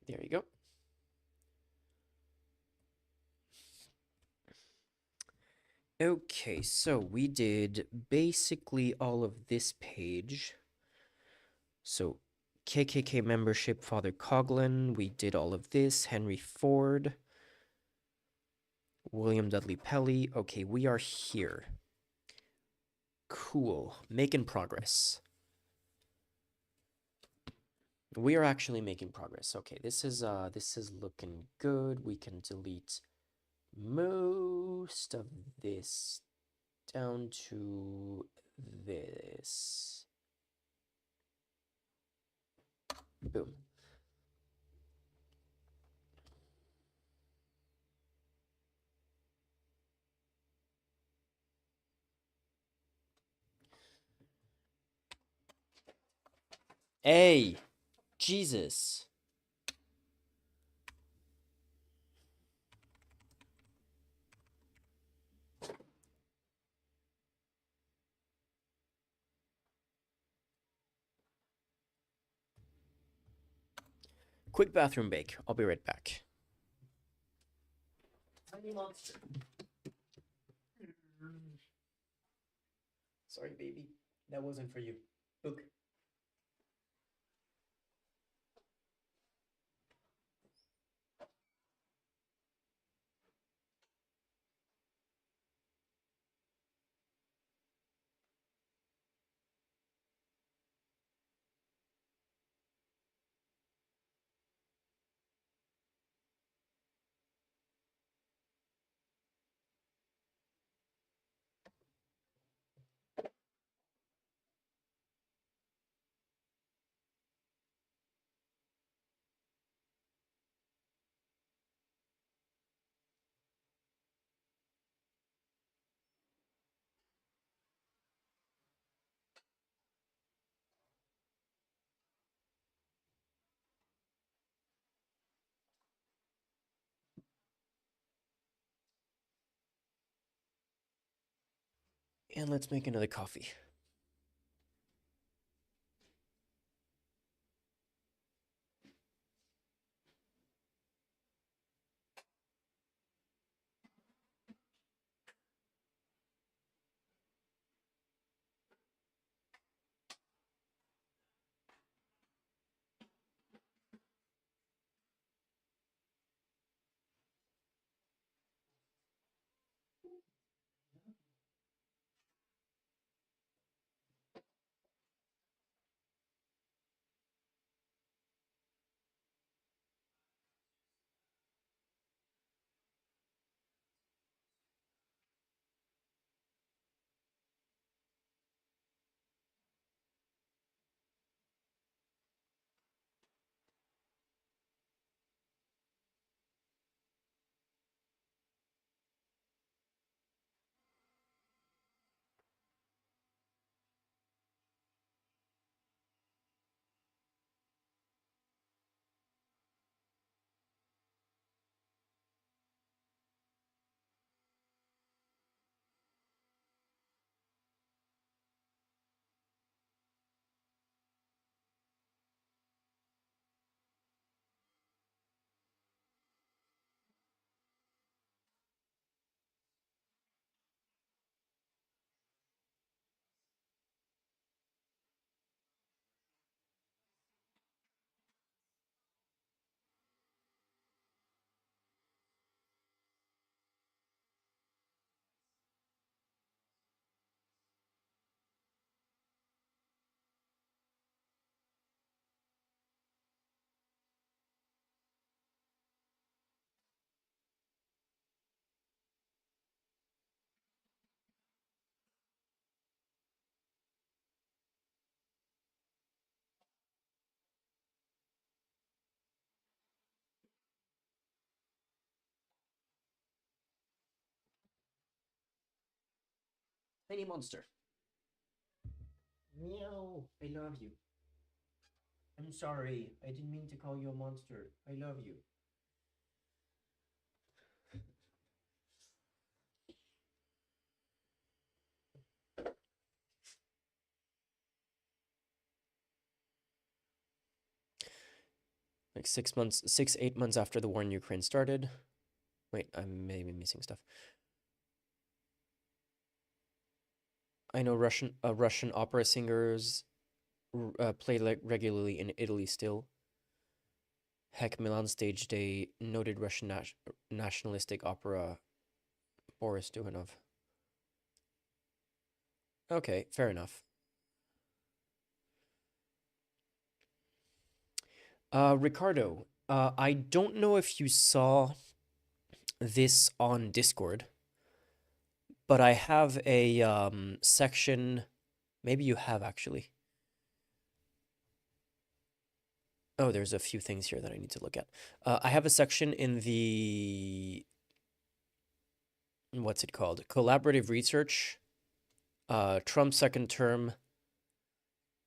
There you go. Okay, so we did basically all of this page. So KKK membership, Father Coughlin, we did all of this. Henry Ford, William Dudley Pelley. Okay, we are here. Cool. Making progress. We are actually making progress. Okay, this is looking good. We can delete most of this down to this. Boom. Hey, Jesus. Quick bathroom break. I'll be right back. Tiny monster. Sorry, baby. That wasn't for you. Look. And let's make another coffee. Tiny monster. Meow. I love you. I'm sorry. I didn't mean to call you a monster. I love you. Like 8 months after the war in Ukraine started. Wait, I'm maybe missing stuff. I know Russian opera singers play like regularly in Italy still. Heck, Milan Stage Day, noted Russian nationalistic opera Boris Duhanov. Okay, fair enough. Ricardo, I don't know if you saw this on Discord, but I have a section. Maybe you have actually. Oh, there's a few things here that I need to look at. I have a section in the, what's it called? Collaborative research, Trump's second term,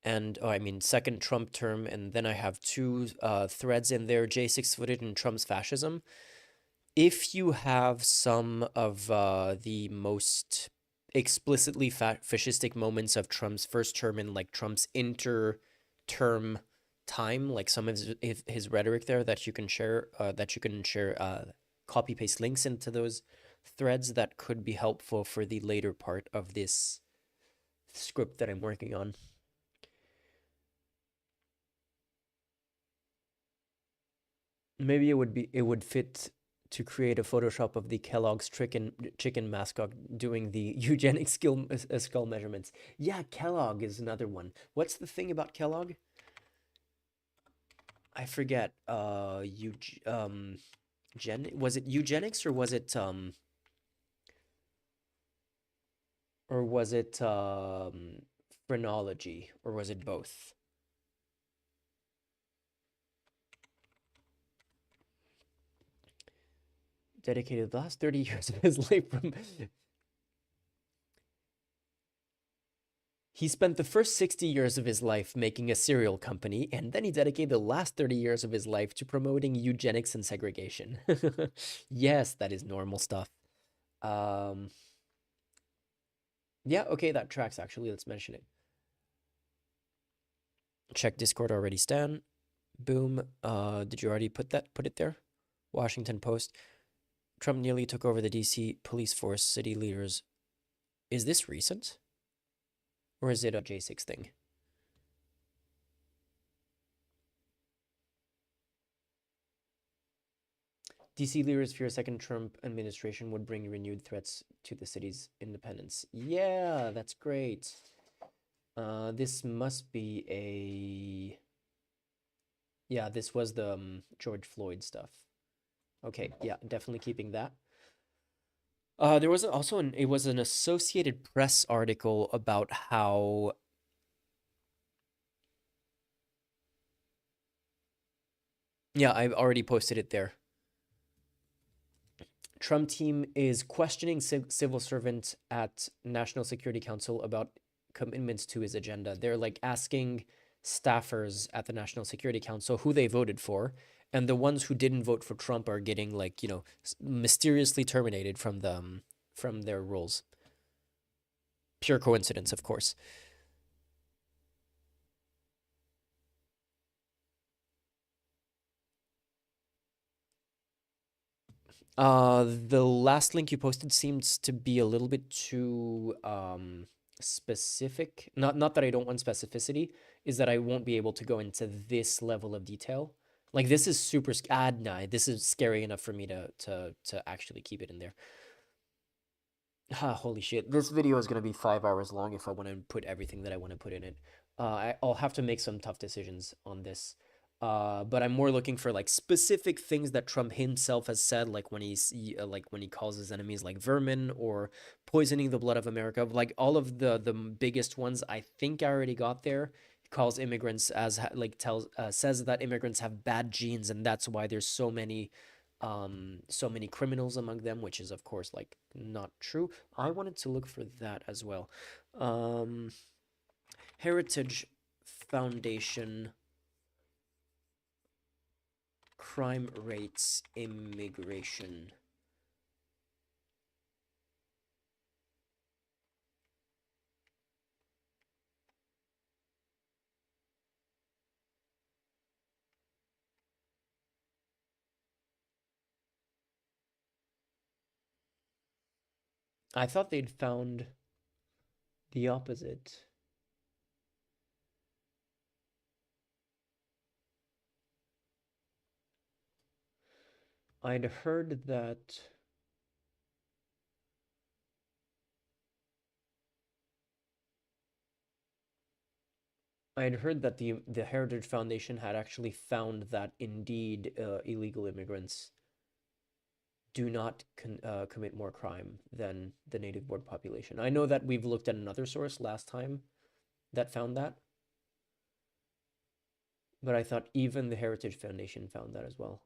and second Trump term, and then I have two threads in there, J6 footage and Trump's fascism. If you have some of the most explicitly fascistic moments of Trump's first term and like Trump's inter-term time, like some of his rhetoric there that you can share, copy paste links into those threads that could be helpful for the later part of this script that I'm working on. Maybe it would fit to create a Photoshop of the Kellogg's chicken mascot doing the eugenic skull measurements. Yeah, Kellogg is another one. What's the thing about Kellogg? I forget. Was it eugenics or was it phrenology, or was it both? Dedicated the last 30 years of his life from... He spent the first 60 years of his life making a cereal company, and then he dedicated the last 30 years of his life to promoting eugenics and segregation. Yes, that is normal stuff. Yeah, okay, that tracks actually. Let's mention it. Check Discord already, Stan. Boom. Did you already put it there? Washington Post. Trump nearly took over the DC police force, city leaders. Is this recent? Or is it a J6 thing? DC leaders fear a second Trump administration would bring renewed threats to the city's independence. Yeah, that's great. This must be a... Yeah, this was the George Floyd stuff. Okay, yeah, definitely keeping that. There was also it was an Associated Press article about how yeah, I've already posted it there. Trump team is questioning civil servant at National Security Council about commitments to his agenda. They're like asking staffers at the National Security Council who they voted for, and the ones who didn't vote for Trump are getting like, you know, mysteriously terminated from their roles. Pure coincidence, of course. The last link you posted seems to be a little bit too specific. Not that I don't want specificity, is that I won't be able to go into this level of detail. Like this is super nah, this is scary enough for me to actually keep it in there. Holy shit. This video is going to be 5 hours long if I want to put everything that I want to put in it. I'll have to make some tough decisions on this. But I'm more looking for like specific things that Trump himself has said, like when when he calls his enemies like vermin or poisoning the blood of America. Like all of the biggest ones, I think I already got there. He calls immigrants as says that immigrants have bad genes, and that's why there's so many so many criminals among them, which is of course like not true. I wanted to look for that as well. Heritage Foundation crime rates immigration. I thought they'd found the opposite. I'd heard that the Heritage Foundation had actually found that indeed illegal immigrants do not commit more crime than the native born population. I know that we've looked at another source last time that found that, but I thought even the Heritage Foundation found that as well.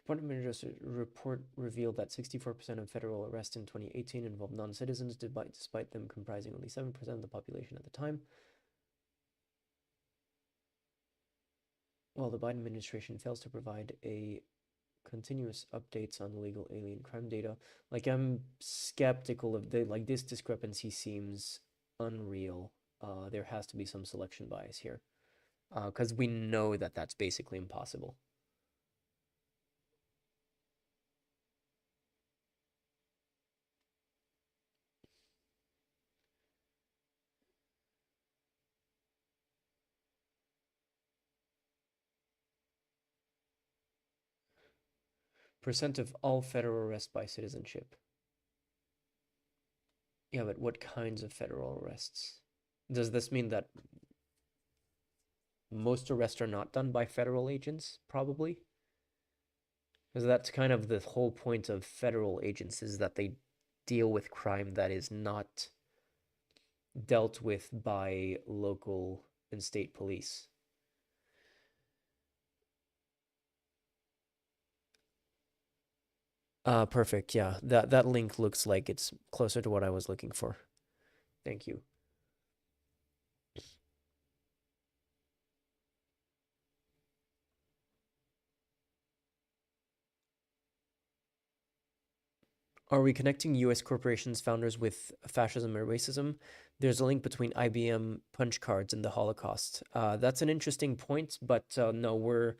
Department of Justice report revealed that 64% of federal arrests in 2018 involved non-citizens, despite them comprising only 7% of the population at the time. While the Biden administration fails to provide a continuous updates on illegal alien crime data, like I'm skeptical of this discrepancy seems unreal. There has to be some selection bias here, because we know that that's basically impossible. Percent of all federal arrests by citizenship. Yeah, but what kinds of federal arrests? Does this mean that most arrests are not done by federal agents? Probably. Because that's kind of the whole point of federal agents, is that they deal with crime that is not dealt with by local and state police. Perfect. Yeah, that link looks like it's closer to what I was looking for. Thank you. Are we connecting US corporations founders with fascism or racism? There's a link between IBM punch cards and the Holocaust. That's an interesting point, but no,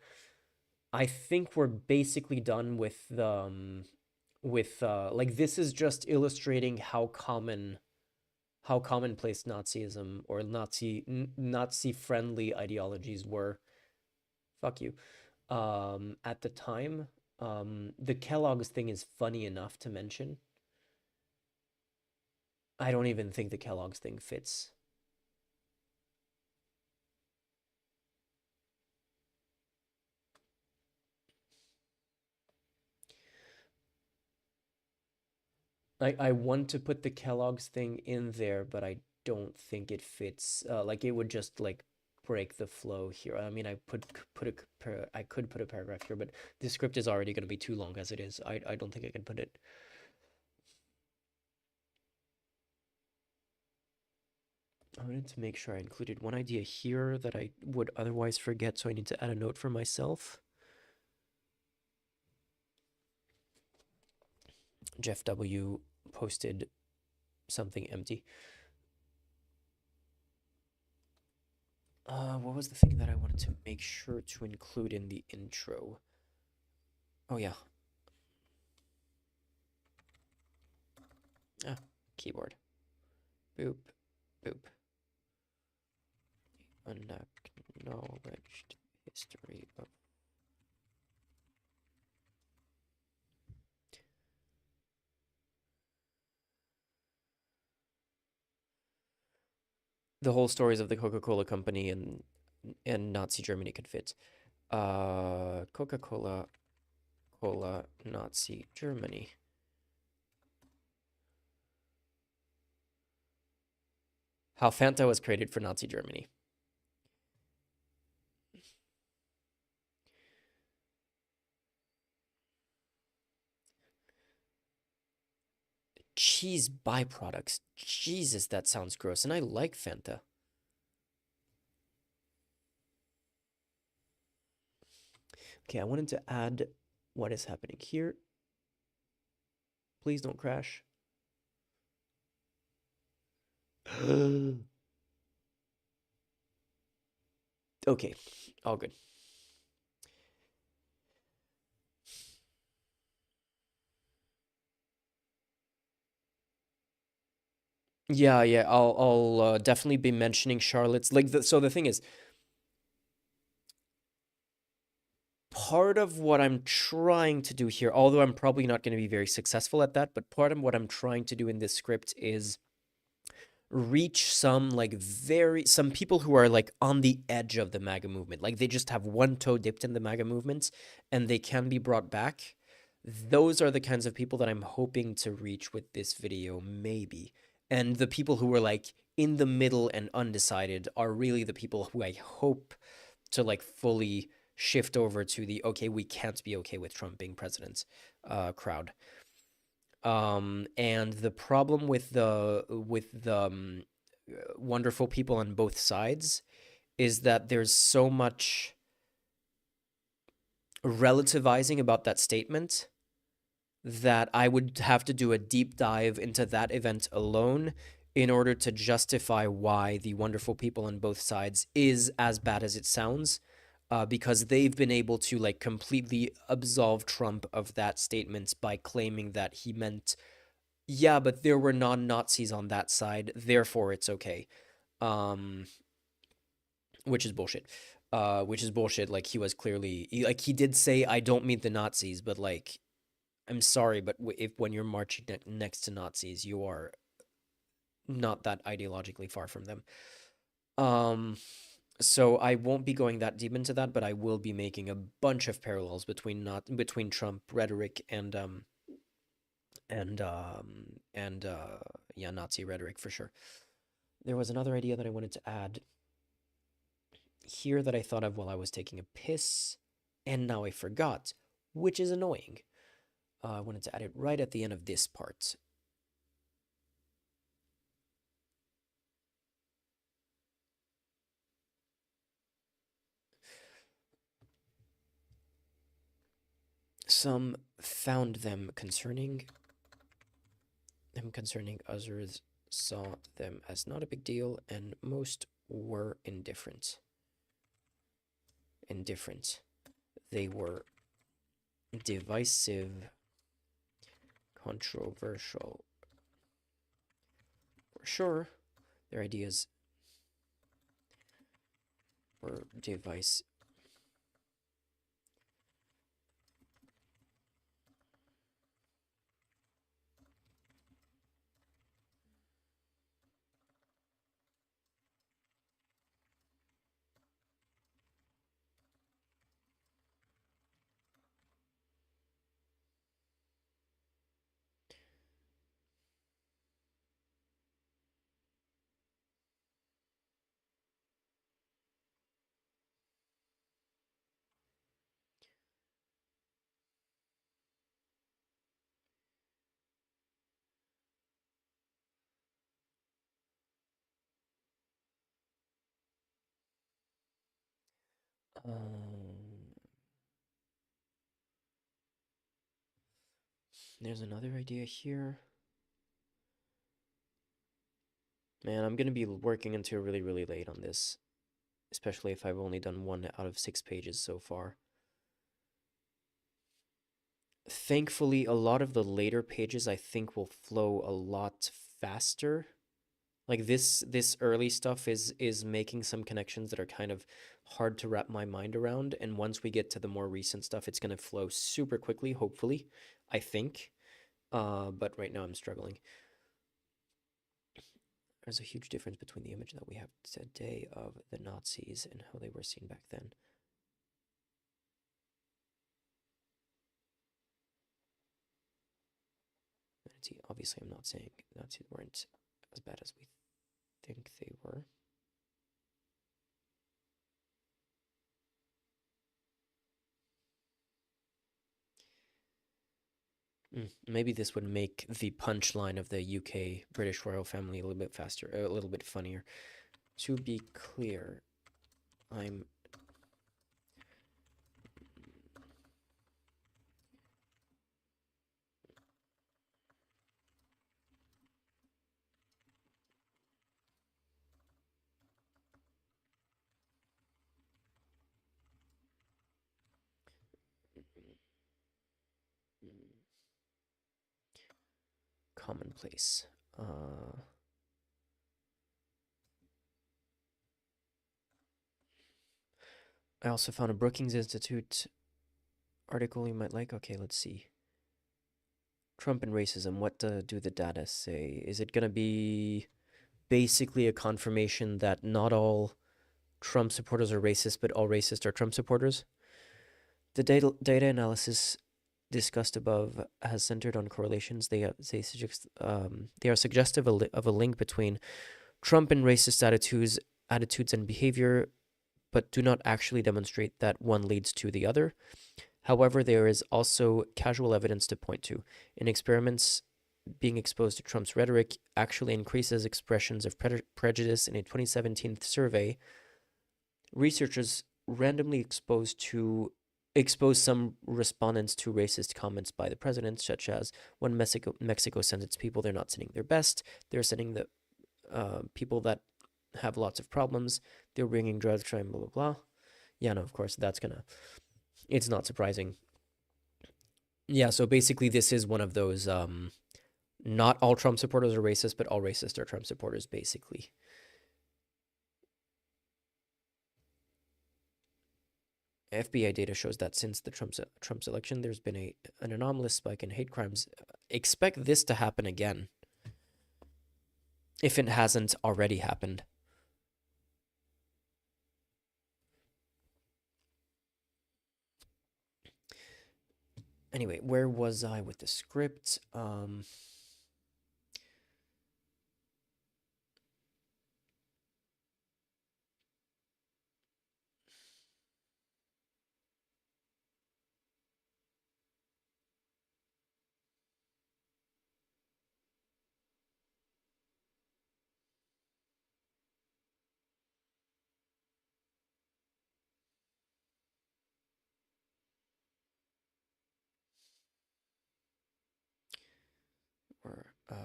I think we're basically done with the like, this is just illustrating how commonplace Nazism or Nazi friendly ideologies were. Fuck you. At the time. The Kellogg's thing is funny enough to mention. I don't even think the Kellogg's thing fits. I want to put the Kellogg's thing in there, but I don't think it fits. Like, it would just like break the flow here. I mean, I could put a paragraph here, but the script is already going to be too long as it is. I don't think I can put it. I wanted to make sure I included one idea here that I would otherwise forget, so I need to add a note for myself. Jeff W. posted something empty. What was the thing that I wanted to make sure to include in the intro? Oh, yeah. Keyboard. Boop, boop. Unacknowledged history of the whole stories of the Coca-Cola company and Nazi Germany could fit. Coca-Cola, Nazi Germany. How Fanta was created for Nazi Germany. Cheese byproducts. Jesus, that sounds gross. And I like Fanta. Okay, I wanted to add what is happening here. Please don't crash. Okay, all good. Yeah, I'll definitely be mentioning Charlotte's so the thing is, part of what I'm trying to do here, although I'm probably not going to be very successful at that, but part of what I'm trying to do in this script is reach some some people who are like on the edge of the MAGA movement. Like they just have one toe dipped in the MAGA movement and they can be brought back. Those are the kinds of people that I'm hoping to reach with this video, maybe. And the people who are like in the middle and undecided are really the people who I hope to like fully shift over to the okay, we can't be okay with Trump being president crowd. And the problem with the wonderful people on both sides is that there's so much relativizing about that statement that I would have to do a deep dive into that event alone in order to justify why the wonderful people on both sides is as bad as it sounds, because they've been able to like completely absolve Trump of that statement by claiming that he meant, yeah, but there were non-Nazis on that side, therefore it's okay. Which is bullshit. Like he was clearly like he did say I don't mean the Nazis, but like I'm sorry, but when you're marching next to Nazis, you are not that ideologically far from them. So I won't be going that deep into that, but I will be making a bunch of parallels between Trump rhetoric and yeah, Nazi rhetoric for sure. There was another idea that I wanted to add here that I thought of while I was taking a piss, and now I forgot, which is annoying. I wanted to add it right at the end of this part. Some found them concerning, others saw them as not a big deal, and most were indifferent. They were divisive, controversial. For sure, their ideas were divisive. There's another idea here. Man, I'm gonna be working until really, really late on this, especially if I've only done 1 out of 6 pages so far. Thankfully, a lot of the later pages I think will flow a lot faster. Like this early stuff is making some connections that are kind of hard to wrap my mind around, and once we get to the more recent stuff, it's going to flow super quickly, hopefully, I think. But right now I'm struggling. There's a huge difference between the image that we have today of the Nazis and how they were seen back then. Obviously, I'm not saying Nazis weren't as bad as we think they were. Maybe this would make the punchline of the UK British royal family a little bit faster, a little bit funnier. To be clear, I'm commonplace. I also found a Brookings Institute article you might like. Okay, let's see. Trump and racism. What do the data say? Is it going to be basically a confirmation that not all Trump supporters are racist, but all racists are Trump supporters? The data analysis discussed above has centered on correlations. They are suggestive of a link between Trump and racist attitudes and behavior, but do not actually demonstrate that one leads to the other. However, there is also casual evidence to point to. In experiments, being exposed to Trump's rhetoric actually increases expressions of prejudice. In a 2017 survey, researchers randomly exposed some respondents to racist comments by the president, such as when Mexico sends its people, they're not sending their best. They're sending the people that have lots of problems. They're bringing drugs, trying blah, blah, blah. Yeah, no, of course, it's not surprising. Yeah, so basically this is one of those, not all Trump supporters are racist, but all racists are Trump supporters, basically. FBI data shows that since the Trump's election, there's been an anomalous spike in hate crimes. Expect this to happen again, if it hasn't already happened. Anyway, where was I with the script?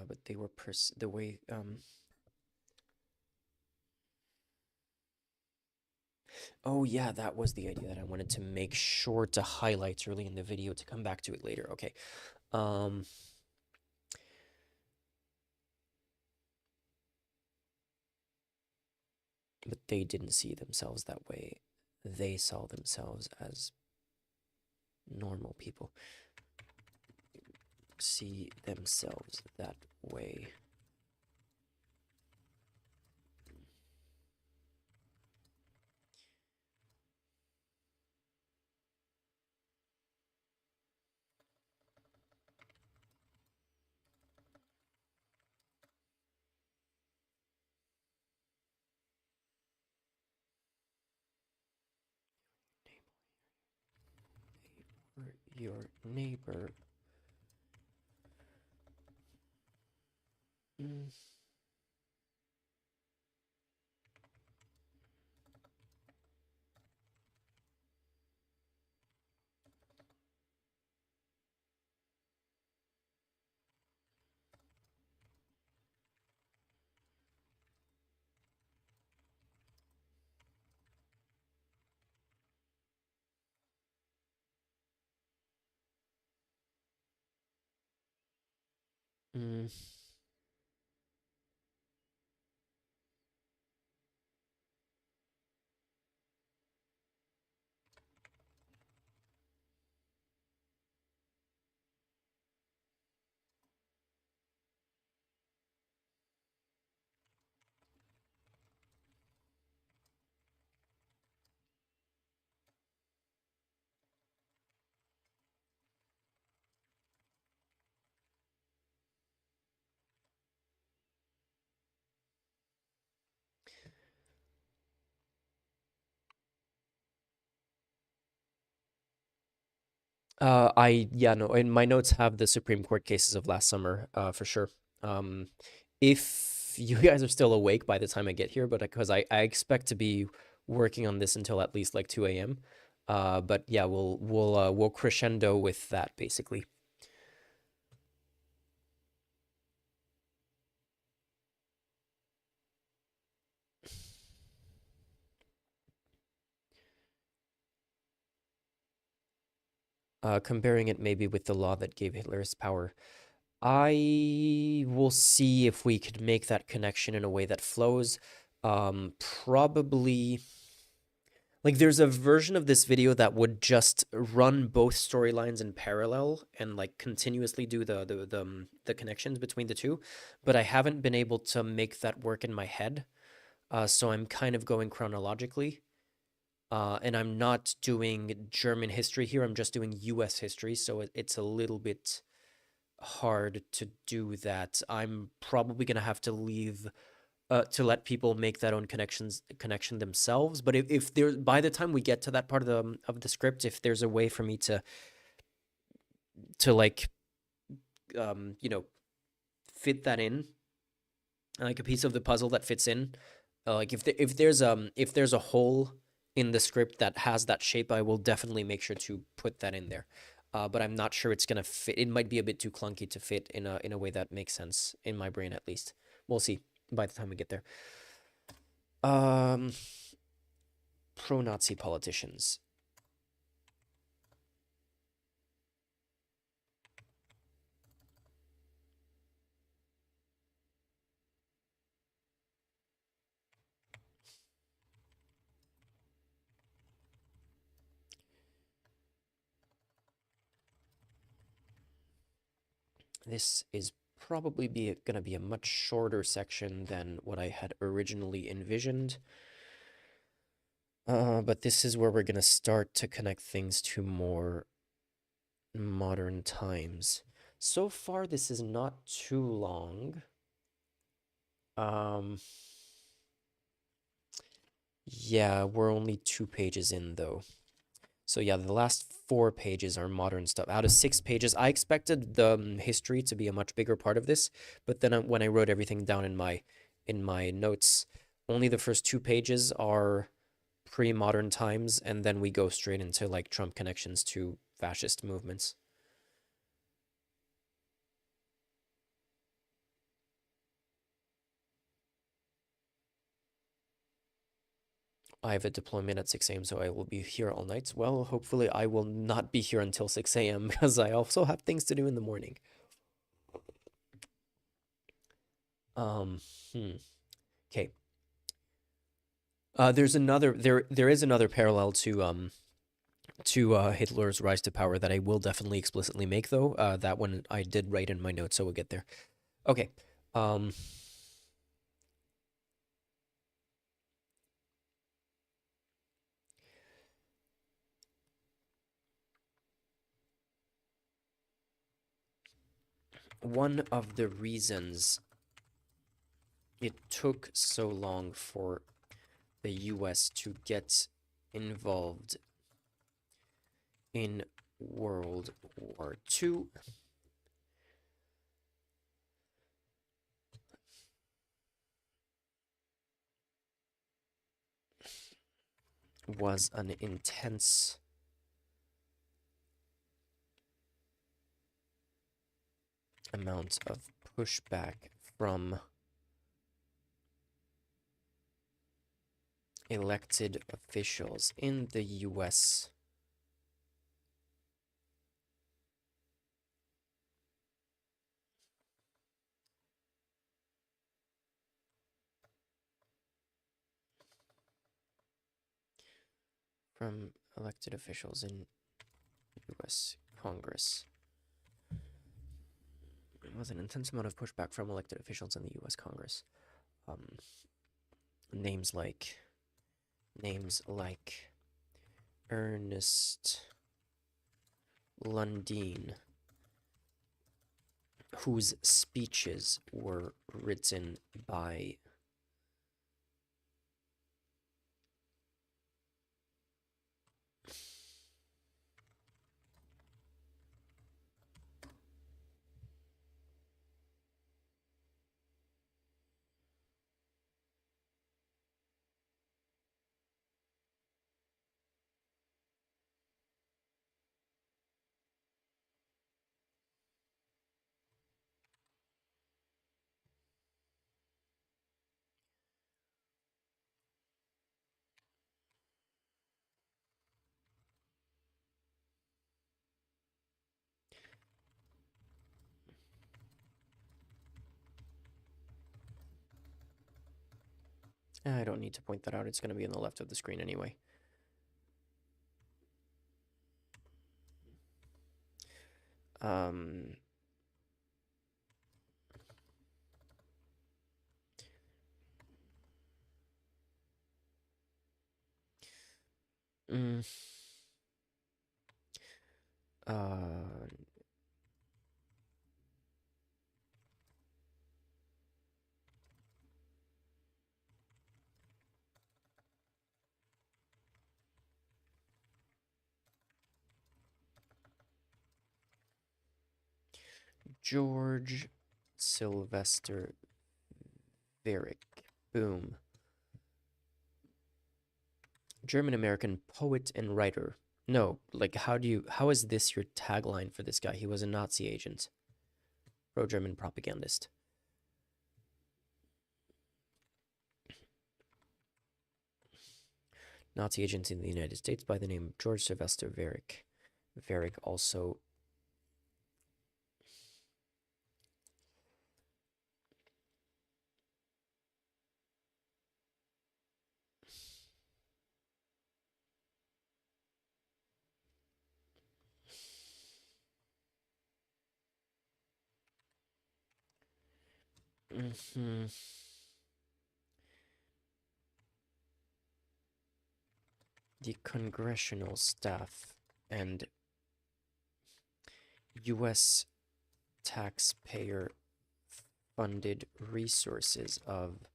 But they were the way oh yeah, that was the idea that I wanted to make sure to highlight early in the video to come back to it later. Okay. But they didn't see themselves that way. They saw themselves as normal people. See themselves that way. Your neighbor. Mm. Yeah, no, and my notes have the Supreme Court cases of last summer, for sure. Um, if you guys are still awake by the time I get here, but because I expect to be working on this until at least like 2 a.m. But yeah, we'll crescendo with that basically. Comparing it maybe with the law that gave Hitler his power. I will see if we could make that connection in a way that flows. Probably like there's a version of this video that would just run both storylines in parallel and like continuously do the connections between the two, but I haven't been able to make that work in my head. So I'm kind of going chronologically. And I'm not doing German history here. I'm just doing US history, so it's a little bit hard to do that. I'm probably gonna have to leave to let people make that own connection themselves. But if there by the time we get to that part of the script, if there's a way for me to like you know, fit that in, like a piece of the puzzle that fits in, like if there's a hole in the script that has that shape, I will definitely make sure to put that in there. But I'm not sure it's gonna fit. It might be a bit too clunky to fit in a way that makes sense in my brain, at least. We'll see by the time we get there. Pro-Nazi politicians. This is probably gonna be a much shorter section than what I had originally envisioned. But this is where we're gonna start to connect things to more modern times. So far, this is not too long. Yeah, we're only 2 pages in though. So yeah, the last 4 pages are modern stuff. Out of 6 pages, I expected the history to be a much bigger part of this, but then when I wrote everything down in my notes, only the first 2 pages are pre-modern times, and then we go straight into like Trump connections to fascist movements. I have a deployment at 6 a.m., so I will be here all night. Well, hopefully I will not be here until 6 a.m. because I also have things to do in the morning. Okay. There is another parallel to Hitler's rise to power that I will definitely explicitly make though. That one I did write in my notes, so we'll get there. Okay. One of the reasons it took so long for the US to get involved in World War II was an intense amount of pushback from elected officials in the US. From elected officials in US Congress. It was an intense amount of pushback from elected officials in the US Congress. Names like Ernest Lundin, whose speeches were written by I don't need to point that out. It's going to be on the left of the screen anyway. Um, mm, uh, George Sylvester Varick. Boom. German-American poet and writer. No, like how is this your tagline for this guy? He was a Nazi agent. Pro-German propagandist. Nazi agent in the United States by the name of George Sylvester Varick. Varick also the congressional staff and U.S. taxpayer funded resources of.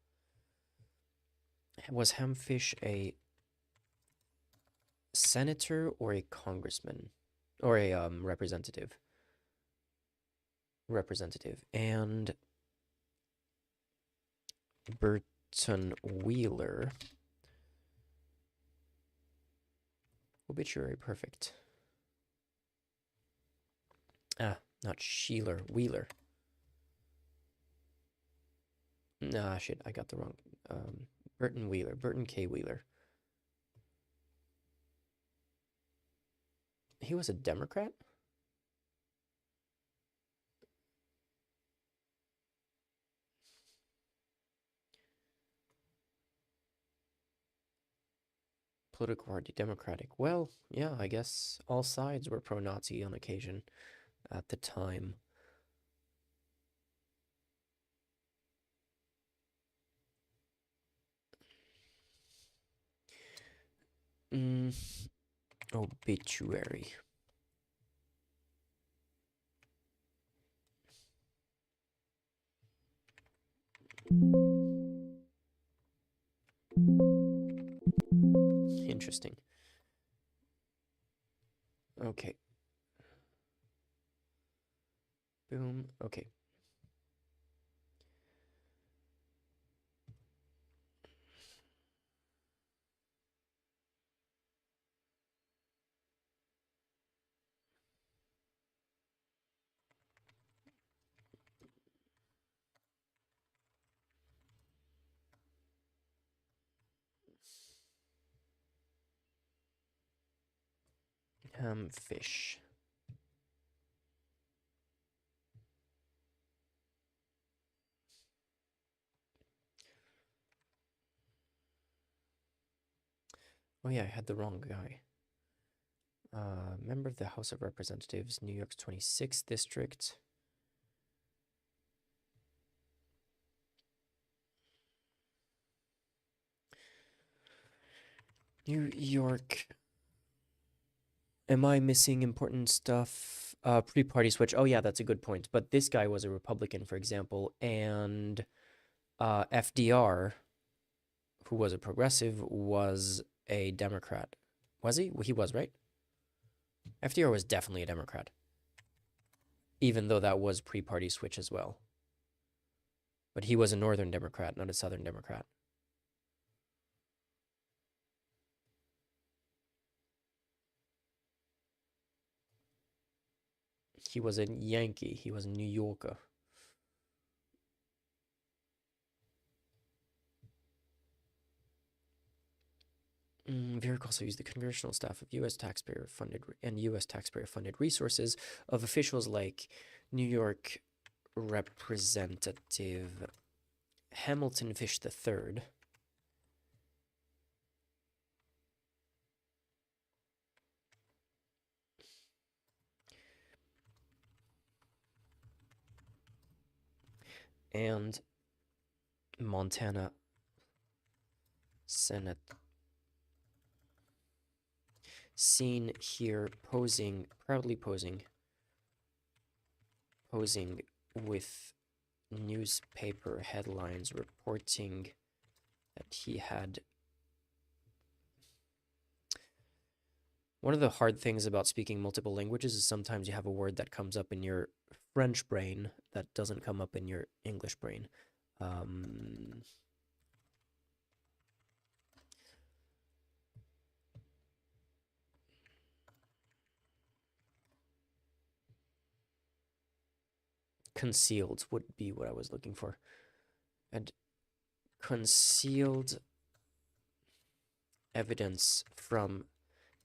Was Hamfish a senator or a congressman or a representative? Representative. And Burton Wheeler. Obituary, perfect. Ah, not Sheeler, Wheeler. Nah, shit, I got the wrong. Burton Wheeler, Burton K. Wheeler. He was a Democrat? Political party, Democratic. Well, yeah, I guess all sides were pro-Nazi on occasion at the time. Obituary. Interesting. Okay. Boom. Okay. Fish. Oh yeah, I had the wrong guy. Member of the House of Representatives, New York's 26th District. New York. Am I missing important stuff? Pre-party switch. Oh yeah, that's a good point. But this guy was a Republican, for example, and FDR, who was a progressive, was a Democrat. Was he? He was, right? FDR was definitely a Democrat. Even though that was pre-party switch as well. But he was a Northern Democrat, not a Southern Democrat. He was a Yankee. He was a New Yorker. Varick also used the congressional staff of U.S. taxpayer-funded resources of officials like New York Representative Hamilton Fish III and Montana Senate. Seen here proudly posing with newspaper headlines reporting that he had. One of the hard things about speaking multiple languages is sometimes you have a word that comes up in your French brain that doesn't come up in your English brain. Concealed would be what I was looking for. And concealed evidence from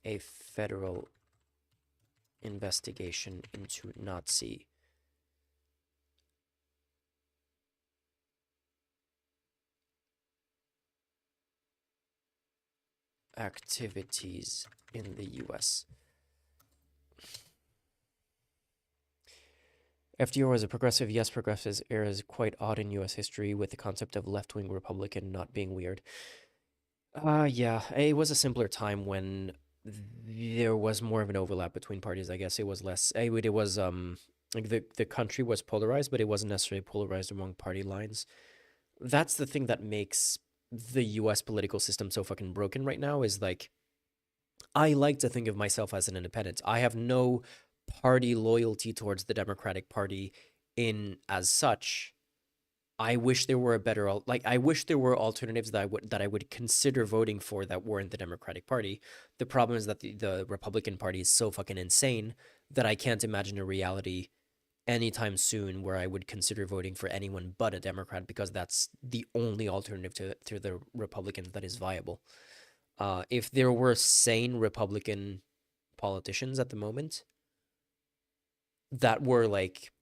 a federal investigation into Nazi activities in the US. FDR was a progressive. Yes, progressives era is quite odd in US history, with the concept of left-wing Republican not being weird. Yeah, it was a simpler time when there was more of an overlap between parties. I guess it was less. It was like the country was polarized, but it wasn't necessarily polarized among party lines. That's the thing that makes the US political system so fucking broken right now, is like, I like to think of myself as an independent. I have no party loyalty towards the Democratic Party in as such. I wish there were a better I wish there were alternatives that I would consider voting for that weren't the Democratic Party. The problem is that the Republican Party is so fucking insane that I can't imagine a reality anytime soon where I would consider voting for anyone but a Democrat, because that's the only alternative to the Republicans that is viable. If there were sane Republican politicians at the moment that were like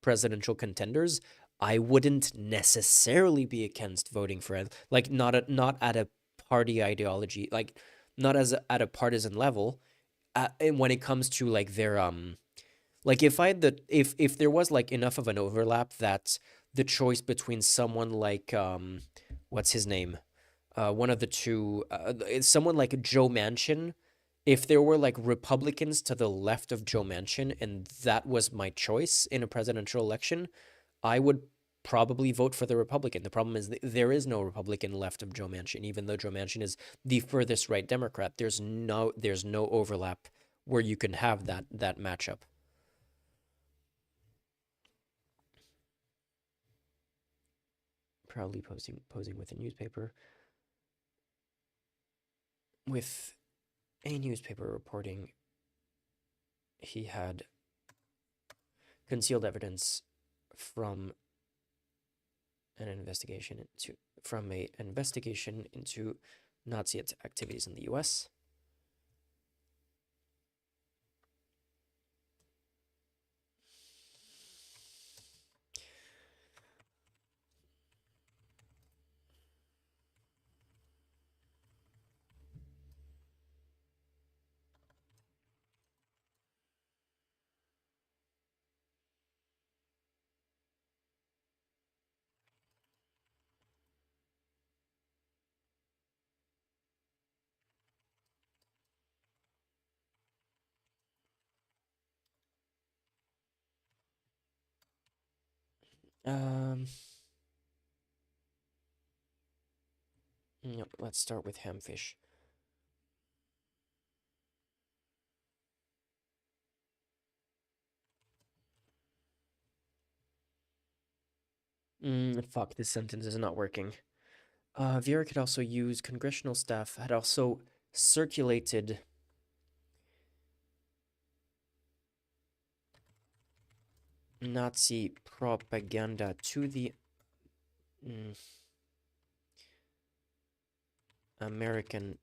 presidential contenders, I wouldn't necessarily be against voting for it. Like not at a party ideology, like not at a partisan level. And when it comes to like their like if if there was like enough of an overlap that the choice between someone like what's his name, one of the two, someone like Joe Manchin, if there were like Republicans to the left of Joe Manchin and that was my choice in a presidential election, I would probably vote for the Republican. The problem is there is no Republican left of Joe Manchin, even though Joe Manchin is the furthest right Democrat. There's no overlap where you can have that matchup. Proudly posing with a newspaper. With a newspaper reporting he had concealed evidence from an investigation into Nazi activities in the US. Let's start with Hamfish. Fuck, this sentence is not working. Vera could also use congressional staff had also circulated Nazi propaganda to the American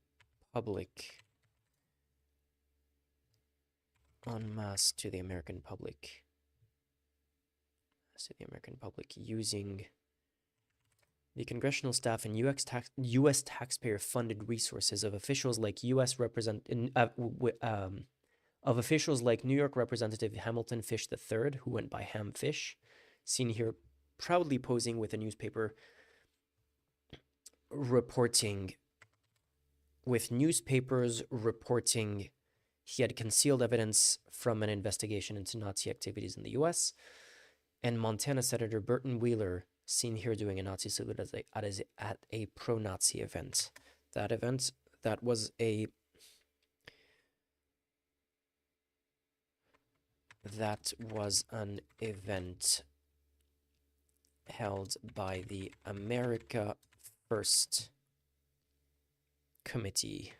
public en masse to the American public. To the American public using the congressional staff and U.S. taxpayer-funded resources of officials like of officials like New York Representative Hamilton Fish III, who went by Ham Fish, seen here proudly posing with a newspaper reporting, with newspapers reporting he had concealed evidence from an investigation into Nazi activities in the US, and Montana Senator Burton Wheeler seen here doing a Nazi salute at a pro-Nazi event. That was an event held by the America First Committee.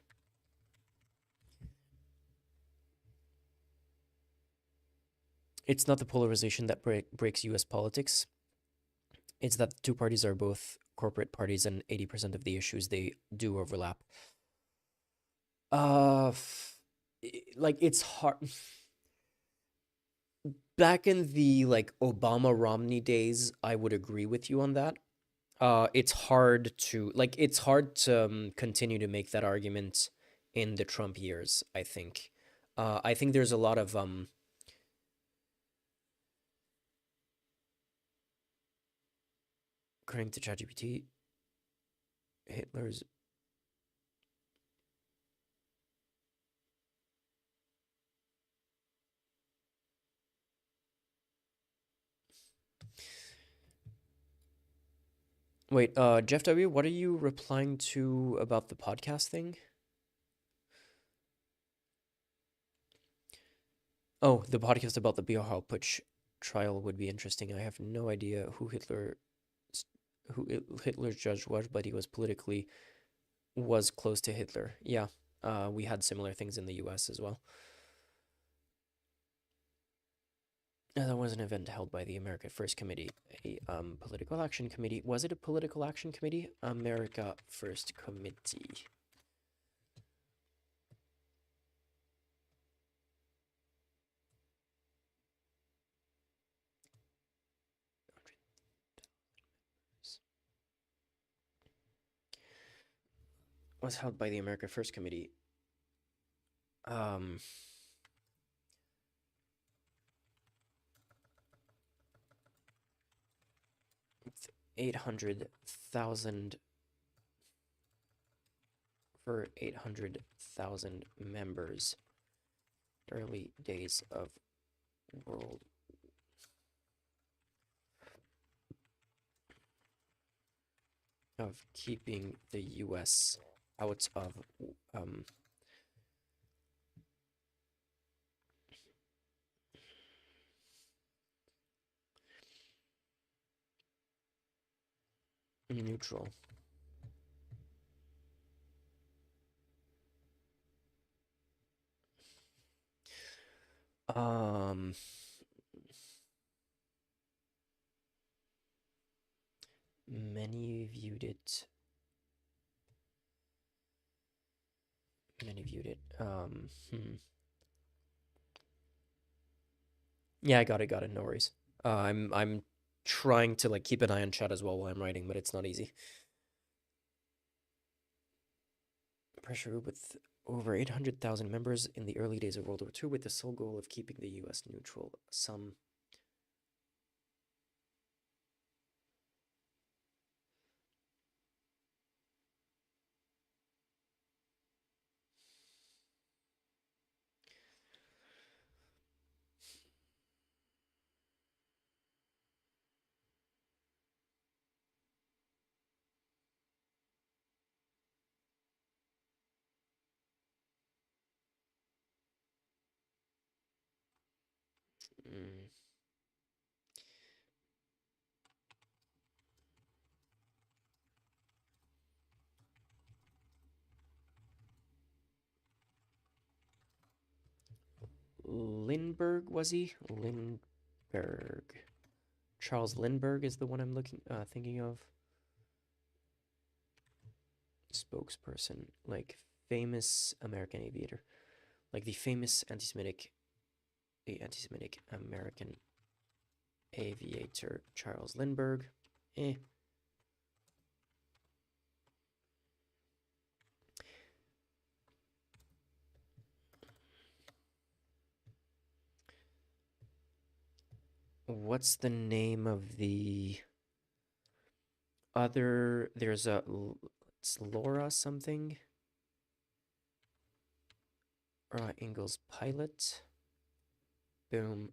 It's not the polarization that breaks US politics. It's that the two parties are both corporate parties and 80% of the issues they do overlap. Like, it's hard. Back in the like Obama-Romney days, I would agree with you on that. It's hard to continue to make that argument in the Trump years, I think. I think there's a lot of according to ChatGPT, Hitler's Wait, Jeff W., what are you replying to about the podcast thing? Oh, the podcast about the Biohal Putsch trial would be interesting. I have no idea who Hitler's judge was, but he was close to Hitler. Yeah, we had similar things in the US as well. That was an event held by the America First Committee, a political action committee. Was it a political action committee? America First Committee. Was held by the America First Committee. 800,000 for 800,000 members. Early days of world of keeping the US out of neutral. Many viewed it. Yeah, I got it. No worries. I'm trying to like keep an eye on chat as well while I'm writing, but it's not easy. Pressure group with over 800,000 members in the early days of World War II, with the sole goal of keeping the U.S. neutral. Some Lindbergh, was he? Lindbergh. Charles Lindbergh is the one I'm thinking of. Spokesperson, like famous American aviator, like the famous anti-Semitic American aviator Charles Lindbergh. What's the name of the there's it's Laura something. Ingalls pilot. Boom.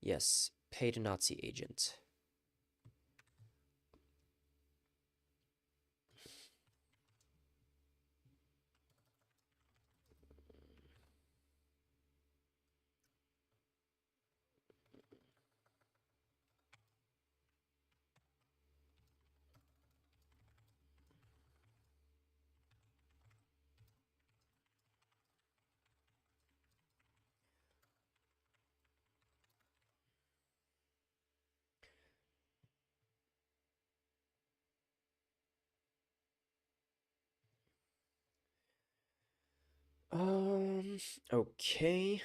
Yes, paid Nazi agent. Okay.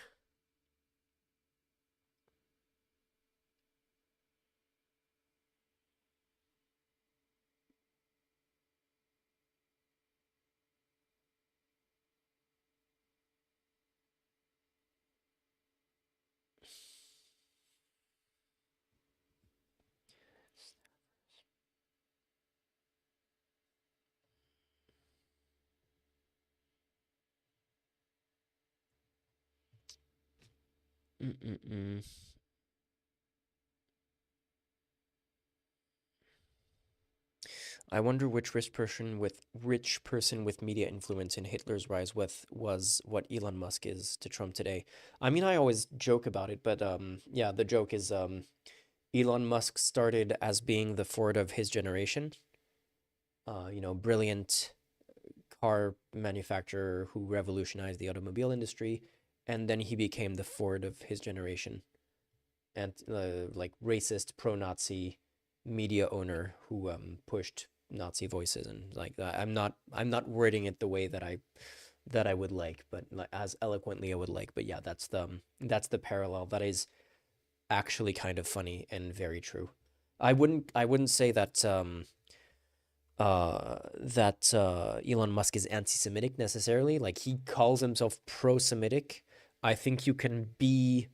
Mm-mm-mm. I wonder which rich person with media influence in Hitler's rise was what Elon Musk is to Trump today. I mean, I always joke about it, but yeah, the joke is Elon Musk started as being the Ford of his generation. Brilliant car manufacturer who revolutionized the automobile industry, and then he became the Ford of his generation, and like racist, pro-Nazi media owner who pushed Nazi voices and like that. I'm not wording it the way that I would like, but like, as eloquently I would like. But yeah, that's the parallel. That is actually kind of funny and very true. I wouldn't say that Elon Musk is anti-Semitic necessarily. Like he calls himself pro-Semitic. I think you can be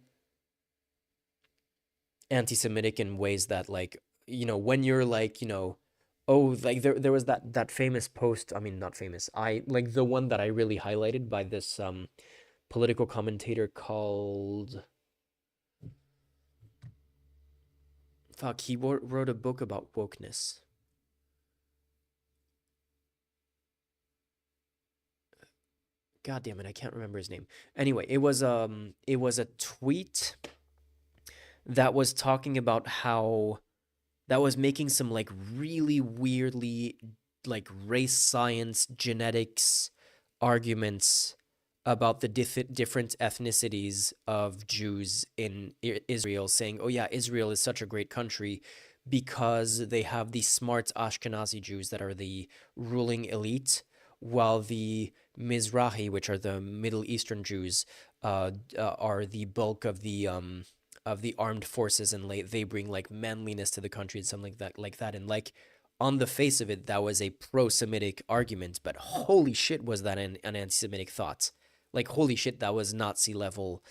anti-Semitic in ways that like when you're like oh, like there was that famous post. I mean, not famous. I like the one that I really highlighted by this political commentator called fuck. He wrote a book about wokeness. God damn it, I can't remember his name. Anyway, it was a tweet that was talking about how that was making some like really weirdly like race science genetics arguments about the different ethnicities of Jews in Israel, saying, "Oh yeah, Israel is such a great country because they have these smart Ashkenazi Jews that are the ruling elite, while the Mizrahi, which are the Middle Eastern Jews, are the bulk of the armed forces, and they bring like manliness to the country and something like that." And like on the face of it, that was a pro-Semitic argument, but holy shit, was that an anti-Semitic thought? Like holy shit, that was Nazi level,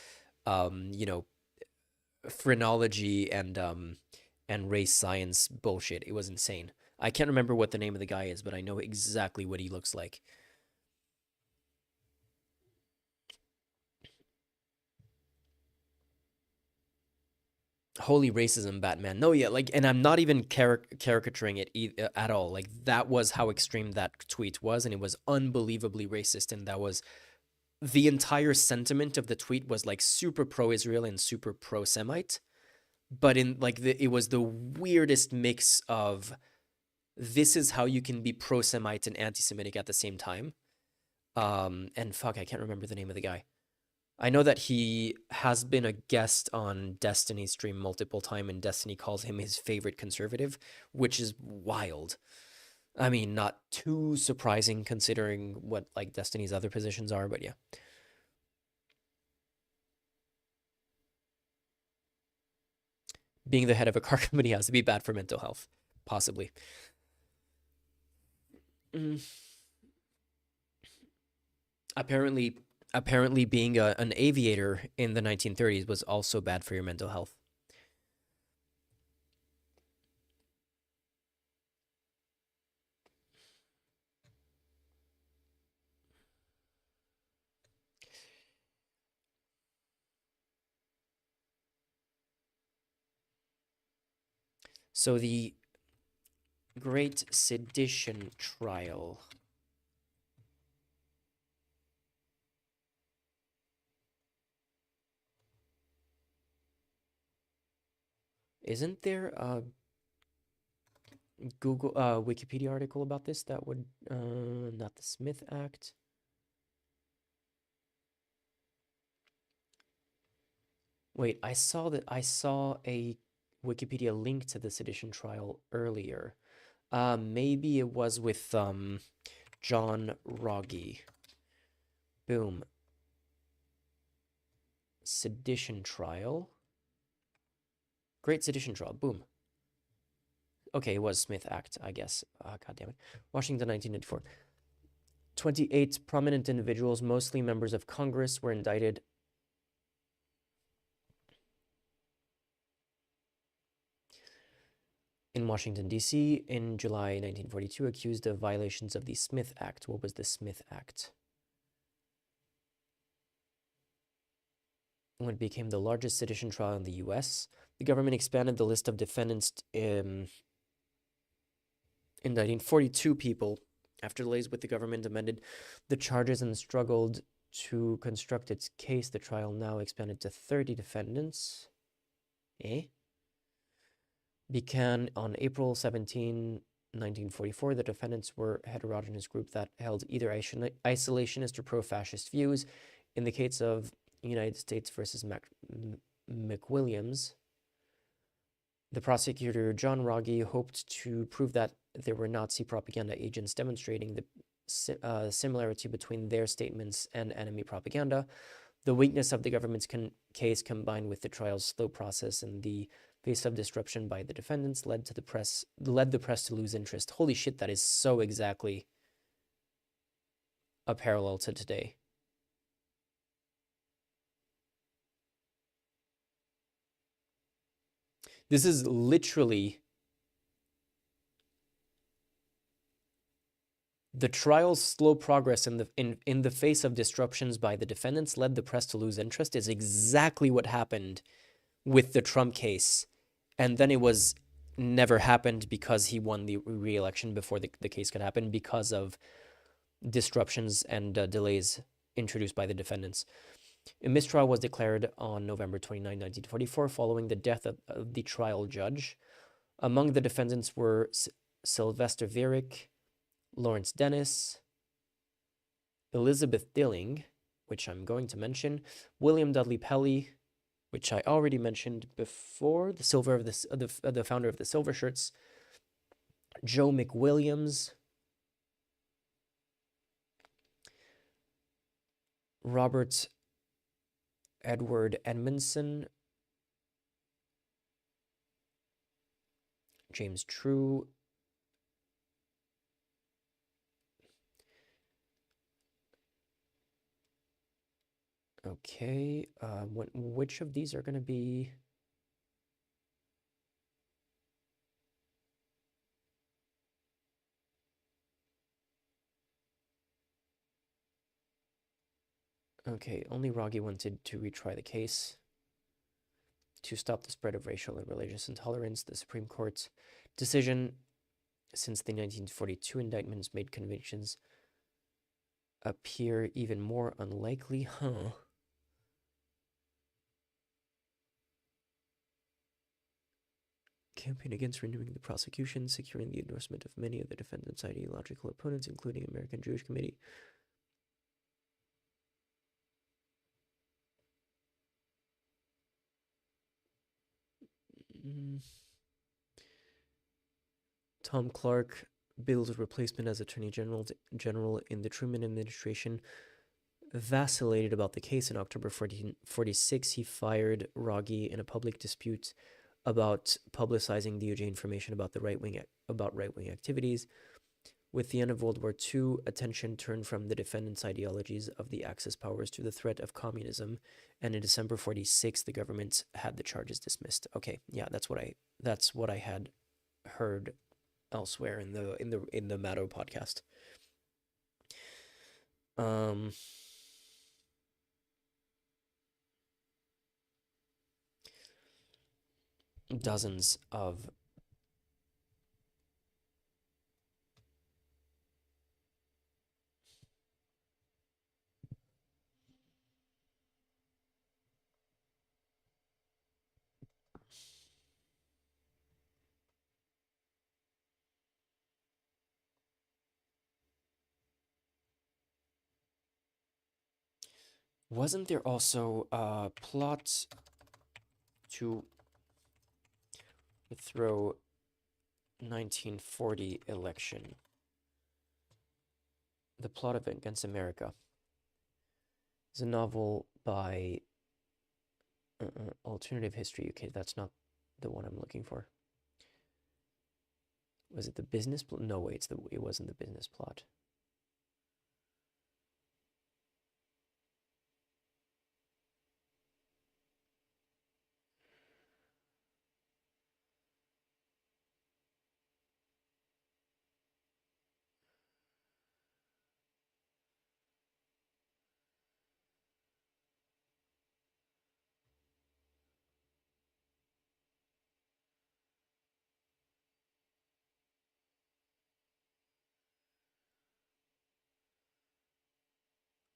you know, phrenology and race science bullshit. It was insane. I can't remember what the name of the guy is, but I know exactly what he looks like. Holy racism, Batman. No, yeah, like, and I'm not even caricaturing it at all. Like, that was how extreme that tweet was, and it was unbelievably racist. And that was the entire sentiment of the tweet was like super pro-Israel and super pro-Semite, but in like it was the weirdest mix of this is how you can be pro-Semite and anti-Semitic at the same time. And fuck, I can't remember the name of the guy. I know that he has been a guest on Destiny's stream multiple times, and Destiny calls him his favorite conservative, which is wild. I mean, not too surprising considering what like Destiny's other positions are, but yeah. Being the head of a car company has to be bad for mental health, possibly. Mm. Apparently being an aviator in the 1930s was also bad for your mental health. So the Great Sedition Trial. Isn't there a Wikipedia article about this that would, not the Smith Act? Wait, I saw a Wikipedia link to the sedition trial earlier. Maybe it was with John Rogge. Boom. Sedition trial. Great Sedition Trial. Boom. Okay, it was Smith Act, I guess. God damn it. Washington, 1994. 28 prominent individuals, mostly members of Congress, were indicted in Washington, D.C. in July 1942, accused of violations of the Smith Act. What was the Smith Act? When it became the largest sedition trial in the U.S., the government expanded the list of defendants, indicting 42 people. After delays with the government amended the charges and struggled to construct its case, the trial now expanded to 30 defendants. Began on April 17, 1944. The defendants were a heterogeneous group that held either isolationist or pro-fascist views. In the case of United States versus McWilliams, the prosecutor, John Rogge, hoped to prove that there were Nazi propaganda agents, demonstrating the similarity between their statements and enemy propaganda. The weakness of the government's case, combined with the trial's slow process and the face of disruption by the defendants, led the press to lose interest. Holy shit, that is so exactly a parallel to today. This is literally the trial's slow progress in the face of disruptions by the defendants led the press to lose interest is exactly what happened with the Trump case. And then it was never happened because he won the re-election before the case could happen because of disruptions and delays introduced by the defendants. A mistrial was declared on November 29, 1944, following the death of the trial judge. Among the defendants were Sylvester Viereck, Lawrence Dennis, Elizabeth Dilling, which I'm going to mention, William Dudley Pelley, which I already mentioned before, the founder of the Silver Shirts, Joe McWilliams, Robert Edward Edmondson, James True, okay, which of these are going to be... Okay, only Rogge wanted to retry the case to stop the spread of racial and religious intolerance. The Supreme Court's decision since the 1942 indictments made convictions appear even more unlikely. Campaign against renewing the prosecution, securing the endorsement of many of the defendants' ideological opponents, including American Jewish Committee. Tom Clark, Bill's replacement as Attorney General in the Truman administration, vacillated about the case. In October 1946. He fired Rogge in a public dispute about publicizing DOJ information about right-wing activities. With the end of World War II, attention turned from the defendants' ideologies of the Axis powers to the threat of communism, and in December 1946, the government had the charges dismissed. Okay, yeah, that's what I had heard elsewhere in the Maddow podcast. Dozens of Wasn't there also a plot to overthrow 1940 election? The Plot of Against America. It's a novel by Alternative History UK. That's not the one I'm looking for. Was it the business plot? No, wait, it wasn't the business plot.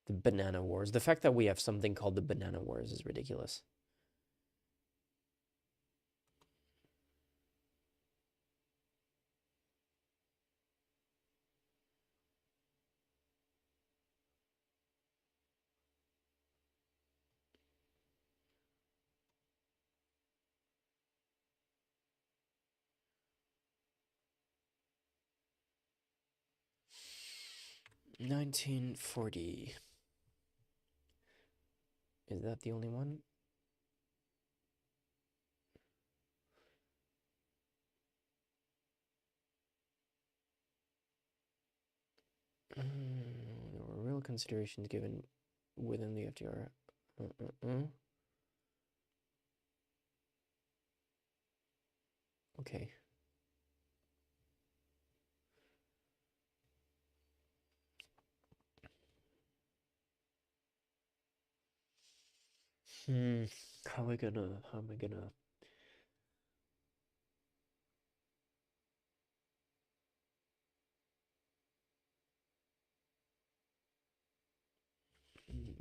The Banana Wars. The fact that we have something called the Banana Wars is ridiculous. $1940. Is that the only one? There were real considerations given within the FDR. Okay. How am I gonna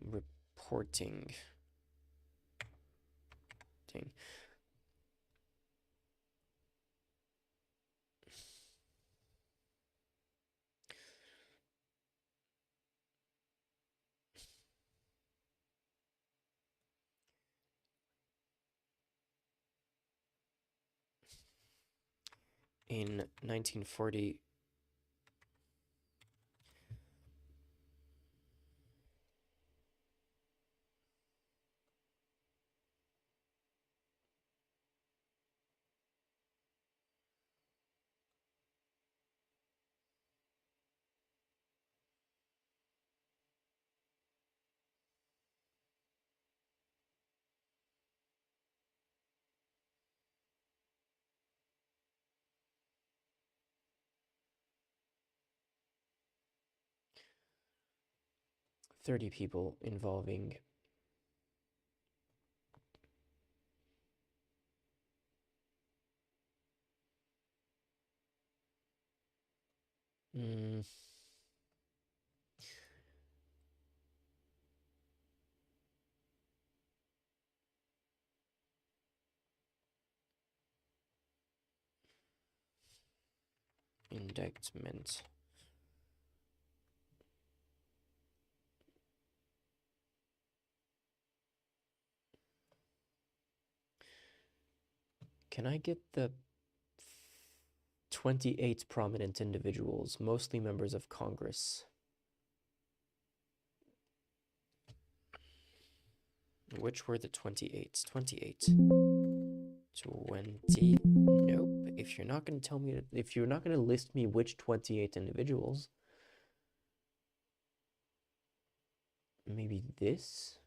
reporting thing? In 1940, $30 people involving indictment. Can I get the 28 prominent individuals, mostly members of Congress? Which were the 28? 28. 20. Nope. If you're not going to tell me, if you're not going to list me which 28 individuals, maybe this?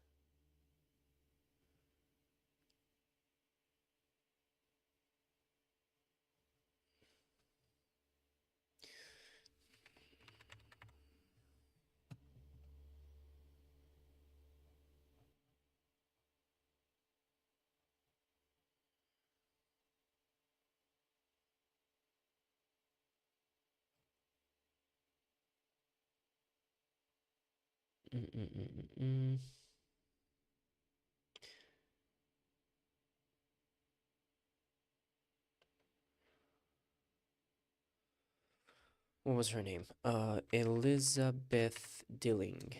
What was her name? Elizabeth Dilling.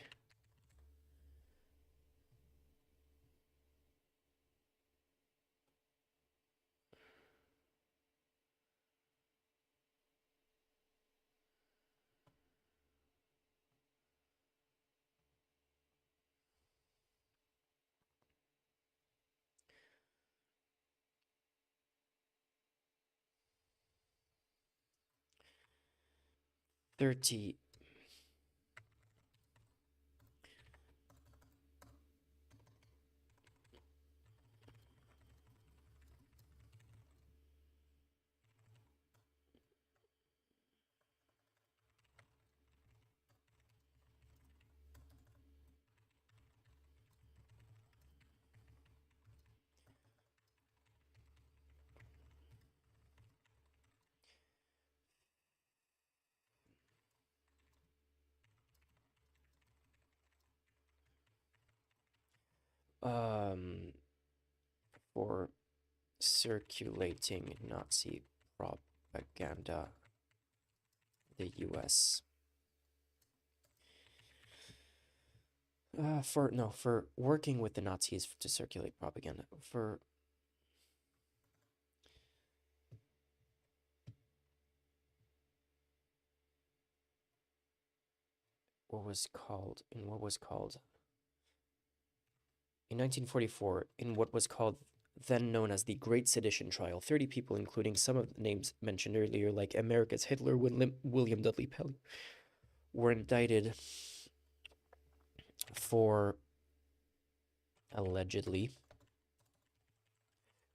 30. For circulating Nazi propaganda, the U.S. For working with the Nazis to circulate propaganda. For what was called in 1944 in what was called then known as the Great Sedition Trial. 30 people, including some of the names mentioned earlier, like America's Hitler, William Dudley Pell, were indicted for allegedly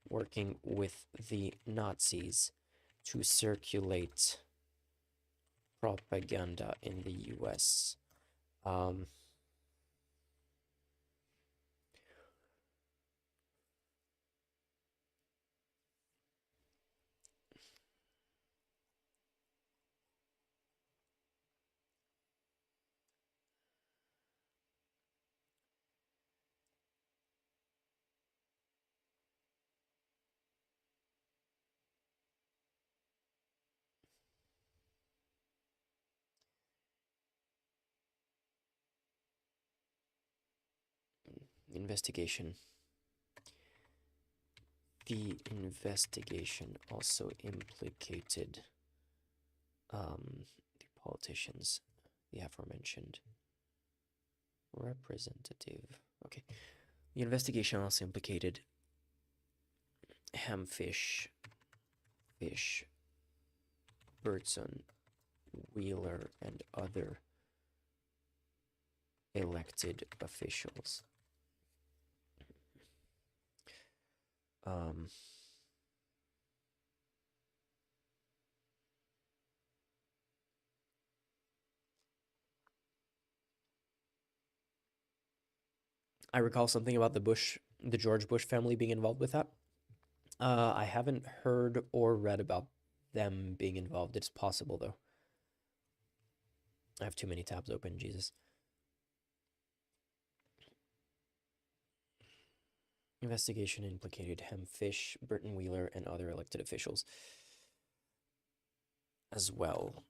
working with the Nazis to circulate propaganda in the US. Investigation. The investigation also implicated the politicians, the aforementioned representative. Okay. The investigation also implicated Hamfish, Bertson, Wheeler, and other elected officials. I recall something about the George Bush family being involved with that. I haven't heard or read about them being involved. It's possible, though. I have too many tabs open, Jesus. Investigation implicated Hemfish, Burton Wheeler, and other elected officials as well.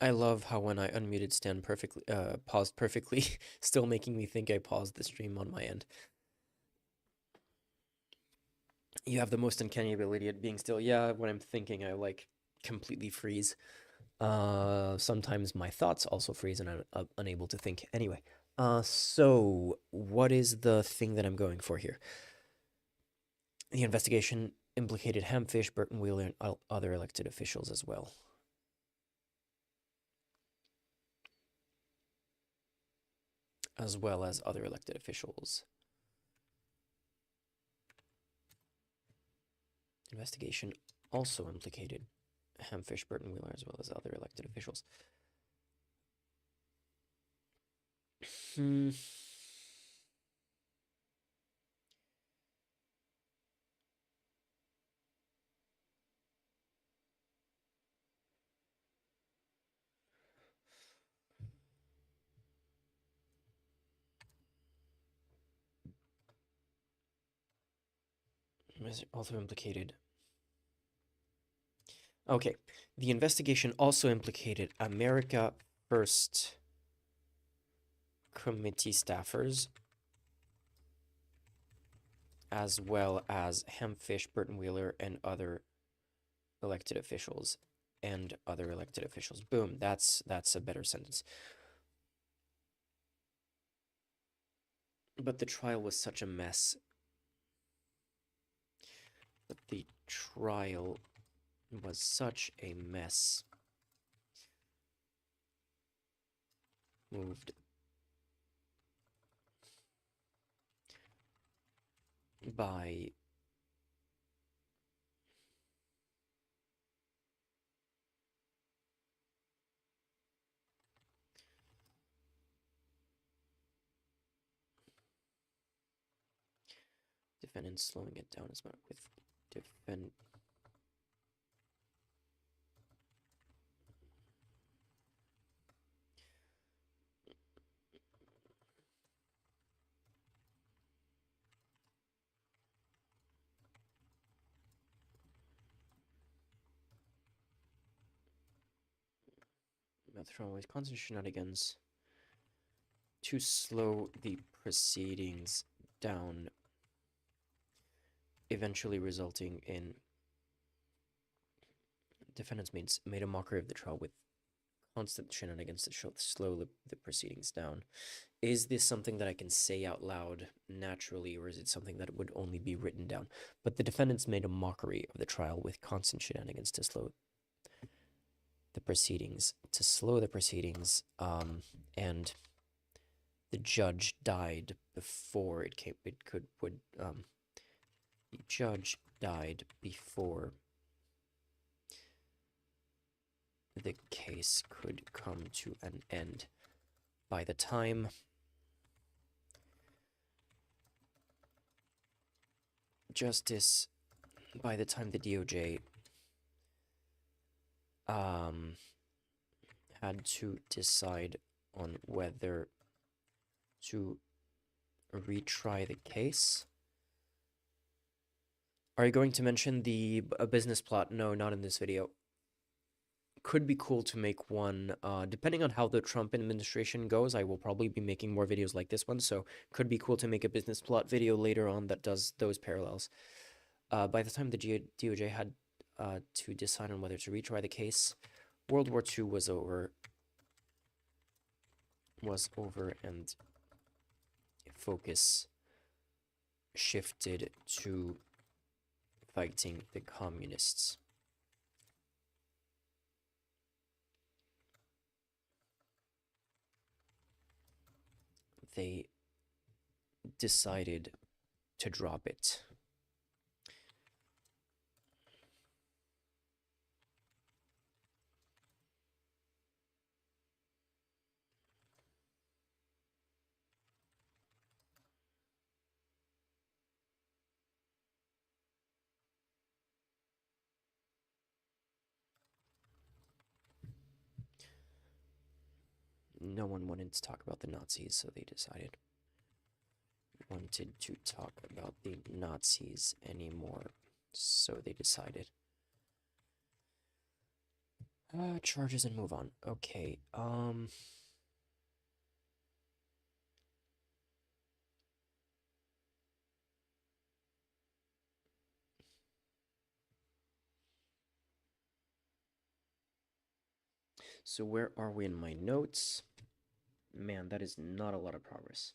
I love how when I unmuted Stan perfectly, paused perfectly, still making me think I paused the stream on my end. You have the most uncanny ability at being still. Yeah, when I'm thinking, I like completely freeze. Sometimes my thoughts also freeze and I'm unable to think. Anyway, so what is the thing that I'm going for here? The investigation implicated Hamfish, Burton Wheeler, and other elected officials as well. As well as other elected officials. Investigation also implicated Hamfish, Burton Wheeler, as well as other elected officials. Also implicated. Okay, the investigation also implicated America First committee staffers, as well as Hempfish, Burton Wheeler, and other elected officials. Boom, that's a better sentence. But the trial was such a mess. Moved by defendants slowing it down as much with defend. Always constant shenanigans to slow the proceedings down, eventually resulting in defendants made a mockery of the trial with constant shenanigans to slow the proceedings down. Is this something that I can say out loud naturally, or is it something that would only be written down? But the defendants made a mockery of the trial with constant shenanigans to slow the proceedings, and the judge died before the judge died before the case could come to an end. By the time the DOJ had to decide on whether to retry the case. Are you going to mention a business plot? No, not in this video. Could be cool to make one, depending on how the Trump administration goes. I will probably be making more videos like this one, so could be cool to make a business plot video later on that does those parallels. By the time the DOJ had to decide on whether to retry the case, World War II was over, and focus shifted to fighting the communists. They decided to drop it. No one wanted to talk about the Nazis, so they decided wanted to talk about the Nazis anymore, so they decided. Charges and move on. Okay, so where are we in my notes? Man, that is not a lot of progress.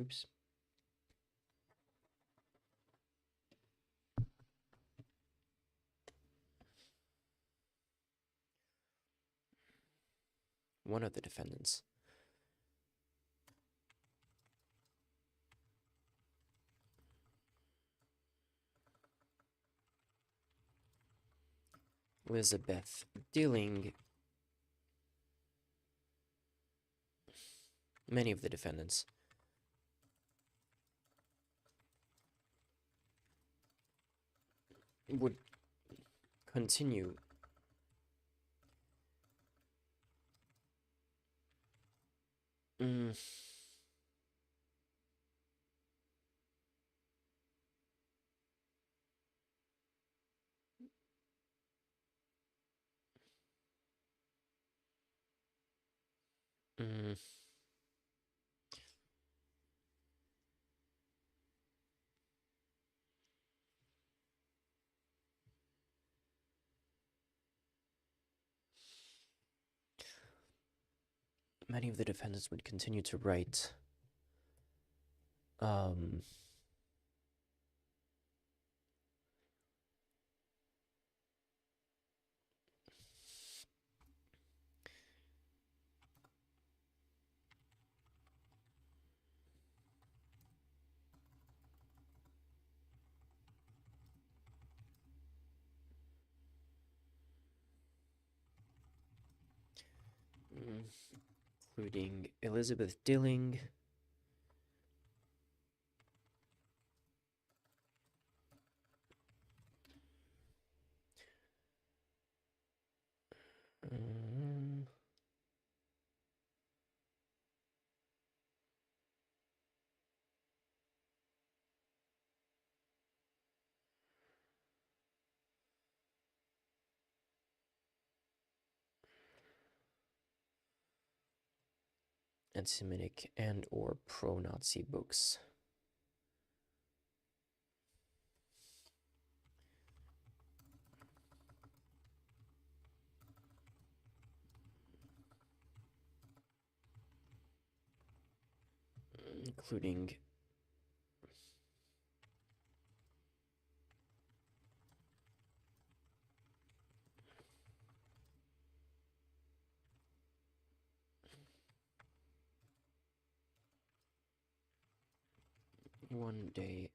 Oops. One of the defendants. Elizabeth Dilling. Many of the defendants. Would continue Mm. Many of the defendants would continue to write including Elizabeth Dilling, anti-Semitic and or pro-Nazi books. Including One Day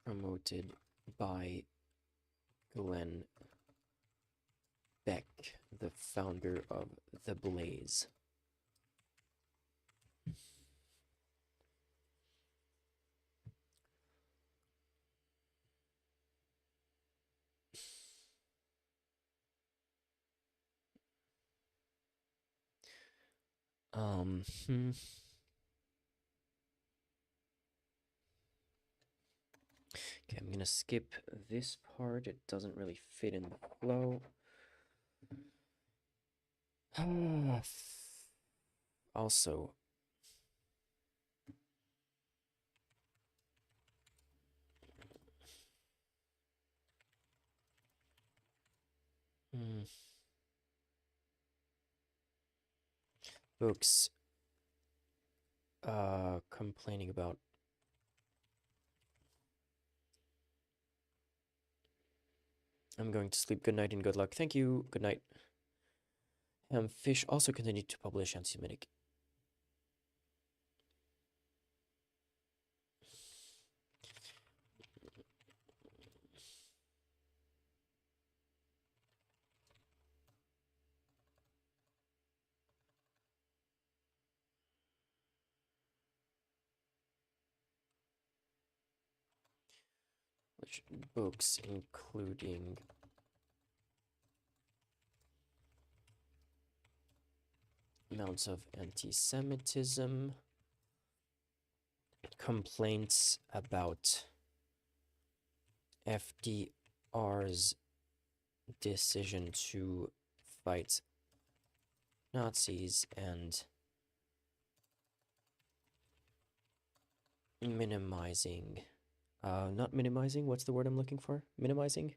promoted by Glenn Beck, the founder of The Blaze. Hmm. Okay, I'm gonna skip this part. It doesn't really fit in the flow. Also, books complaining about I'm going to sleep. Good night and good luck. Thank you. Good night. Fish also continued to publish anti-Semitic. Which books, including amounts of anti-Semitism, complaints about FDR's decision to fight Nazis and minimizing, not minimizing, what's the word I'm looking for? Minimizing?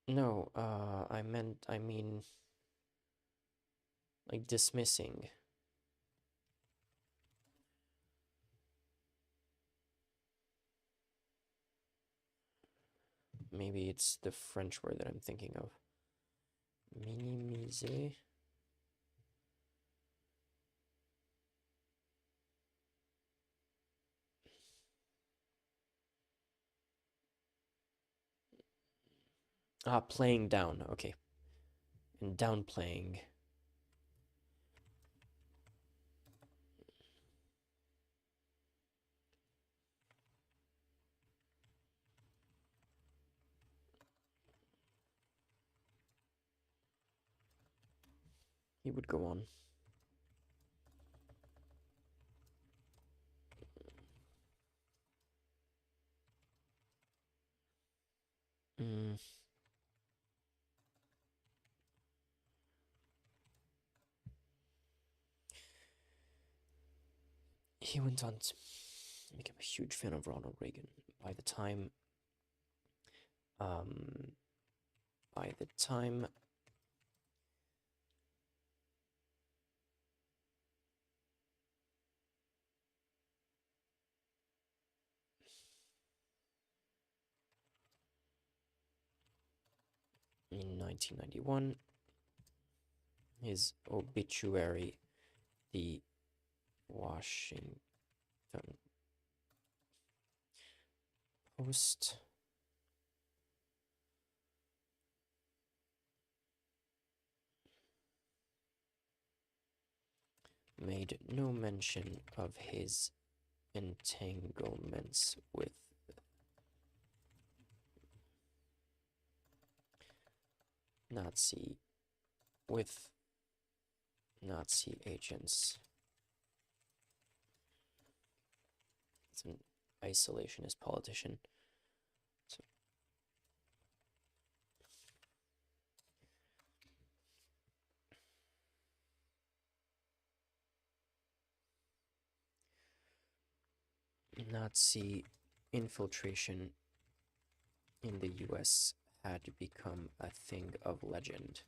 No, I mean, like dismissing. Maybe it's the French word that I'm thinking of. Minimiser. Ah, playing down, okay. And downplaying. he would go on. Mm. He went on to become a huge fan of Ronald Reagan. By the time in 1991, his obituary, the Washington Post, made no mention of his entanglements with Nazi agents. It's an isolationist politician. So, Nazi infiltration in the US had become a thing of legend.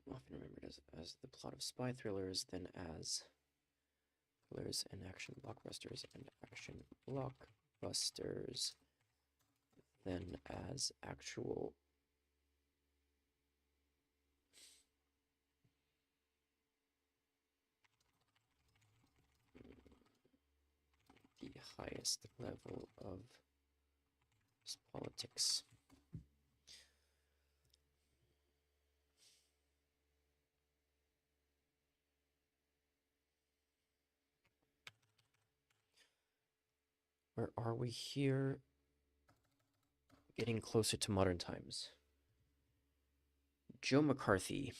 Often remembered as the plot of spy thrillers, then as thrillers and action blockbusters, then as actual the highest level of politics. Where are we here? Getting closer to modern times. Joe McCarthy.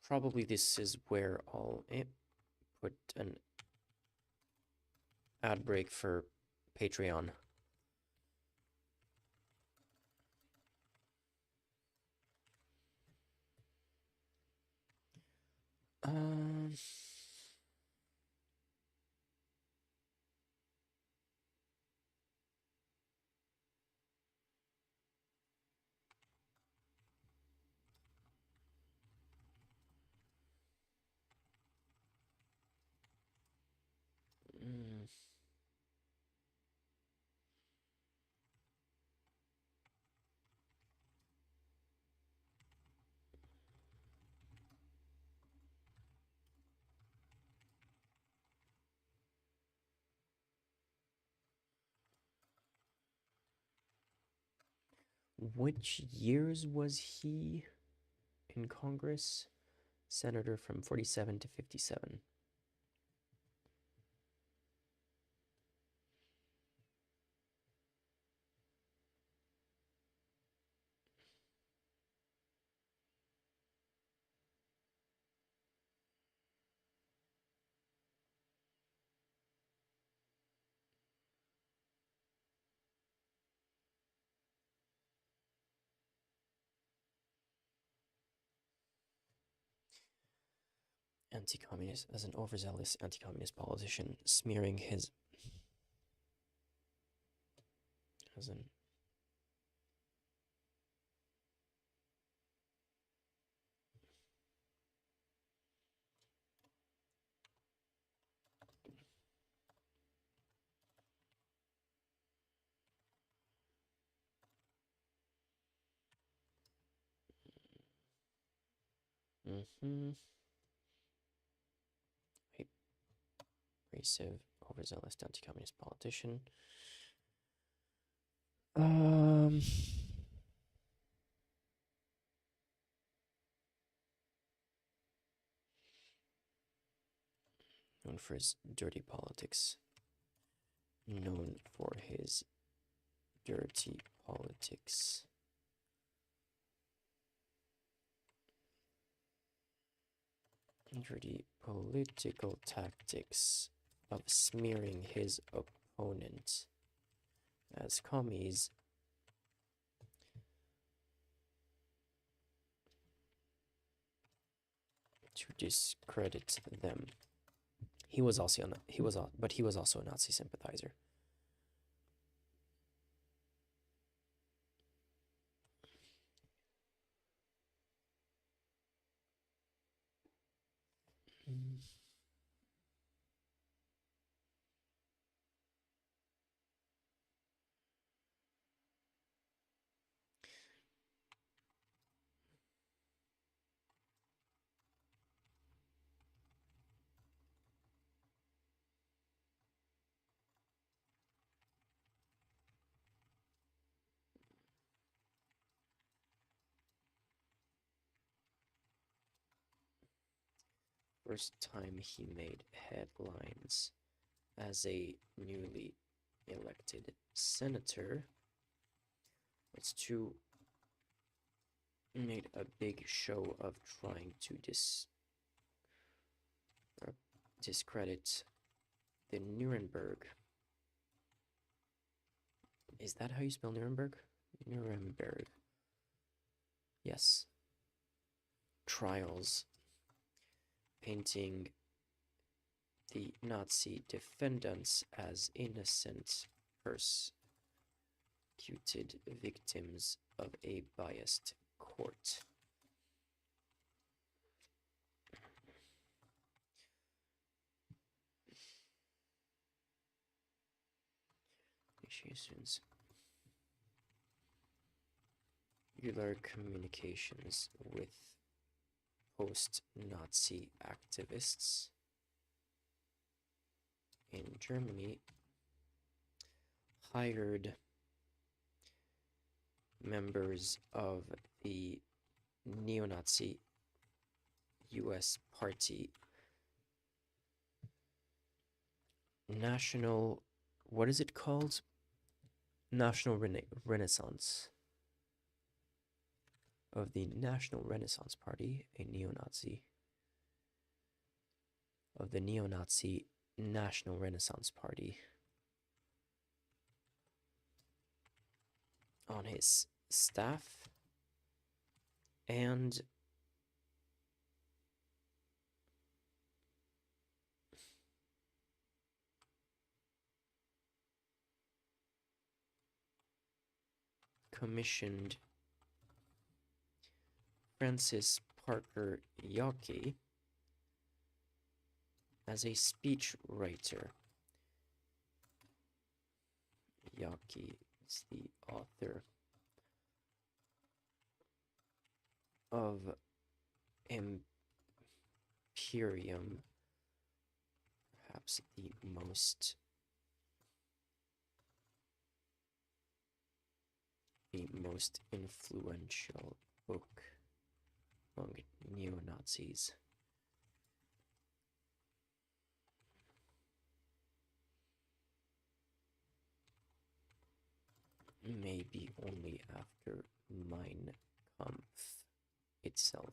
Probably this is where I'll put an ad break for Patreon. Um, mm, which years was he in Congress? Senator from 47 to 57. anti-communist, as an overzealous anti-communist politician, smearing his as an abrasive, overzealous anti-communist politician. Known for his dirty politics. Known for his dirty politics. Dirty political tactics of smearing his opponent as commies to discredit them. He was also a Nazi sympathizer. First time he made headlines as a newly elected senator was to made a big show of trying to discredit the Nuremberg. Is that how you spell Nuremberg? Nuremberg. Yes. Trials. Painting the Nazi defendants as innocent, persecuted victims of a biased court. Negotiations. Regular communications with post-Nazi activists in Germany, hired members of the neo-Nazi US party National, what is it called? National Renaissance. Of the National Renaissance Party, a neo-Nazi. Of the neo-Nazi National Renaissance Party. On his staff. And commissioned Francis Parker Yockey as a speech writer. Yockey is the author of Imperium, perhaps the most influential book among neo-Nazis. Maybe only after Mein Kampf itself.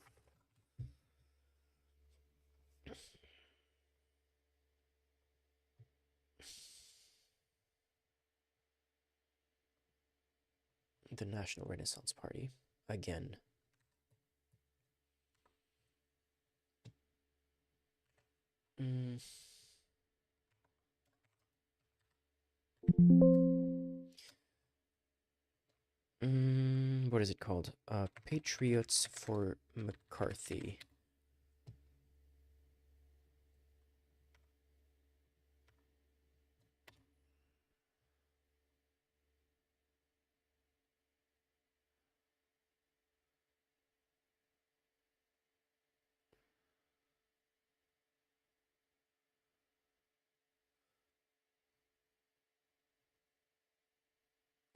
The National Renaissance Party, again. Mm. What is it called? Patriots for McCarthy.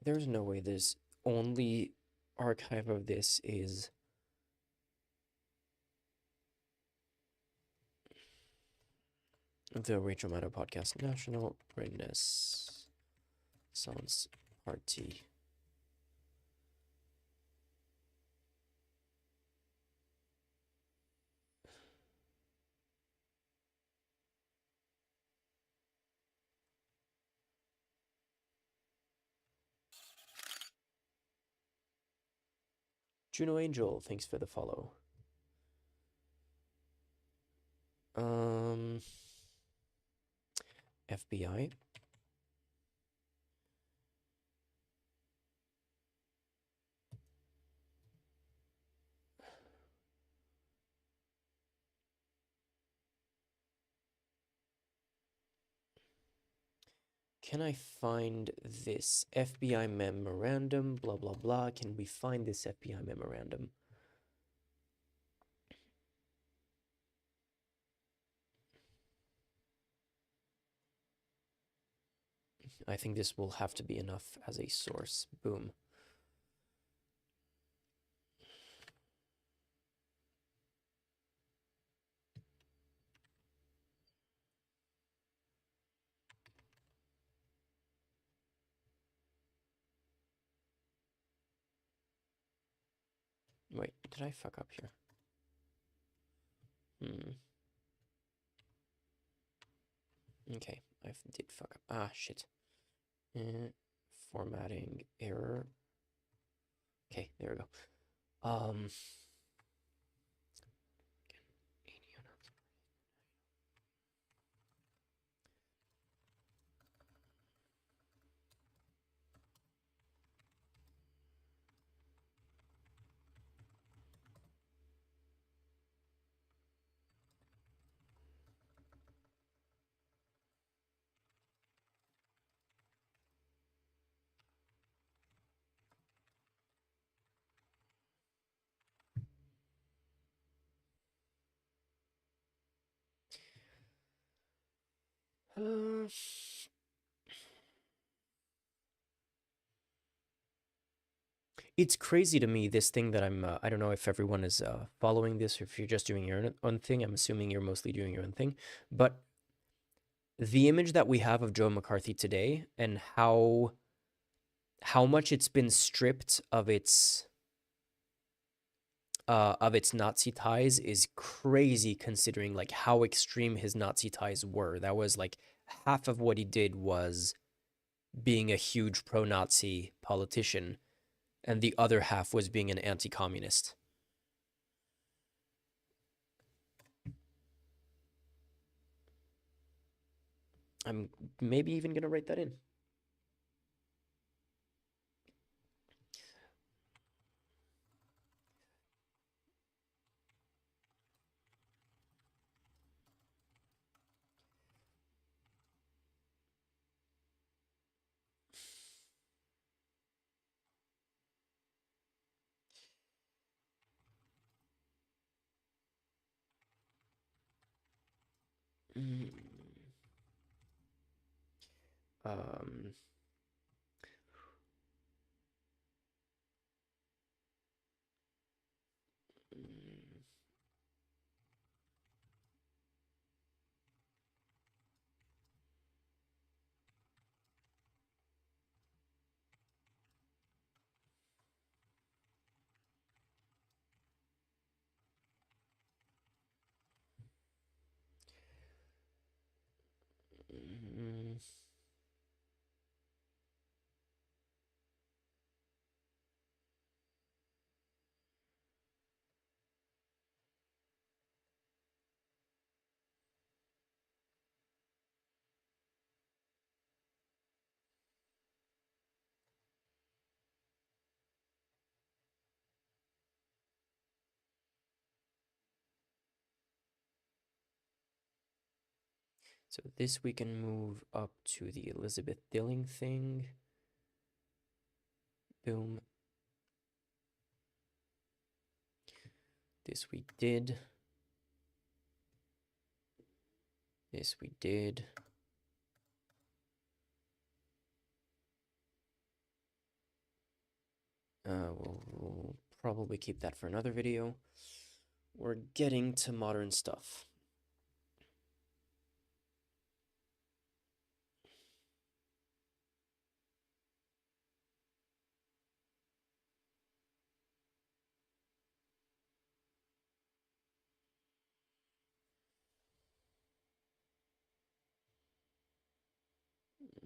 There's no way this only archive of this is the Rachel Maddow podcast. National Renaissance Party. Juno Angel, thanks for the follow. FBI. Can I find this FBI memorandum? Blah, blah, blah. Can we find this FBI memorandum? I think this will have to be enough as a source. Boom. Wait, did I fuck up here? Okay, I did fuck up. Ah, shit. Formatting error. Okay, there we go. It's crazy to me, this thing that I don't know if everyone is following this or if you're just doing your own thing. I'm assuming you're mostly doing your own thing. But the image that we have of Joe McCarthy today and how much it's been stripped of its Nazi ties is crazy, considering like how extreme his Nazi ties were. That was like half of what he did was being a huge pro-Nazi politician, and the other half was being an anti-communist. I'm maybe even gonna write that in. Um, So this we can move up to the Elizabeth Dilling thing. Boom. This we did. This we did. We'll probably keep that for another video. We're getting to modern stuff.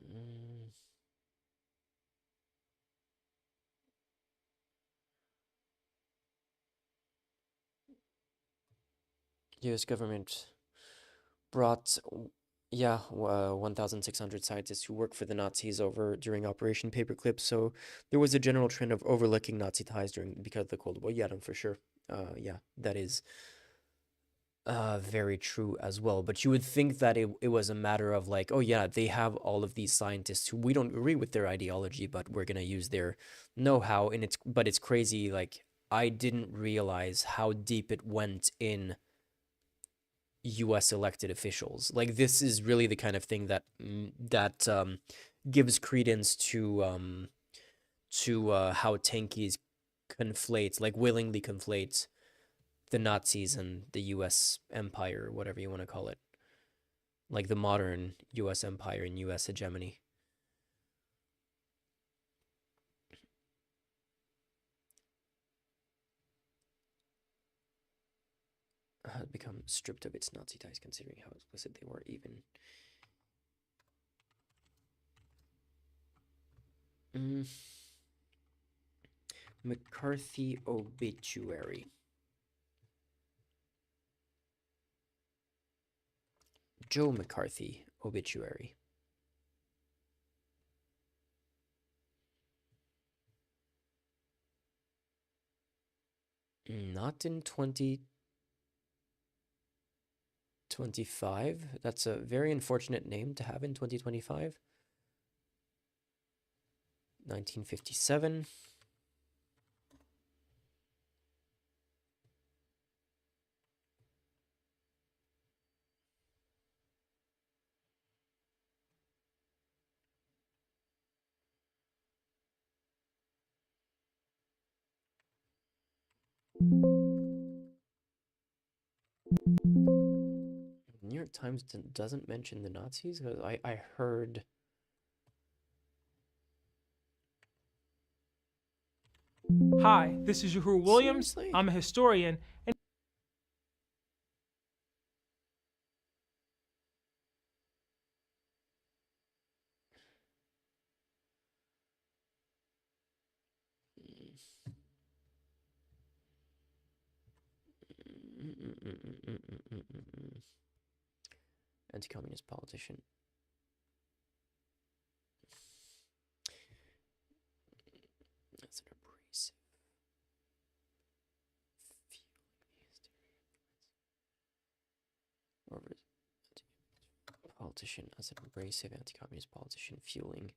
Mm. US government brought, 1,600 scientists who worked for the Nazis over during Operation Paperclip. So there was a general trend of overlooking Nazi ties because of the Cold War. Yeah, no, for sure. Yeah, that is very true as well. But you would think that it was a matter of like, oh yeah, they have all of these scientists who we don't agree with their ideology, but we're gonna use their know-how. And it's crazy. Like I didn't realize how deep it went in U.S. elected officials. Like this is really the kind of thing that gives credence to how Tankies conflates, like willingly conflates the Nazis and the U.S. empire, whatever you want to call it, like the modern U.S. empire and U.S. hegemony. Had become stripped of its Nazi ties, considering how explicit they were even. McCarthy obituary. Joe McCarthy obituary. Not in 2025. That's a very unfortunate name to have in 2025. 1957. New York Times doesn't mention the Nazis. I heard. Hi, this is Uhuru Williams. Seriously? I'm a historian. And Anti-communist politician. That's an abrasive. Or politician as an abrasive anti-communist politician fueling.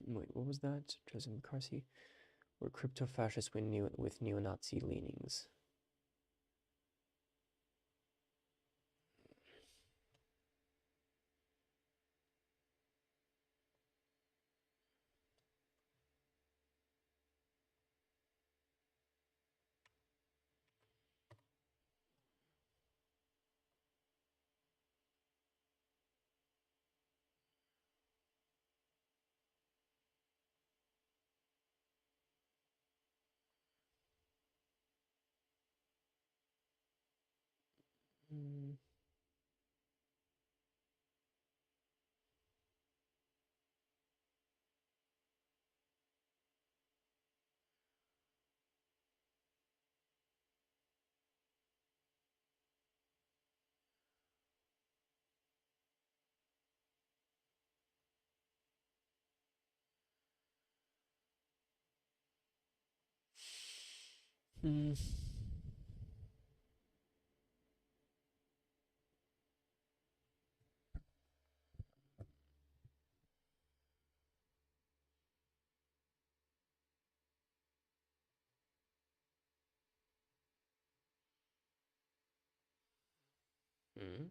Wait, what was that? Joseph McCarthy? Or crypto-fascist with neo-Nazi leanings? Mm. Hmm. Hmm.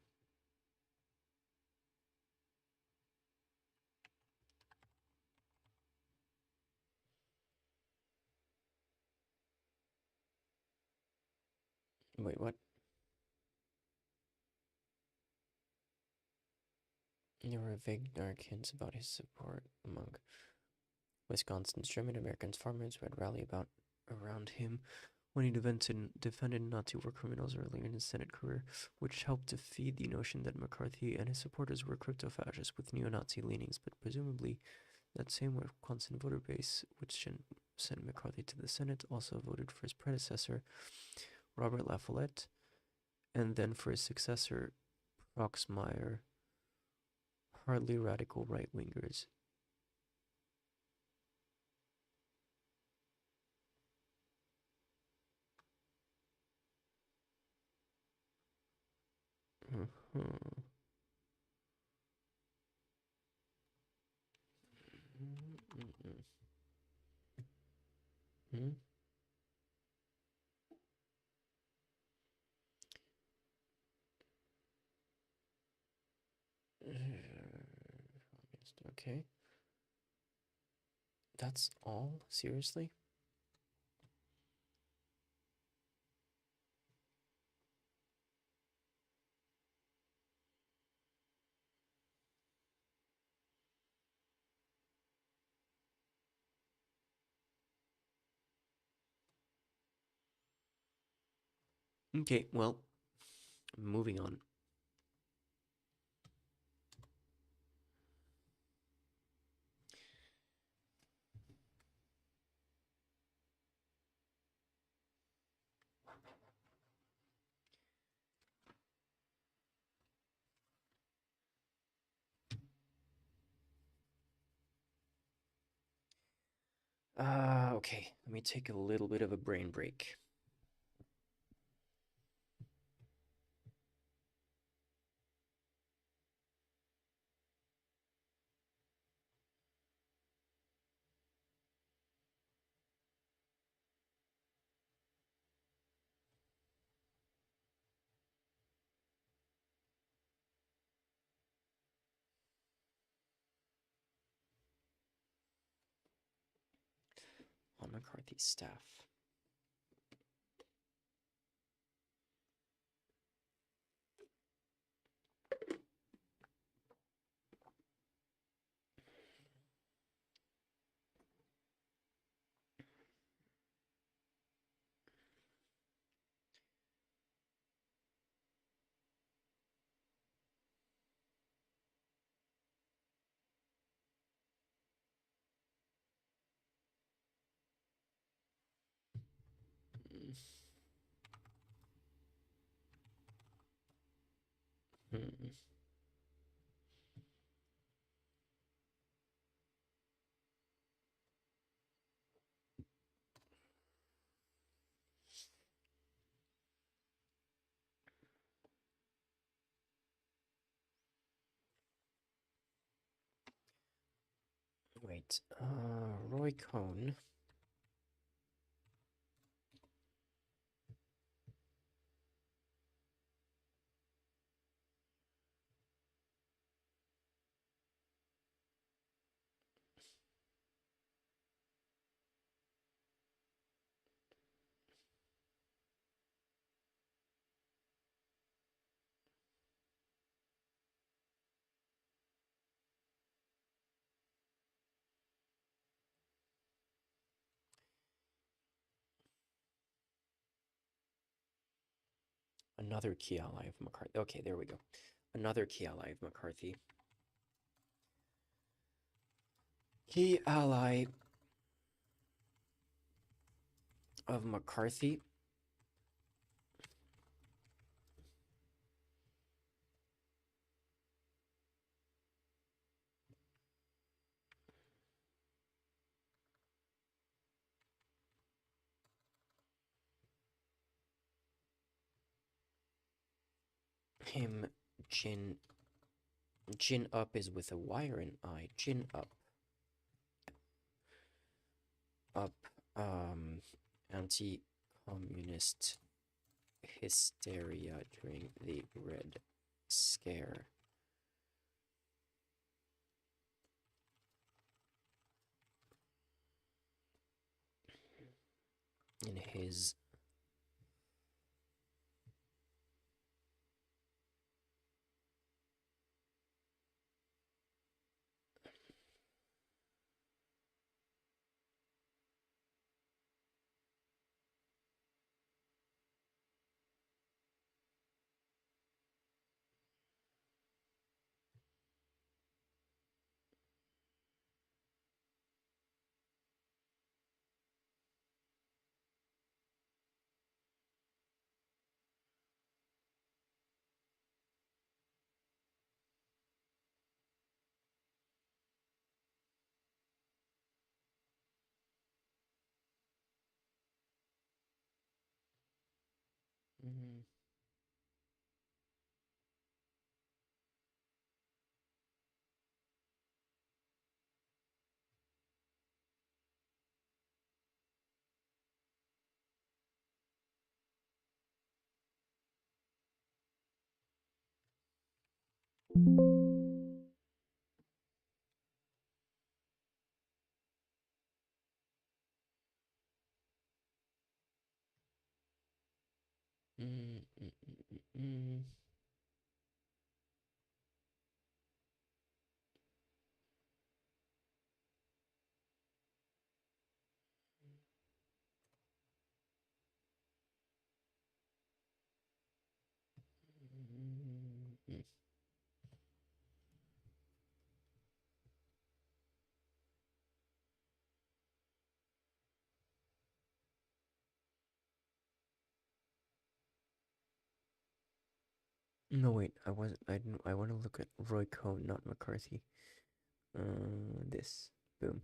Wait, what? There were vague dark hints about his support among Wisconsin's German American farmers who had rallied around him when he defended Nazi war criminals earlier in his Senate career, which helped to feed the notion that McCarthy and his supporters were crypto-fascists with neo-Nazi leanings, but presumably that same Wisconsin voter base, which sent McCarthy to the Senate, also voted for his predecessor, Robert La Follette, and then for his successor, Proxmire, hardly radical right-wingers. Mm-hmm. Hmm? Okay. That's all? Seriously? Okay, well, moving on. Okay, let me take a little bit of a brain break. On McCarthy's staff. Hmm. Wait, Roy Cohn. Another key ally of McCarthy. Okay, there we go. Another key ally of McCarthy. Key ally of McCarthy. Him, Jin. Jin Up is with a Y or an I? Jin Up. Up. Anti-communist hysteria during the Red Scare. In his mm, mm, mm, mm, mm, mm. Mm. No, wait, I wasn't. I didn't. I want to look at Roy Cohn, not McCarthy. This. Boom.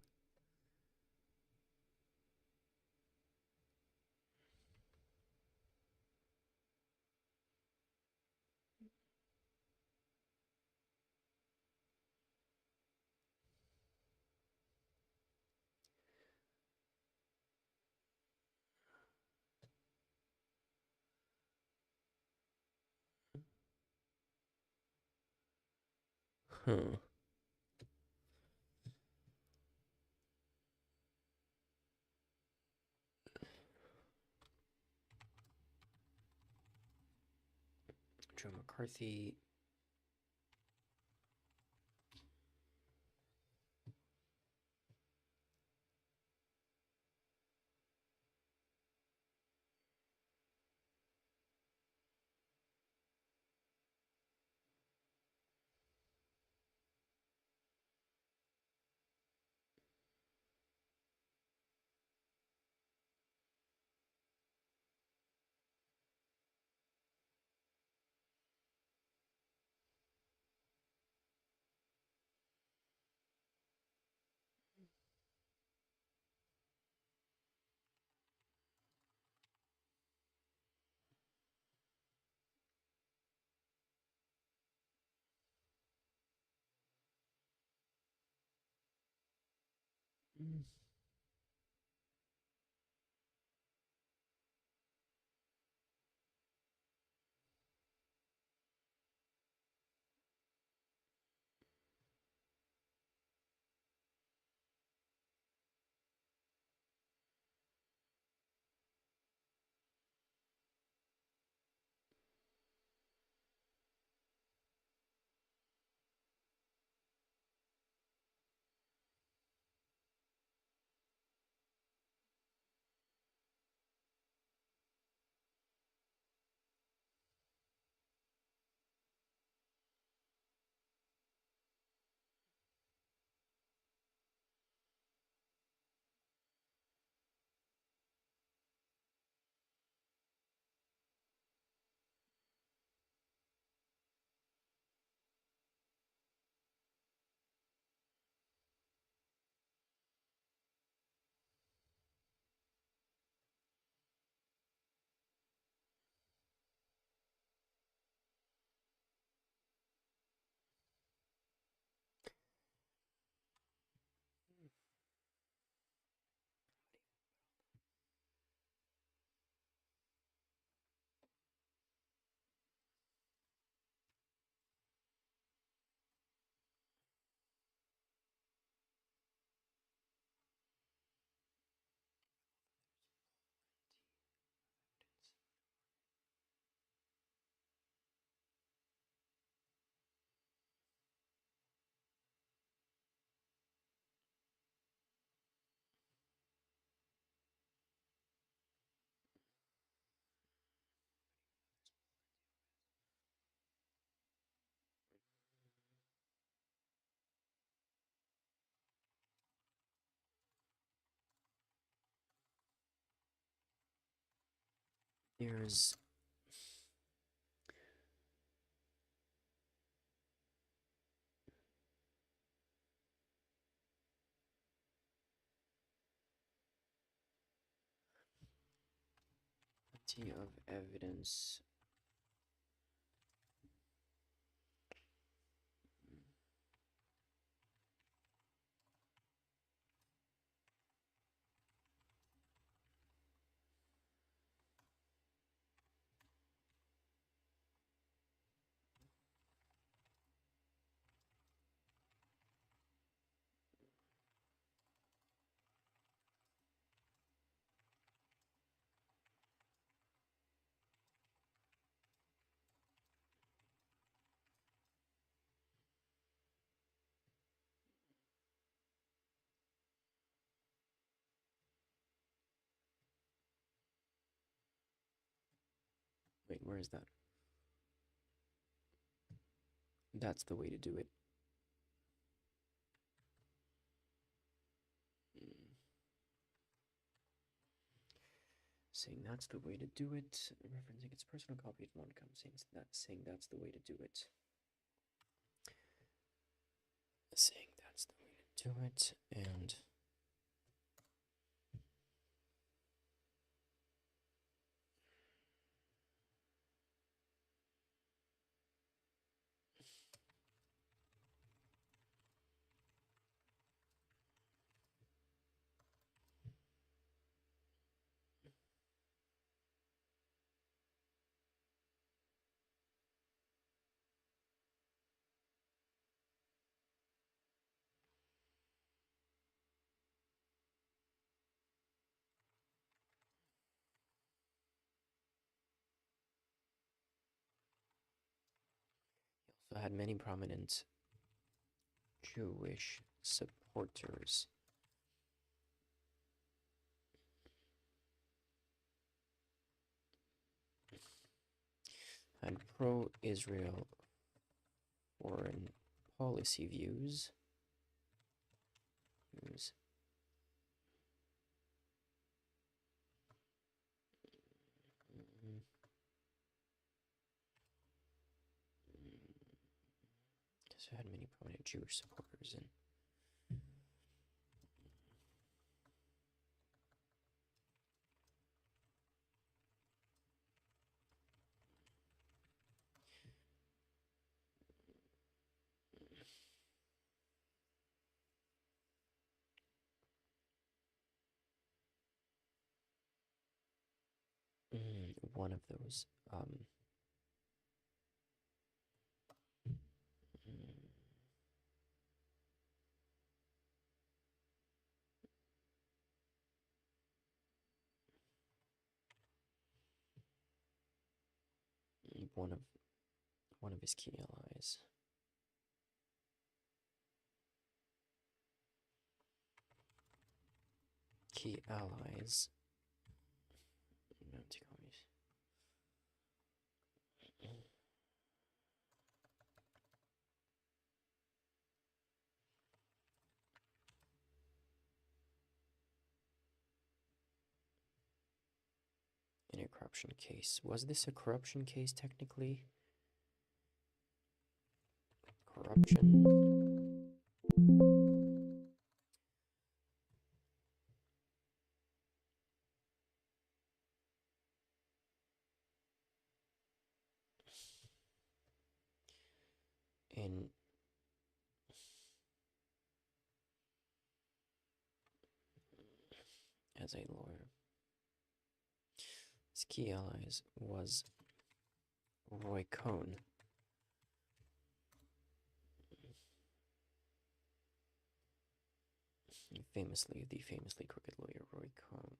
Huh. Joe McCarthy. Mm. Here's plenty of evidence. Wait, where is that? That's the way to do it. Saying that's the way to do it. Referencing its personal copy of one comes saying that's the way to do it. Saying that's the way to do it, and he also had many prominent Jewish supporters. Had pro-Israel foreign policy views. So had many prominent Jewish supporters in. One of those. One of his key allies. Key allies. Anti-communist. In a corruption case. Was this a corruption case technically? Corruption. In as a lawyer. His key allies was Roy Cohn. The famously crooked lawyer Roy Cohn.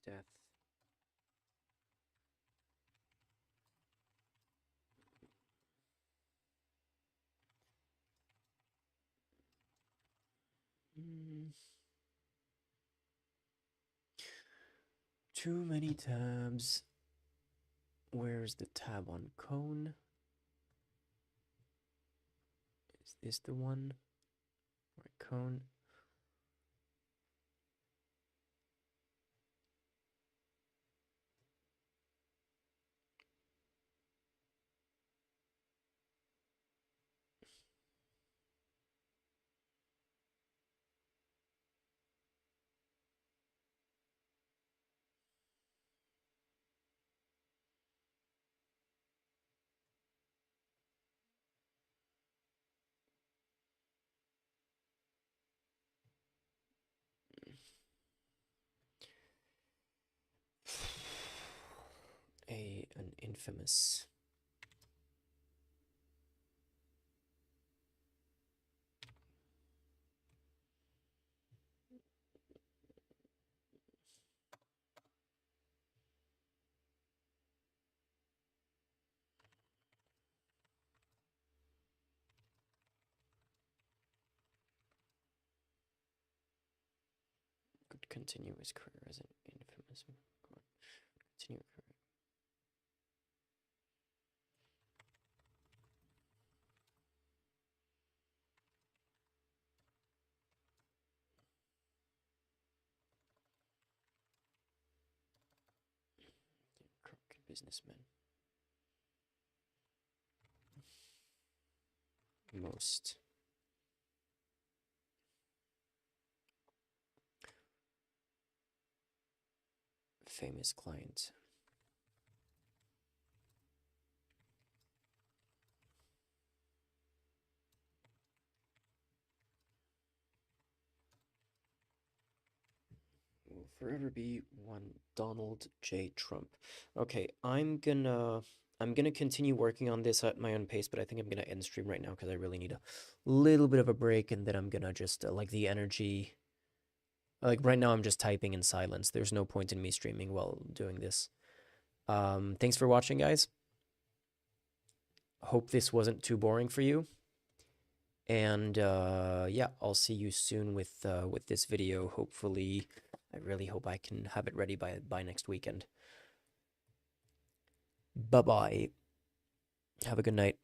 death. Too many tabs. Where's the tab on cone? Is this the one? Right, cone. An infamous. Could continue his career as an infamous. Continue career. Crooked businessman. Most famous client. Will forever be one Donald J. Trump. Okay, I'm gonna continue working on this at my own pace, but I think I'm gonna end stream right now because I really need a little bit of a break, and then I'm gonna just like the energy. Like right now, I'm just typing in silence. There's no point in me streaming while doing this. Thanks for watching, guys. Hope this wasn't too boring for you. And yeah, I'll see you soon with this video. Hopefully, I really hope I can have it ready by next weekend. Bye-bye. Have a good night.